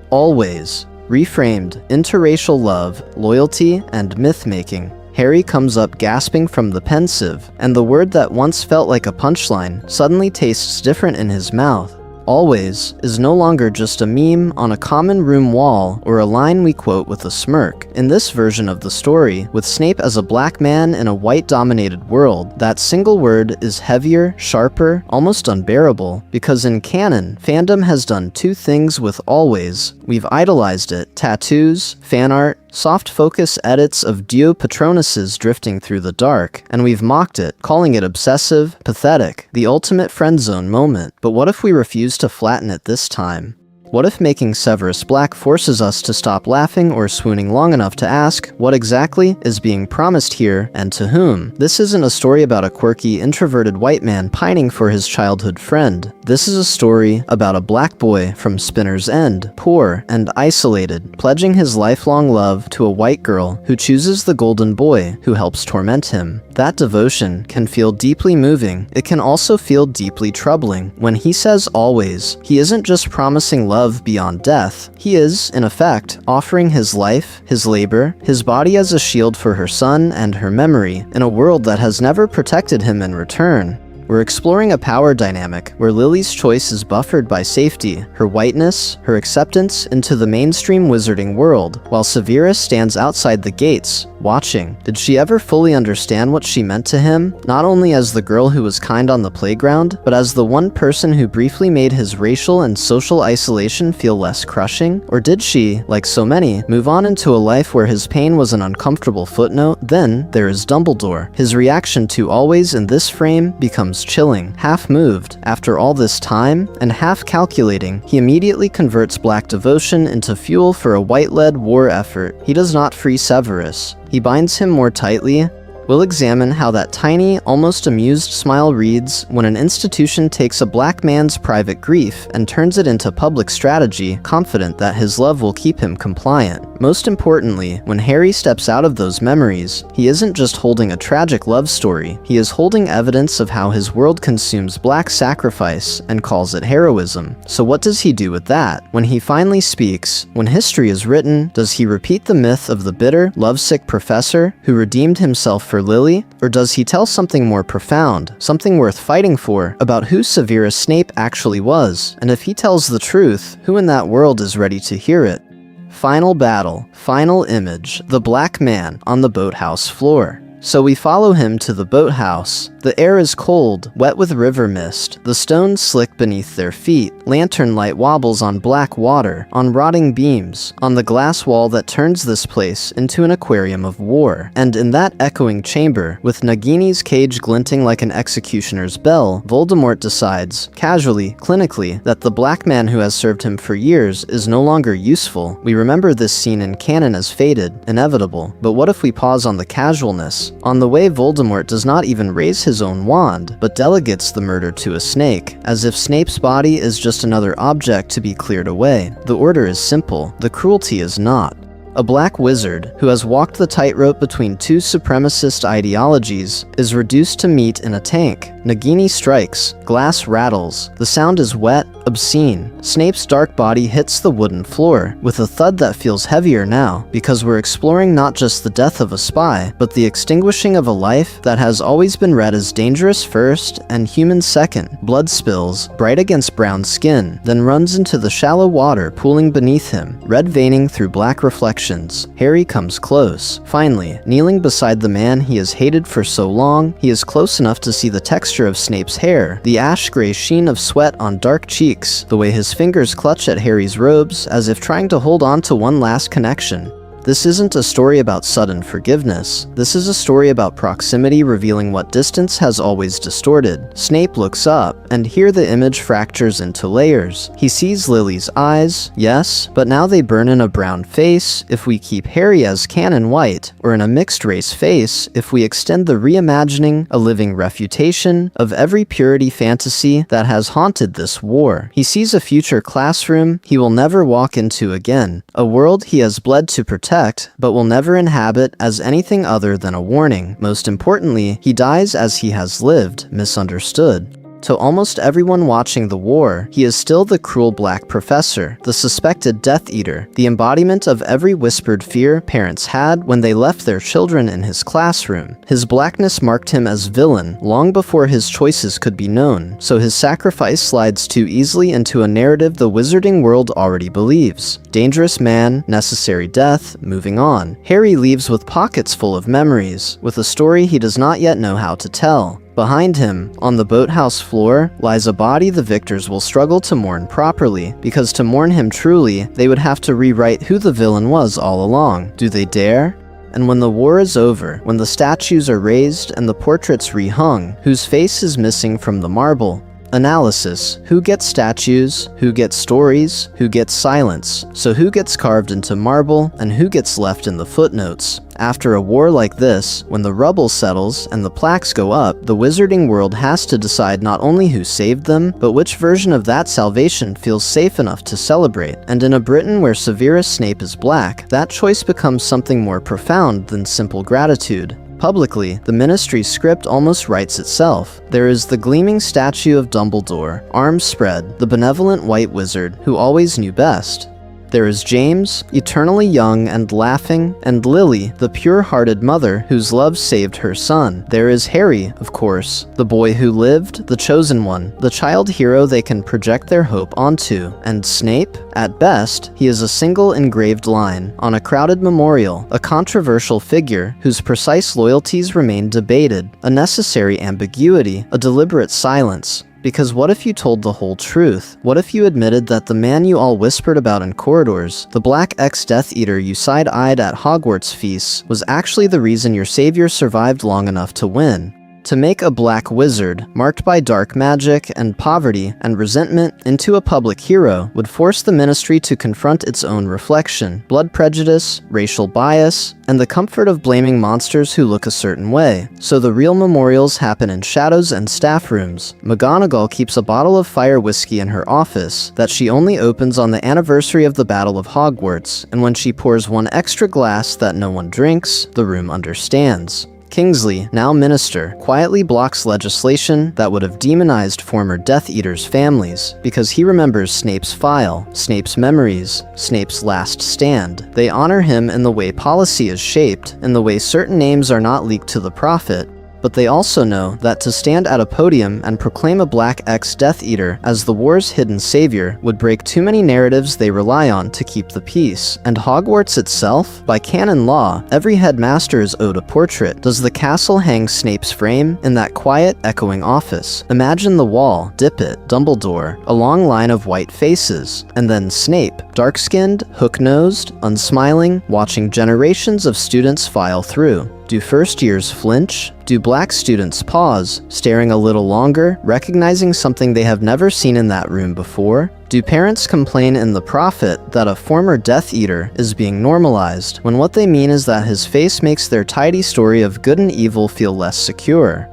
Always. Reframed, interracial love, loyalty, and myth-making. Harry comes up gasping from the pensive, and the word that once felt like a punchline suddenly tastes different in his mouth. Always is no longer just a meme on a common room wall or a line we quote with a smirk. In this version of the story, with Snape as a black man in a white-dominated world, that single word is heavier, sharper, almost unbearable, because in canon, fandom has done two things with Always. We've idolized it: tattoos, fan art, soft focus edits of Dio Patronuses drifting through the dark, and we've mocked it, calling it obsessive, pathetic, the ultimate friendzone moment. But what if we refuse to flatten it this time? What if making Severus black forces us to stop laughing or swooning long enough to ask, what exactly is being promised here, and to whom? This isn't a story about a quirky, introverted white man pining for his childhood friend. This is a story about a black boy from Spinner's End, poor and isolated, pledging his lifelong love to a white girl who chooses the golden boy who helps torment him. That devotion can feel deeply moving. It can also feel deeply troubling. When he says always, he isn't just promising love beyond death. He is, in effect, offering his life, his labor, his body as a shield for her son and her memory in a world that has never protected him in return. We're exploring a power dynamic where Lily's choice is buffered by safety, her whiteness, her acceptance into the mainstream wizarding world, while Severus stands outside the gates, watching. Did she ever fully understand what she meant to him, not only as the girl who was kind on the playground, but as the one person who briefly made his racial and social isolation feel less crushing? Or did she, like so many, move on into a life where his pain was an uncomfortable footnote? Then there is Dumbledore. His reaction to Always in this frame becomes chilling. Half moved, after all this time, and half calculating, he immediately converts black devotion into fuel for a white-led war effort. He does not free Severus. He binds him more tightly. We'll examine how that tiny, almost amused smile reads when an institution takes a black man's private grief and turns it into public strategy, confident that his love will keep him compliant. Most importantly, when Harry steps out of those memories, he isn't just holding a tragic love story, he is holding evidence of how his world consumes black sacrifice and calls it heroism. So what does he do with that? When he finally speaks, when history is written, does he repeat the myth of the bitter, lovesick professor who redeemed himself for Lily? Or does he tell something more profound, something worth fighting for, about who Severus Snape actually was? And if he tells the truth, who in that world is ready to hear it? Final battle, final image, the black man on the boathouse floor. So we follow him to the boathouse. The air is cold, wet with river mist. The stones slick beneath their feet. Lantern light wobbles on black water, on rotting beams, on the glass wall that turns this place into an aquarium of war. And in that echoing chamber, with Nagini's cage glinting like an executioner's bell, Voldemort decides, casually, clinically, that the black man who has served him for years is no longer useful. We remember this scene in canon as fated, inevitable. But what if we pause on the casualness? On the way, Voldemort does not even raise his own wand, but delegates the murder to a snake, as if Snape's body is just another object to be cleared away. The order is simple, the cruelty is not. A black wizard, who has walked the tightrope between two supremacist ideologies, is reduced to meat in a tank. Nagini strikes, glass rattles, the sound is wet, obscene. Snape's dark body hits the wooden floor, with a thud that feels heavier now, because we're exploring not just the death of a spy, but the extinguishing of a life that has always been read as dangerous first and human second. Blood spills, bright against brown skin, then runs into the shallow water pooling beneath him, red veining through black reflections. Harry comes close. Finally, kneeling beside the man he has hated for so long, he is close enough to see the texture of Snape's hair, the ash-gray sheen of sweat on dark cheeks, the way his fingers clutch at Harry's robes as if trying to hold on to one last connection. This isn't a story about sudden forgiveness. This is a story about proximity revealing what distance has always distorted. Snape looks up, and here the image fractures into layers. He sees Lily's eyes, yes, but now they burn in a brown face if we keep Harry as canon white, or in a mixed-race face if we extend the reimagining, a living refutation, of every purity fantasy that has haunted this war. He sees a future classroom he will never walk into again, a world he has bled to protect, protect, but will never inhabit as anything other than a warning. Most importantly, he dies as he has lived, misunderstood. To almost everyone watching the war, he is still the cruel black professor, the suspected Death Eater, the embodiment of every whispered fear parents had when they left their children in his classroom. His blackness marked him as villain long before his choices could be known, so his sacrifice slides too easily into a narrative the wizarding world already believes. Dangerous man, necessary death, moving on. Harry leaves with pockets full of memories, with a story he does not yet know how to tell. Behind him, on the boathouse floor, lies a body the victors will struggle to mourn properly, because to mourn him truly, they would have to rewrite who the villain was all along. Do they dare? And when the war is over, when the statues are raised and the portraits rehung, whose face is missing from the marble? Analysis. Who gets statues? Who gets stories? Who gets silence? So who gets carved into marble, and who gets left in the footnotes? After a war like this, when the rubble settles and the plaques go up, the wizarding world has to decide not only who saved them, but which version of that salvation feels safe enough to celebrate. And in a Britain where Severus Snape is black, that choice becomes something more profound than simple gratitude. Publicly, the Ministry's script almost writes itself. There is the gleaming statue of Dumbledore, arms spread, the benevolent white wizard who always knew best. There is James, eternally young and laughing, and Lily, the pure-hearted mother whose love saved her son. There is Harry, of course, the boy who lived, the chosen one, the child hero they can project their hope onto. And Snape? At best, he is a single engraved line on a crowded memorial, a controversial figure whose precise loyalties remain debated, a necessary ambiguity, a deliberate silence. Because what if you told the whole truth? What if you admitted that the man you all whispered about in corridors, the black ex-Death Eater you side-eyed at Hogwarts feasts, was actually the reason your savior survived long enough to win? To make a black wizard, marked by dark magic and poverty and resentment, into a public hero would force the Ministry to confront its own reflection, blood prejudice, racial bias, and the comfort of blaming monsters who look a certain way. So the real memorials happen in shadows and staff rooms. McGonagall keeps a bottle of fire whiskey in her office that she only opens on the anniversary of the Battle of Hogwarts, and when she pours one extra glass that no one drinks, the room understands. Kingsley, now minister, quietly blocks legislation that would have demonized former Death Eaters' families because he remembers Snape's file, Snape's memories, Snape's last stand. They honor him in the way policy is shaped, in the way certain names are not leaked to the prophet. But they also know that to stand at a podium and proclaim a black ex-Death Eater as the war's hidden savior would break too many narratives they rely on to keep the peace. And Hogwarts itself? By canon law, every headmaster is owed a portrait. Does the castle hang Snape's frame in that quiet, echoing office? Imagine the wall, dip it, Dumbledore, a long line of white faces, and then Snape, dark-skinned, hook-nosed, unsmiling, watching generations of students file through. Do first years flinch? Do black students pause, staring a little longer, recognizing something they have never seen in that room before? Do parents complain in The Prophet that a former Death Eater is being normalized, when what they mean is that his face makes their tidy story of good and evil feel less secure?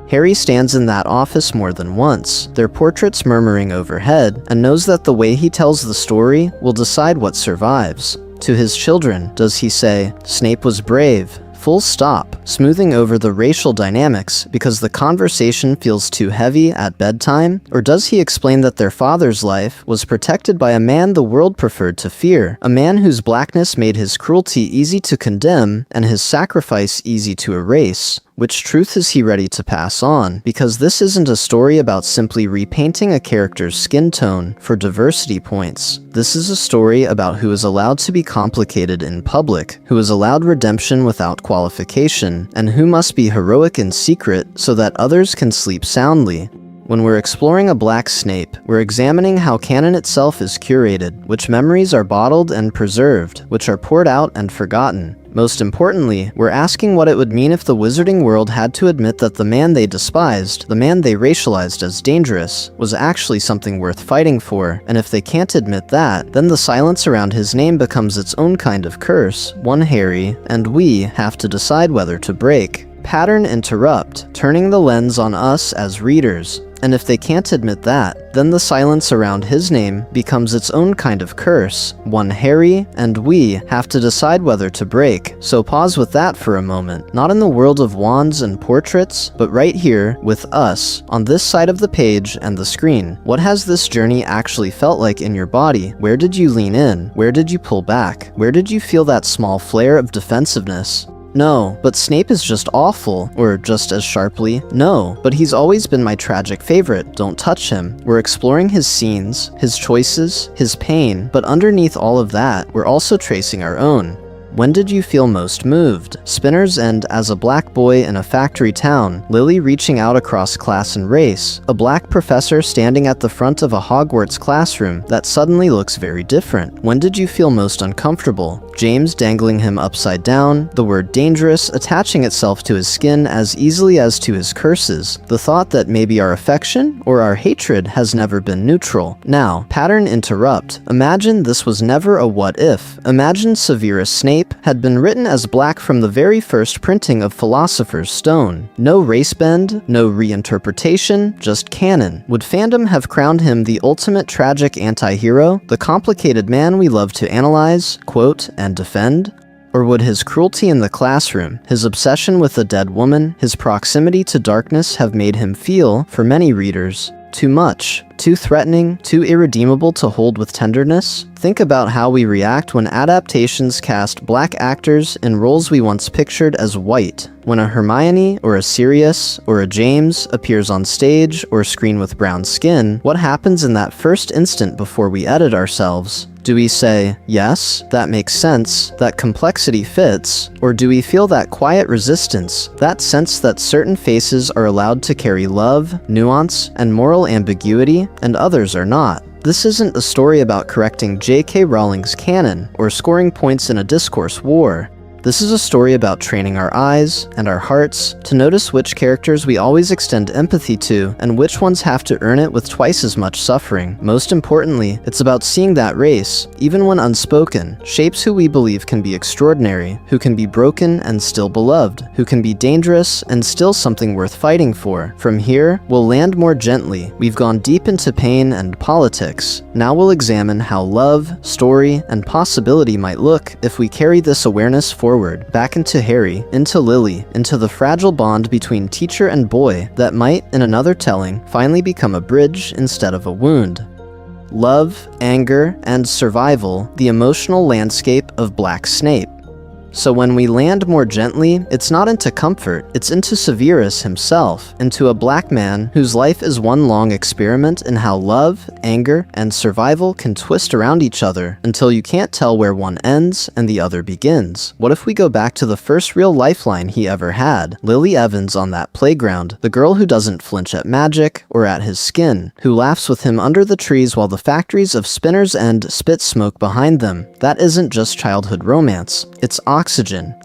Harry stands in that office more than once, their portraits murmuring overhead, and knows that the way he tells the story will decide what survives. To his children, does he say, "Snape was brave," full stop, smoothing over the racial dynamics because the conversation feels too heavy at bedtime? Or does he explain that their father's life was protected by a man the world preferred to fear, a man whose blackness made his cruelty easy to condemn and his sacrifice easy to erase? Which truth is he ready to pass on? Because this isn't a story about simply repainting a character's skin tone for diversity points. This is a story about who is allowed to be complicated in public, who is allowed redemption without qualification, and who must be heroic in secret so that others can sleep soundly. When we're exploring a black Snape, we're examining how canon itself is curated, which memories are bottled and preserved, which are poured out and forgotten. Most importantly, we're asking what it would mean if the wizarding world had to admit that the man they despised, the man they racialized as dangerous, was actually something worth fighting for, and if they can't admit that, then the silence around his name becomes its own kind of curse, one Harry and we have to decide whether to break. Pattern interrupt, turning the lens on us as readers. And if they can't admit that, then the silence around his name becomes its own kind of curse, one Harry and we have to decide whether to break. So pause with that for a moment. Not in the world of wands and portraits, but right here with us, on this side of the page and the screen. What has this journey actually felt like in your body? Where did you lean in? Where did you pull back? Where did you feel that small flare of defensiveness? No, but Snape is just awful, or just as sharply, no, but he's always been my tragic favorite, don't touch him. We're exploring his scenes, his choices, his pain, but underneath all of that, we're also tracing our own. When did you feel most moved? Spinner's End as a black boy in a factory town, Lily reaching out across class and race, a black professor standing at the front of a Hogwarts classroom that suddenly looks very different. When did you feel most uncomfortable? James dangling him upside down, the word dangerous attaching itself to his skin as easily as to his curses, the thought that maybe our affection or our hatred has never been neutral. Now, pattern interrupt. Imagine this was never a what if. Imagine Severus Snape had been written as black from the very first printing of Philosopher's Stone. No race bend, no reinterpretation, just canon. Would fandom have crowned him the ultimate tragic anti-hero, the complicated man we love to analyze, quote, and defend? Or would his cruelty in the classroom, his obsession with a dead woman, his proximity to darkness have made him feel, for many readers, too much, too threatening, too irredeemable to hold with tenderness? Think about how we react when adaptations cast black actors in roles we once pictured as white. When a Hermione or a Sirius or a James appears on stage or screen with brown skin, what happens in that first instant before we edit ourselves? Do we say, yes, that makes sense, that complexity fits, or do we feel that quiet resistance, that sense that certain faces are allowed to carry love, nuance, and moral ambiguity, and others are not? This isn't a story about correcting J.K. Rowling's canon or scoring points in a discourse war. This is a story about training our eyes and our hearts to notice which characters we always extend empathy to and which ones have to earn it with twice as much suffering. Most importantly, it's about seeing that race, even when unspoken, shapes who we believe can be extraordinary, who can be broken and still beloved, who can be dangerous and still something worth fighting for. From here, we'll land more gently. We've gone deep into pain and politics. Now we'll examine how love, story, and possibility might look if we carry this awareness forward, back into Harry, into Lily, into the fragile bond between teacher and boy that might, in another telling, finally become a bridge instead of a wound. Love, anger, and survival, the emotional landscape of Black Snape. So when we land more gently, it's not into comfort, it's into Severus himself, into a black man whose life is one long experiment in how love, anger, and survival can twist around each other until you can't tell where one ends and the other begins. What if we go back to the first real lifeline he ever had? Lily Evans on that playground, the girl who doesn't flinch at magic or at his skin, who laughs with him under the trees while the factories of Spinner's End spit smoke behind them. That isn't just childhood romance, it's oxygen.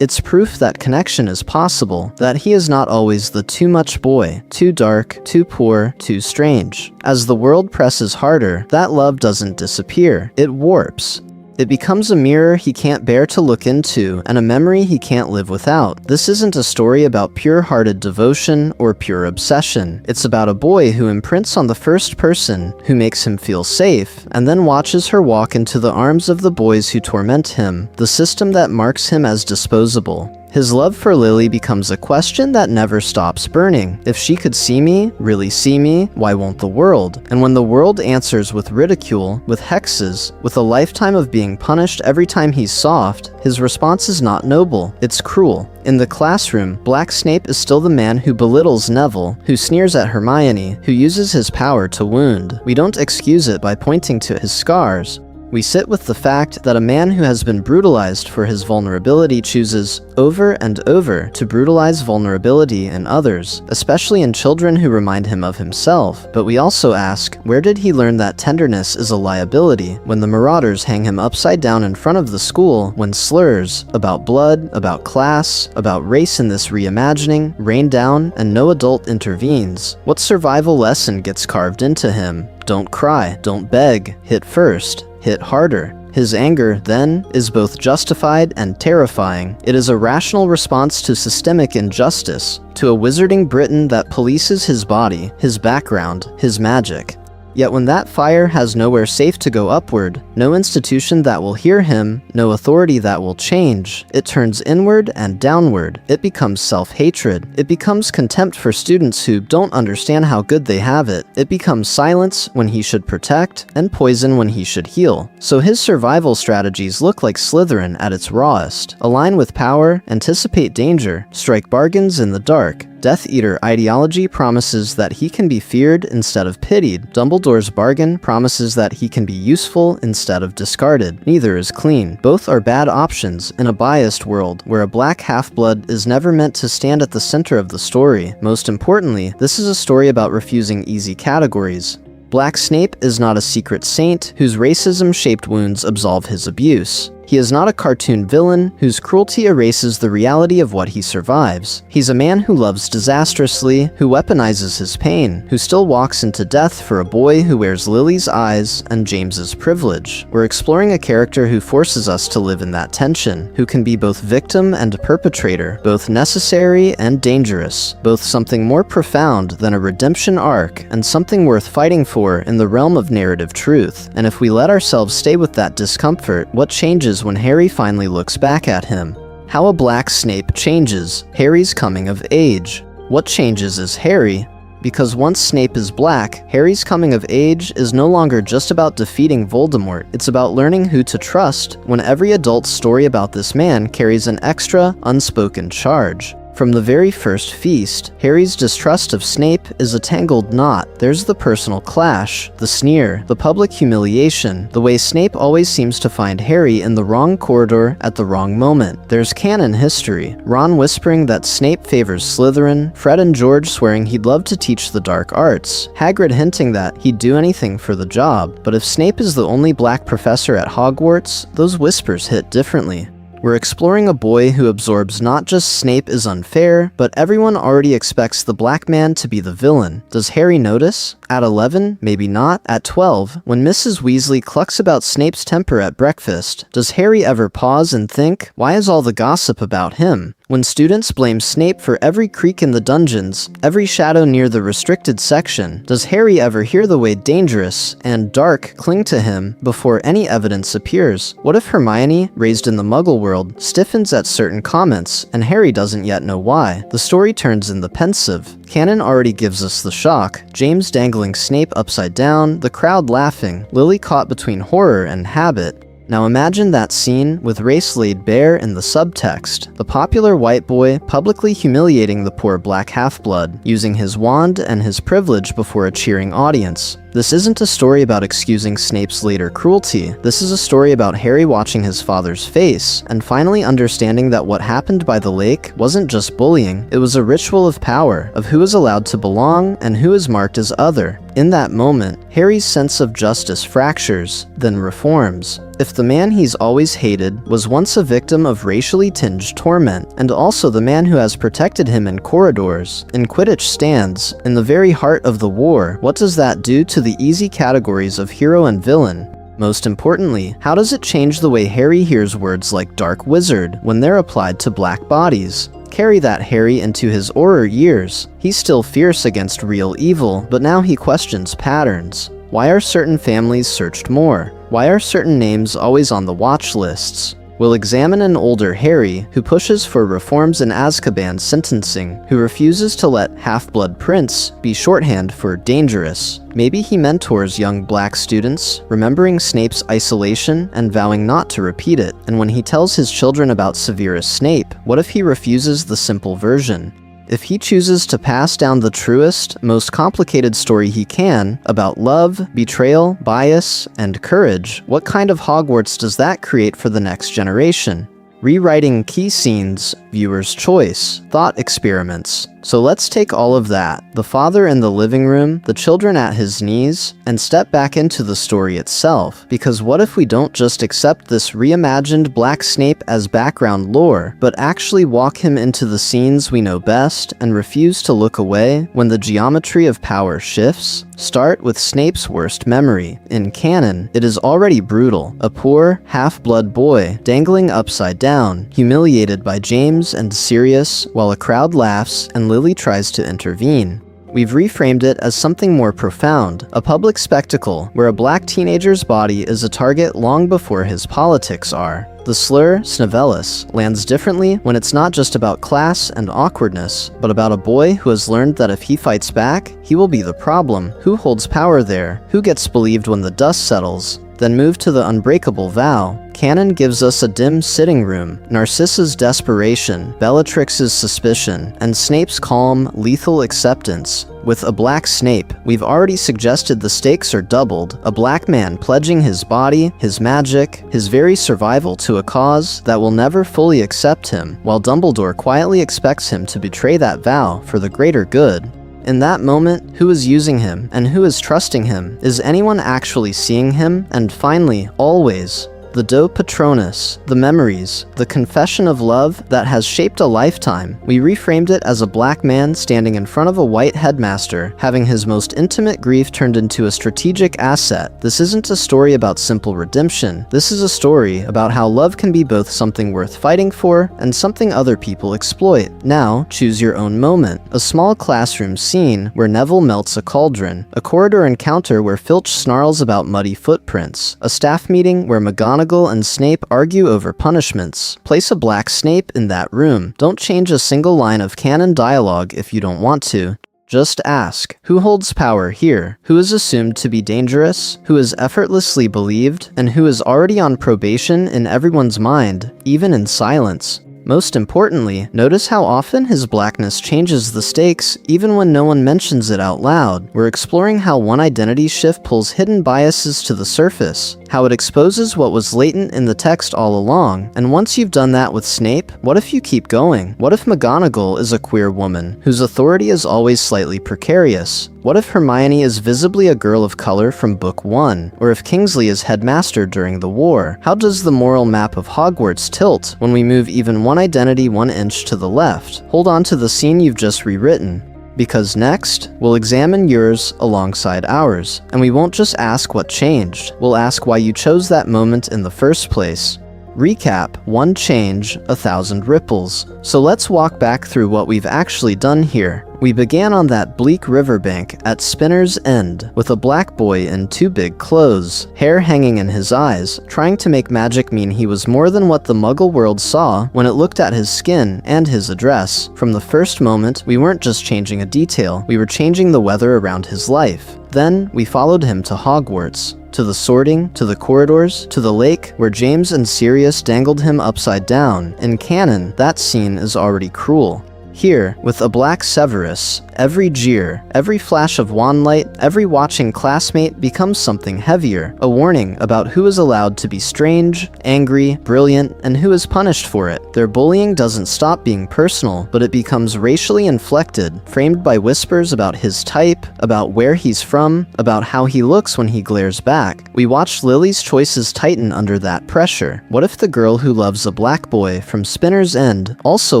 It's proof that connection is possible, that he is not always the too much boy, too dark, too poor, too strange. As the world presses harder, that love doesn't disappear, it warps. It becomes a mirror he can't bear to look into, and a memory he can't live without. This isn't a story about pure-hearted devotion or pure obsession. It's about a boy who imprints on the first person, who makes him feel safe, and then watches her walk into the arms of the boys who torment him, the system that marks him as disposable. His love for Lily becomes a question that never stops burning. If she could see me, really see me, why won't the world? And when the world answers with ridicule, with hexes, with a lifetime of being punished every time he's soft, his response is not noble, it's cruel. In the classroom, Black Snape is still the man who belittles Neville, who sneers at Hermione, who uses his power to wound. We don't excuse it by pointing to his scars. We sit with the fact that a man who has been brutalized for his vulnerability chooses, over and over, to brutalize vulnerability in others, especially in children who remind him of himself. But we also ask, where did he learn that tenderness is a liability when the marauders hang him upside down in front of the school, when slurs about blood, about class, about race in this reimagining rain down and no adult intervenes? What survival lesson gets carved into him? Don't cry, don't beg, hit first. Hit harder. His anger, then, is both justified and terrifying. It is a rational response to systemic injustice, to a wizarding Britain that polices his body, his background, his magic. Yet when that fire has nowhere safe to go upward, no institution that will hear him, no authority that will change, it turns inward and downward. It becomes self-hatred. It becomes contempt for students who don't understand how good they have it. It becomes silence when he should protect, and poison when he should heal. So his survival strategies look like Slytherin at its rawest. Align with power, anticipate danger, strike bargains in the dark. Death Eater ideology promises that he can be feared instead of pitied. Dumbledore's bargain promises that he can be useful instead of discarded. Neither is clean. Both are bad options in a biased world where a black half-blood is never meant to stand at the center of the story. Most importantly, this is a story about refusing easy categories. Black Snape is not a secret saint whose racism-shaped wounds absolve his abuse. He is not a cartoon villain whose cruelty erases the reality of what he survives. He's a man who loves disastrously, who weaponizes his pain, who still walks into death for a boy who wears Lily's eyes and James's privilege. We're exploring a character who forces us to live in that tension, who can be both victim and perpetrator, both necessary and dangerous, both something more profound than a redemption arc, and something worth fighting for in the realm of narrative truth. And if we let ourselves stay with that discomfort, what changes when Harry finally looks back at him? How a black Snape changes. Harry's coming of age. What changes is Harry. Because once Snape is black, Harry's coming of age is no longer just about defeating Voldemort. It's about learning who to trust when every adult story about this man carries an extra, unspoken charge. From the very first feast, Harry's distrust of Snape is a tangled knot. There's the personal clash, the sneer, the public humiliation, the way Snape always seems to find Harry in the wrong corridor at the wrong moment. There's canon history, Ron whispering that Snape favors Slytherin, Fred and George swearing he'd love to teach the dark arts, Hagrid hinting that he'd do anything for the job. But if Snape is the only black professor at Hogwarts, those whispers hit differently. We're exploring a boy who absorbs not just Snape is unfair, but everyone already expects the black man to be the villain. Does Harry notice? At 11, maybe not. At 12, when Mrs. Weasley clucks about Snape's temper at breakfast, does Harry ever pause and think, why is all the gossip about him? When students blame Snape for every creak in the dungeons, every shadow near the restricted section, does Harry ever hear the way dangerous and dark cling to him before any evidence appears? What if Hermione, raised in the Muggle world, stiffens at certain comments and Harry doesn't yet know why? The story turns in the pensive. Canon already gives us the shock. James dangling Snape upside down, the crowd laughing, Lily caught between horror and habit. Now imagine that scene with race laid bare in the subtext. The popular white boy publicly humiliating the poor black half-blood, using his wand and his privilege before a cheering audience. This isn't a story about excusing Snape's later cruelty. This is a story about Harry watching his father's face, and finally understanding that what happened by the lake wasn't just bullying, it was a ritual of power, of who is allowed to belong and who is marked as other. In that moment, Harry's sense of justice fractures, then reforms. If the man he's always hated was once a victim of racially tinged torment, and also the man who has protected him in corridors, in Quidditch stands, in the very heart of the war, what does that do to the easy categories of hero and villain? Most importantly, how does it change the way Harry hears words like Dark Wizard when they're applied to black bodies? Carry that Harry into his Auror years. He's still fierce against real evil, but now he questions patterns. Why are certain families searched more? Why are certain names always on the watch lists? We'll examine an older Harry who pushes for reforms in Azkaban's sentencing, who refuses to let Half-Blood Prince be shorthand for dangerous. Maybe he mentors young black students, remembering Snape's isolation and vowing not to repeat it. And when he tells his children about Severus Snape, what if he refuses the simple version? If he chooses to pass down the truest, most complicated story he can about love, betrayal, bias, and courage, what kind of Hogwarts does that create for the next generation? rewriting key scenes, viewer's choice, thought experiments. So let's take all of that, the father in the living room, the children at his knees, and step back into the story itself, because what if we don't just accept this reimagined Black Snape as background lore, but actually walk him into the scenes we know best and refuse to look away when the geometry of power shifts? Start with Snape's worst memory. In canon, it is already brutal. A poor, half-blood boy dangling upside down, humiliated by James and Sirius, while a crowd laughs and Lily tries to intervene. We've reframed it as something more profound, a public spectacle where a black teenager's body is a target long before his politics are. The slur, Snavellis, lands differently when it's not just about class and awkwardness, but about a boy who has learned that if he fights back, he will be the problem. Who holds power there? Who gets believed when the dust settles? Then move to the unbreakable vow. Canon gives us a dim sitting room, Narcissa's desperation, Bellatrix's suspicion, and Snape's calm, lethal acceptance. With a Black Snape, we've already suggested the stakes are doubled, a black man pledging his body, his magic, his very survival to a cause that will never fully accept him, while Dumbledore quietly expects him to betray that vow for the greater good. In that moment, who is using him and who is trusting him? Is anyone actually seeing him? And finally, always, the Do Patronus, the memories, the confession of love that has shaped a lifetime. We reframed it as a black man standing in front of a white headmaster, having his most intimate grief turned into a strategic asset. This isn't a story about simple redemption. This is a story about how love can be both something worth fighting for and something other people exploit. Now, choose your own moment. A small classroom scene where Neville melts a cauldron, a corridor encounter where Filch snarls about muddy footprints, a staff meeting where McGonagall and Snape argue over punishments. Place a Black Snape in that room. Don't change a single line of canon dialogue if you don't want to. Just ask, who holds power here? Who is assumed to be dangerous? Who is effortlessly believed? And who is already on probation in everyone's mind, even in silence? Most importantly, notice how often his blackness changes the stakes even when no one mentions it out loud. We're exploring how one identity shift pulls hidden biases to the surface, how it exposes what was latent in the text all along. And once you've done that with Snape, what if you keep going? What if McGonagall is a queer woman whose authority is always slightly precarious? What if Hermione is visibly a girl of color from Book 1? Or if Kingsley is headmaster during the war? How does the moral map of Hogwarts tilt when we move even one identity 1 inch to the left? Hold on to the scene you've just rewritten, because next, we'll examine yours alongside ours. And we won't just ask what changed, we'll ask why you chose that moment in the first place. Recap: one change, 1,000 ripples. So let's walk back through what we've actually done here. We began on that bleak riverbank at Spinner's End with a black boy in 2 big clothes, hair hanging in his eyes, trying to make magic mean he was more than what the Muggle world saw when it looked at his skin and his address. From the first moment, we weren't just changing a detail, we were changing the weather around his life. Then, we followed him to Hogwarts. To the sorting, to the corridors, to the lake where James and Sirius dangled him upside down. In canon, that scene is already cruel. Here, with a black Severus, every jeer, every flash of wand light, every watching classmate becomes something heavier, a warning about who is allowed to be strange, angry, brilliant, and who is punished for it. Their bullying doesn't stop being personal, but it becomes racially inflected, framed by whispers about his type, about where he's from, about how he looks when he glares back. We watched Lily's choices tighten under that pressure. What if the girl who loves a black boy from Spinner's End also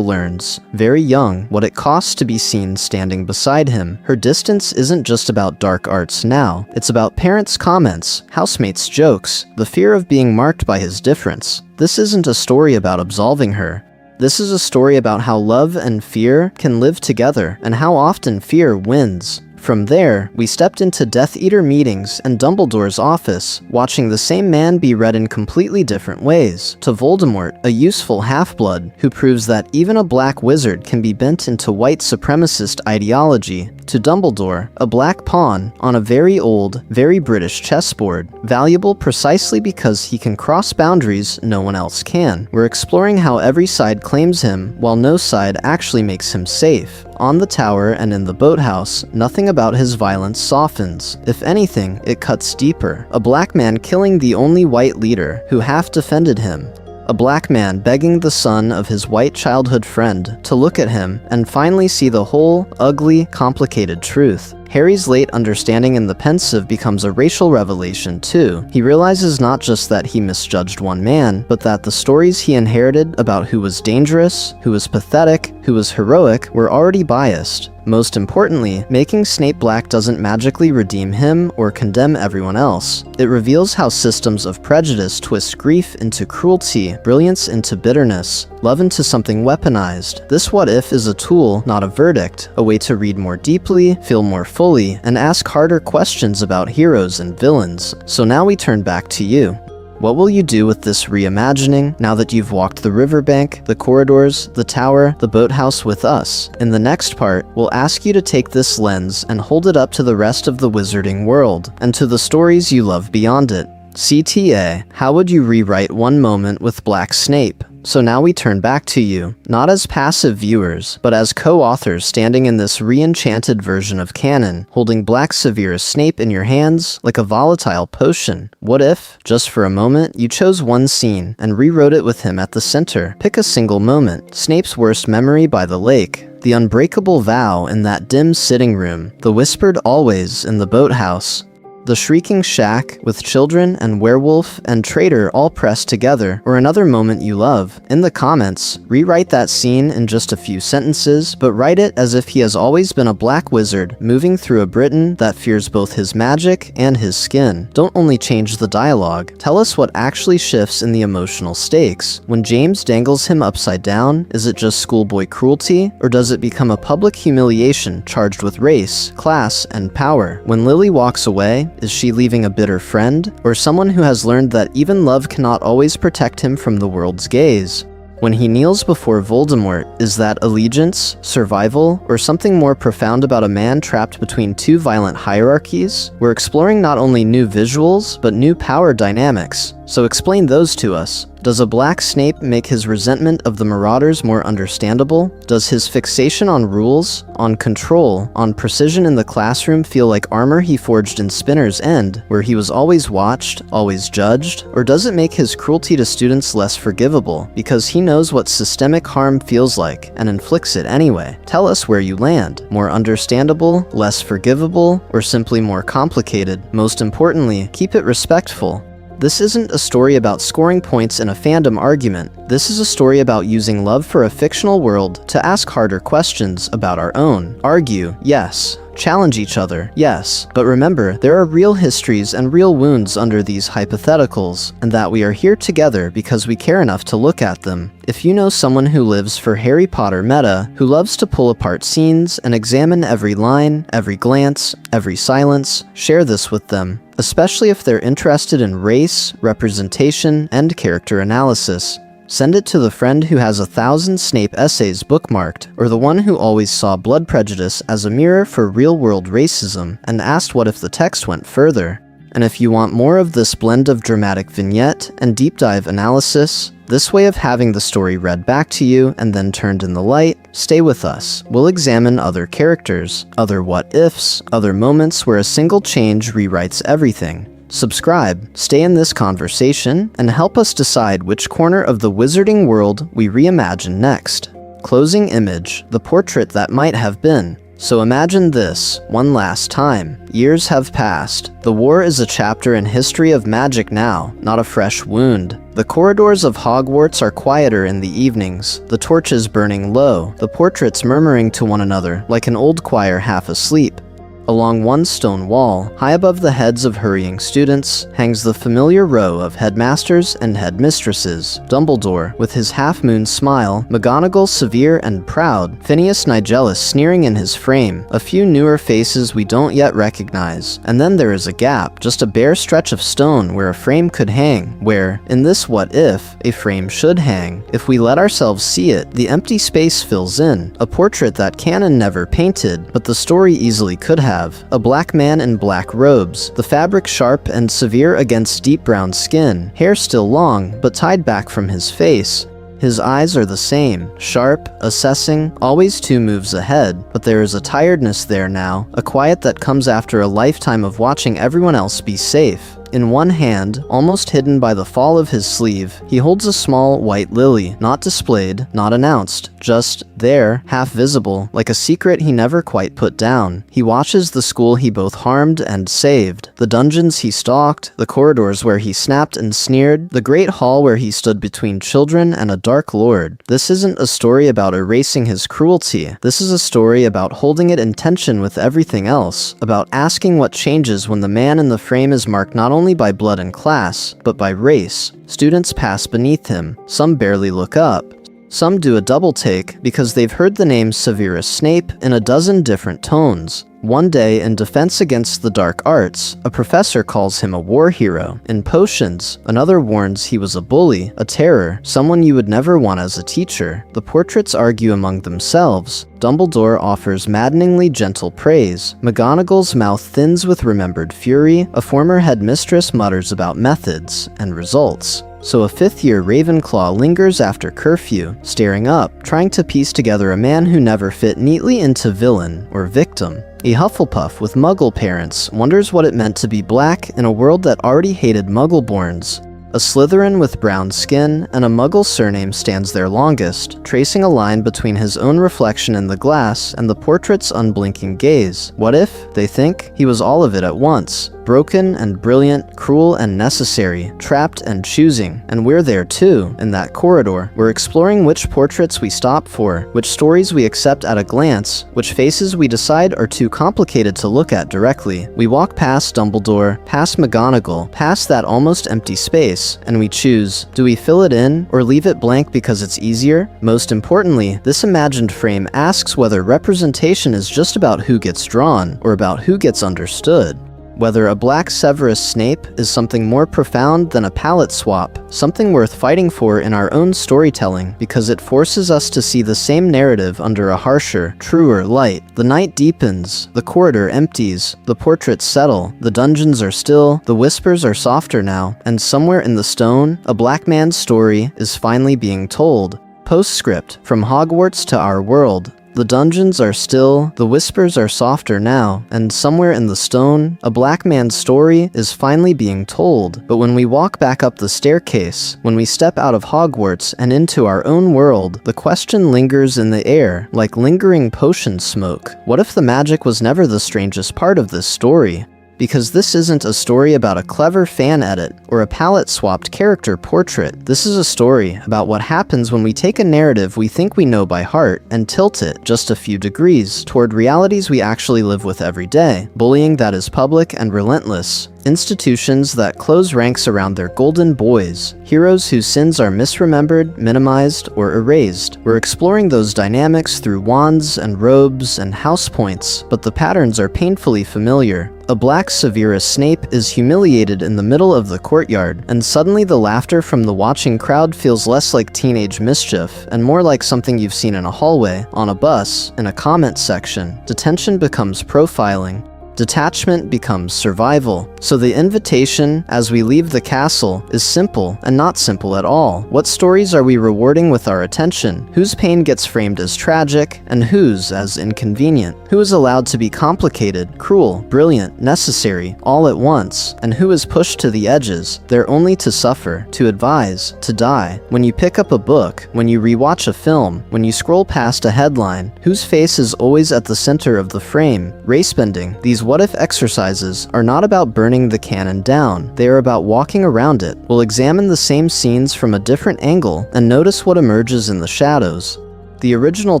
learns, very young, what it costs to be seen standing beside him? Her distance isn't just about dark arts now. It's about parents' comments, housemates' jokes, the fear of being marked by his difference. This isn't a story about absolving her. This is a story about how love and fear can live together, and how often fear wins. From there, we stepped into Death Eater meetings and Dumbledore's office, watching the same man be read in completely different ways. To Voldemort, a useful half-blood who proves that even a black wizard can be bent into white supremacist ideology. To Dumbledore, a black pawn on a very old, very British chessboard, valuable precisely because he can cross boundaries no one else can. We're exploring how every side claims him, while no side actually makes him safe. On the tower and in the boathouse, nothing about his violence softens. If anything, it cuts deeper. A black man killing the only white leader who half defended him. A black man begging the son of his white childhood friend to look at him and finally see the whole, ugly, complicated truth. Harry's late understanding in the pensive becomes a racial revelation too. He realizes not just that he misjudged one man, but that the stories he inherited about who was dangerous, who was pathetic, who was heroic were already biased. Most importantly, making Snape black doesn't magically redeem him or condemn everyone else. It reveals how systems of prejudice twist grief into cruelty, brilliance into bitterness, love into something weaponized. This what if is a tool, not a verdict, a way to read more deeply, feel more fully, and ask harder questions about heroes and villains. So now we turn back to you. What will you do with this reimagining now that you've walked the riverbank, the corridors, the tower, the boathouse with us? In the next part, we'll ask you to take this lens and hold it up to the rest of the wizarding world, and to the stories you love beyond it. CTA, how would you rewrite one moment with Black Snape? So now we turn back to you, not as passive viewers, but as co-authors standing in this re-enchanted version of canon, holding Black Severus Snape in your hands like a volatile potion. What if, just for a moment, you chose one scene and rewrote it with him at the center? Pick a single moment. Snape's worst memory by the lake, the unbreakable vow in that dim sitting room, the whispered always in the boathouse, the shrieking shack with children and werewolf and traitor all pressed together, or another moment you love. In the comments, rewrite that scene in just a few sentences, but write it as if he has always been a black wizard moving through a Britain that fears both his magic and his skin. Don't only change the dialogue, tell us what actually shifts in the emotional stakes. When James dangles him upside down, is it just schoolboy cruelty, or does it become a public humiliation charged with race, class, and power? When Lily walks away, is she leaving a bitter friend, or someone who has learned that even love cannot always protect him from the world's gaze? When he kneels before Voldemort, is that allegiance, survival, or something more profound about a man trapped between two violent hierarchies? We're exploring not only new visuals, but new power dynamics. So explain those to us. Does a black Snape make his resentment of the Marauders more understandable? Does his fixation on rules, on control, on precision in the classroom feel like armor he forged in Spinner's End, where he was always watched, always judged? Or does it make his cruelty to students less forgivable, because he knows what systemic harm feels like, and inflicts it anyway? Tell us where you land. More understandable, less forgivable, or simply more complicated? Most importantly, keep it respectful. This isn't a story about scoring points in a fandom argument. This is a story about using love for a fictional world to ask harder questions about our own. Argue, yes. Challenge each other, yes. But remember, there are real histories and real wounds under these hypotheticals, and that we are here together because we care enough to look at them. If you know someone who lives for Harry Potter meta, who loves to pull apart scenes and examine every line, every glance, every silence, share this with them, especially if they're interested in race, representation, and character analysis. Send it to the friend who has 1,000 Snape essays bookmarked, or the one who always saw blood prejudice as a mirror for real-world racism, and asked what if the text went further. And if you want more of this blend of dramatic vignette and deep dive analysis, this way of having the story read back to you and then turned in the light, stay with us. We'll examine other characters, other what-ifs, other moments where a single change rewrites everything. Subscribe, stay in this conversation, and help us decide which corner of the wizarding world we reimagine next. Closing image, the portrait that might have been. So imagine this, one last time. Years have passed. The war is a chapter in history of magic now, not a fresh wound. The corridors of Hogwarts are quieter in the evenings, the torches burning low, the portraits murmuring to one another like an old choir half asleep. Along one stone wall, high above the heads of hurrying students, hangs the familiar row of headmasters and headmistresses. Dumbledore, with his half-moon smile, McGonagall severe and proud, Phineas Nigellus sneering in his frame, a few newer faces we don't yet recognize. And then there is a gap, just a bare stretch of stone where a frame could hang, where, in this what-if, a frame should hang. If we let ourselves see it, the empty space fills in, a portrait that canon never painted, but the story easily could have. A black man in black robes, the fabric sharp and severe against deep brown skin, hair still long, but tied back from his face. His eyes are the same, sharp, assessing, always 2 moves ahead, but there is a tiredness there now, a quiet that comes after a lifetime of watching everyone else be safe. In one hand, almost hidden by the fall of his sleeve, he holds a small white lily, not displayed, not announced, just there, half visible, like a secret he never quite put down. He watches the school he both harmed and saved, the dungeons he stalked, the corridors where he snapped and sneered, the great hall where he stood between children and a dark lord. This isn't a story about erasing his cruelty. This is a story about holding it in tension with everything else, about asking what changes when the man in the frame is marked not only by blood and class, but by race. Students pass beneath him. Some barely look up. Some do a double take because they've heard the name Severus Snape in a dozen different tones. One day, in defense against the dark arts, a professor calls him a war hero. In potions, another warns he was a bully, a terror, someone you would never want as a teacher. The portraits argue among themselves. Dumbledore offers maddeningly gentle praise. McGonagall's mouth thins with remembered fury. A former headmistress mutters about methods and results. So a fifth-year Ravenclaw lingers after curfew, staring up, trying to piece together a man who never fit neatly into villain or victim. A Hufflepuff with Muggle parents wonders what it meant to be black in a world that already hated Muggleborns. A Slytherin with brown skin and a Muggle surname stands there longest, tracing a line between his own reflection in the glass and the portrait's unblinking gaze. What if, they think, he was all of it at once? Broken and brilliant, cruel and necessary, trapped and choosing. And we're there too, in that corridor. We're exploring which portraits we stop for, which stories we accept at a glance, which faces we decide are too complicated to look at directly. We walk past Dumbledore, past McGonagall, past that almost empty space, and we choose, do we fill it in, or leave it blank because it's easier? Most importantly, this imagined frame asks whether representation is just about who gets drawn, or about who gets understood. Whether a black Severus Snape is something more profound than a palette swap, something worth fighting for in our own storytelling because it forces us to see the same narrative under a harsher, truer light. The night deepens, the corridor empties, the portraits settle, the dungeons are still, the whispers are softer now, and somewhere in the stone, a black man's story is finally being told. Postscript, from Hogwarts to our world. The dungeons are still, the whispers are softer now, and somewhere in the stone, a black man's story is finally being told. But when we walk back up the staircase, when we step out of Hogwarts and into our own world, the question lingers in the air, like lingering potion smoke. What if the magic was never the strangest part of this story? Because this isn't a story about a clever fan edit or a palette-swapped character portrait. This is a story about what happens when we take a narrative we think we know by heart and tilt it just a few degrees toward realities we actually live with every day. Bullying that is public and relentless. Institutions that close ranks around their golden boys. Heroes whose sins are misremembered, minimized, or erased. We're exploring those dynamics through wands and robes and house points, but the patterns are painfully familiar. A black Severus Snape is humiliated in the middle of the courtyard, and suddenly the laughter from the watching crowd feels less like teenage mischief and more like something you've seen in a hallway, on a bus, in a comment section. Detention becomes profiling. Detachment becomes survival. So the invitation, as we leave the castle, is simple and not simple at all. What stories are we rewarding with our attention? Whose pain gets framed as tragic, and whose as inconvenient? Who is allowed to be complicated, cruel, brilliant, necessary, all at once? And who is pushed to the edges, there only to suffer, to advise, to die? When you pick up a book, when you rewatch a film, when you scroll past a headline, whose face is always at the center of the frame? Race-bending, these what-if exercises are not about burning the canon down. They are about walking around it. We'll examine the same scenes from a different angle and notice what emerges in the shadows. The original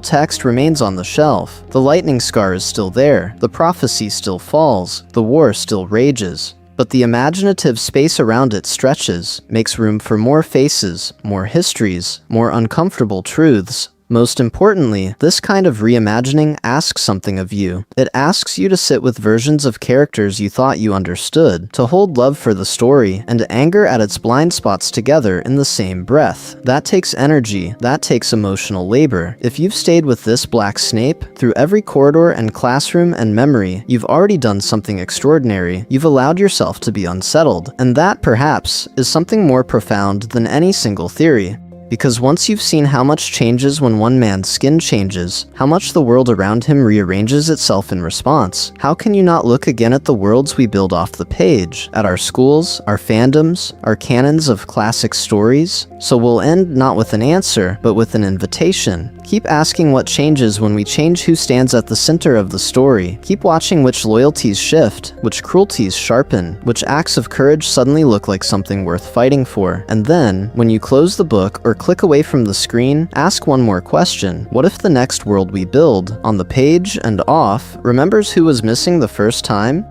text remains on the shelf. The lightning scar is still there. The prophecy still falls. The war still rages. But the imaginative space around it stretches, makes room for more faces, more histories, more uncomfortable truths. Most importantly, this kind of reimagining asks something of you. It asks you to sit with versions of characters you thought you understood, to hold love for the story and anger at its blind spots together in the same breath. That takes energy, that takes emotional labor. If you've stayed with this black Snape through every corridor and classroom and memory, you've already done something extraordinary. You've allowed yourself to be unsettled, and that, perhaps, is something more profound than any single theory. Because once you've seen how much changes when one man's skin changes, how much the world around him rearranges itself in response, how can you not look again at the worlds we build off the page, at our schools, our fandoms, our canons of classic stories? So we'll end not with an answer, but with an invitation. Keep asking what changes when we change who stands at the center of the story. Keep watching which loyalties shift, which cruelties sharpen, which acts of courage suddenly look like something worth fighting for. And then, when you close the book or click away from the screen, ask one more question. What if the next world we build, on the page and off, remembers who was missing the first time?